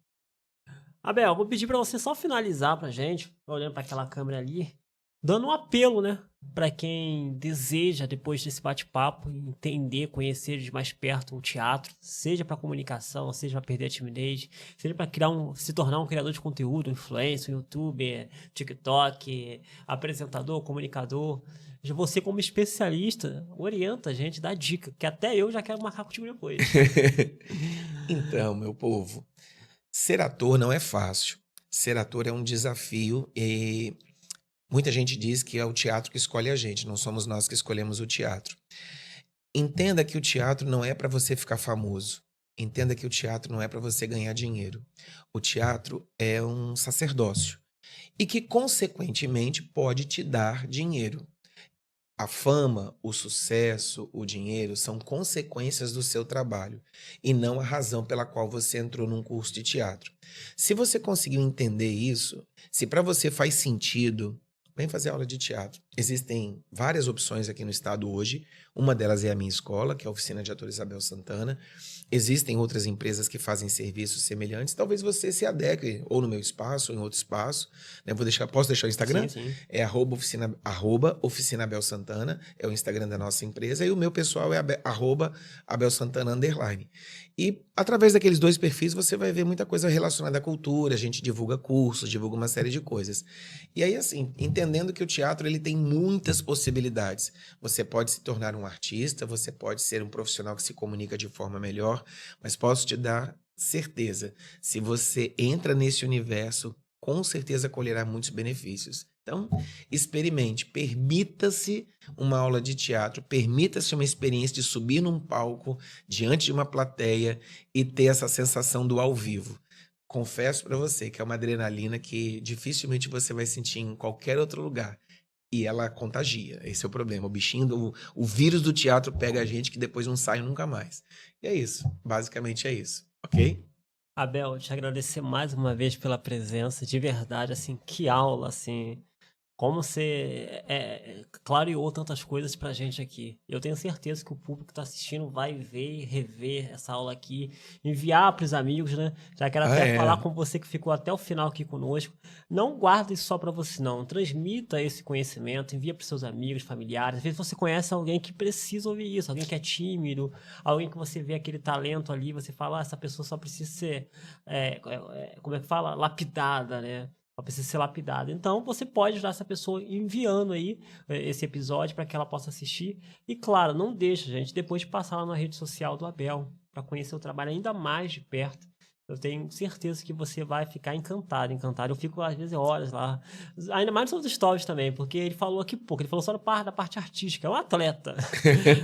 Abel, vou pedir para você só finalizar pra gente, olhando para aquela câmera ali, dando um apelo, né? Para quem deseja, depois desse bate-papo, entender, conhecer de mais perto o teatro, seja para comunicação, seja para perder a timidez, seja para se tornar um criador de conteúdo, influencer, youtuber, TikTok, apresentador, comunicador. Você, como especialista, orienta a gente, dá dica, que até eu já quero marcar contigo depois. Então, meu povo, Ser ator não é fácil. Ser ator é um desafio e muita gente diz que é o teatro que escolhe a gente, não somos nós que escolhemos o teatro. Entenda que o teatro não é para você ficar famoso. Entenda que o teatro não é para você ganhar dinheiro. O teatro é um sacerdócio e que, consequentemente, pode te dar dinheiro. A fama, o sucesso, o dinheiro são consequências do seu trabalho e não a razão pela qual você entrou num curso de teatro. Se você conseguiu entender isso, se para você faz sentido, vem fazer aula de teatro. Existem várias opções aqui no estado hoje. Uma delas é a minha escola, que é a Oficina de Atores Abel Santana. Existem outras empresas que fazem serviços semelhantes. Talvez você se adeque ou no meu espaço ou em outro espaço. Né? Posso deixar o Instagram? Sim. É @oficina Abel Santana, é o Instagram da nossa empresa, e o meu pessoal é @Abel Santana _. E através daqueles 2 perfis você vai ver muita coisa relacionada à cultura, a gente divulga cursos, divulga uma série de coisas. E aí, assim, entendendo que o teatro ele tem muitas possibilidades. Você pode se tornar um artista, você pode ser um profissional que se comunica de forma melhor, mas posso te dar certeza, se você entra nesse universo, com certeza colherá muitos benefícios. Então, experimente, permita-se uma aula de teatro, permita-se uma experiência de subir num palco diante de uma plateia e ter essa sensação do ao vivo. Confesso para você que é uma adrenalina que dificilmente você vai sentir em qualquer outro lugar. E ela contagia, esse é o problema. O bichinho, o vírus do teatro pega a gente que depois não sai nunca mais. E é isso, basicamente é isso, ok? Abel, te agradecer mais uma vez pela presença, de verdade, assim, que aula, assim, como você clareou tantas coisas pra gente aqui. Eu tenho certeza que o público que tá assistindo vai ver e rever essa aula aqui, enviar pros amigos, né? Já quero até falar com você que ficou até o final aqui conosco. Não guarda isso só pra você, não. Transmita esse conhecimento, envia pros seus amigos, familiares. Às vezes você conhece alguém que precisa ouvir isso, alguém que é tímido, alguém que você vê aquele talento ali, você fala, essa pessoa só precisa ser, como é que fala? Lapidada, né? Ela precisa ser lapidada. Então, você pode ajudar essa pessoa enviando aí esse episódio para que ela possa assistir. E, claro, não deixa, gente, depois de passar lá na rede social do Abel, para conhecer o trabalho ainda mais de perto. Eu tenho certeza que você vai ficar encantado. Eu fico, às vezes, horas lá. Ainda mais nos stories também, porque ele falou aqui pouco. Ele falou só da parte artística. É um atleta.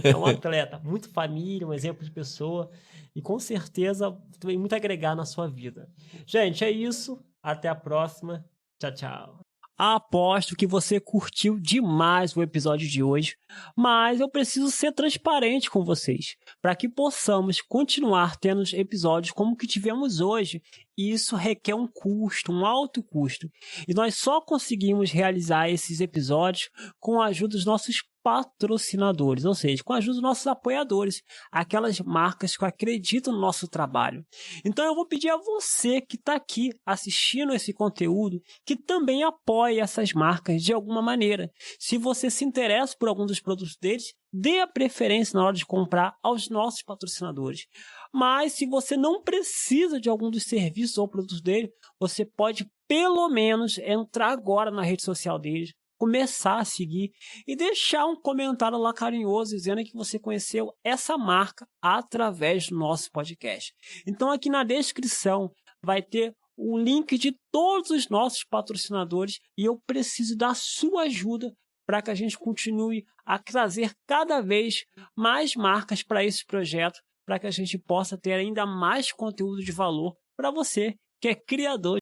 É um atleta. Muito família, um exemplo de pessoa. E, com certeza, tem muito a agregar na sua vida. Gente, é isso. Até a próxima. Tchau, tchau. Aposto que você curtiu demais o episódio de hoje, mas eu preciso ser transparente com vocês, para que possamos continuar tendo episódios como o que tivemos hoje. E isso requer um custo, um alto custo. E nós só conseguimos realizar esses episódios com a ajuda dos nossos patrocinadores, ou seja, com a ajuda dos nossos apoiadores, aquelas marcas que acreditam no nosso trabalho. Então eu vou pedir a você que está aqui assistindo esse conteúdo que também apoie essas marcas de alguma maneira. Se você se interessa por algum dos produtos deles, dê a preferência na hora de comprar aos nossos patrocinadores. Mas se você não precisa de algum dos serviços ou produtos dele, você pode pelo menos entrar agora na rede social deles, começar a seguir e deixar um comentário lá carinhoso dizendo que você conheceu essa marca através do nosso podcast. Então aqui na descrição vai ter o link de todos os nossos patrocinadores e eu preciso da sua ajuda para que a gente continue a trazer cada vez mais marcas para esse projeto, para que a gente possa ter ainda mais conteúdo de valor para você que é criador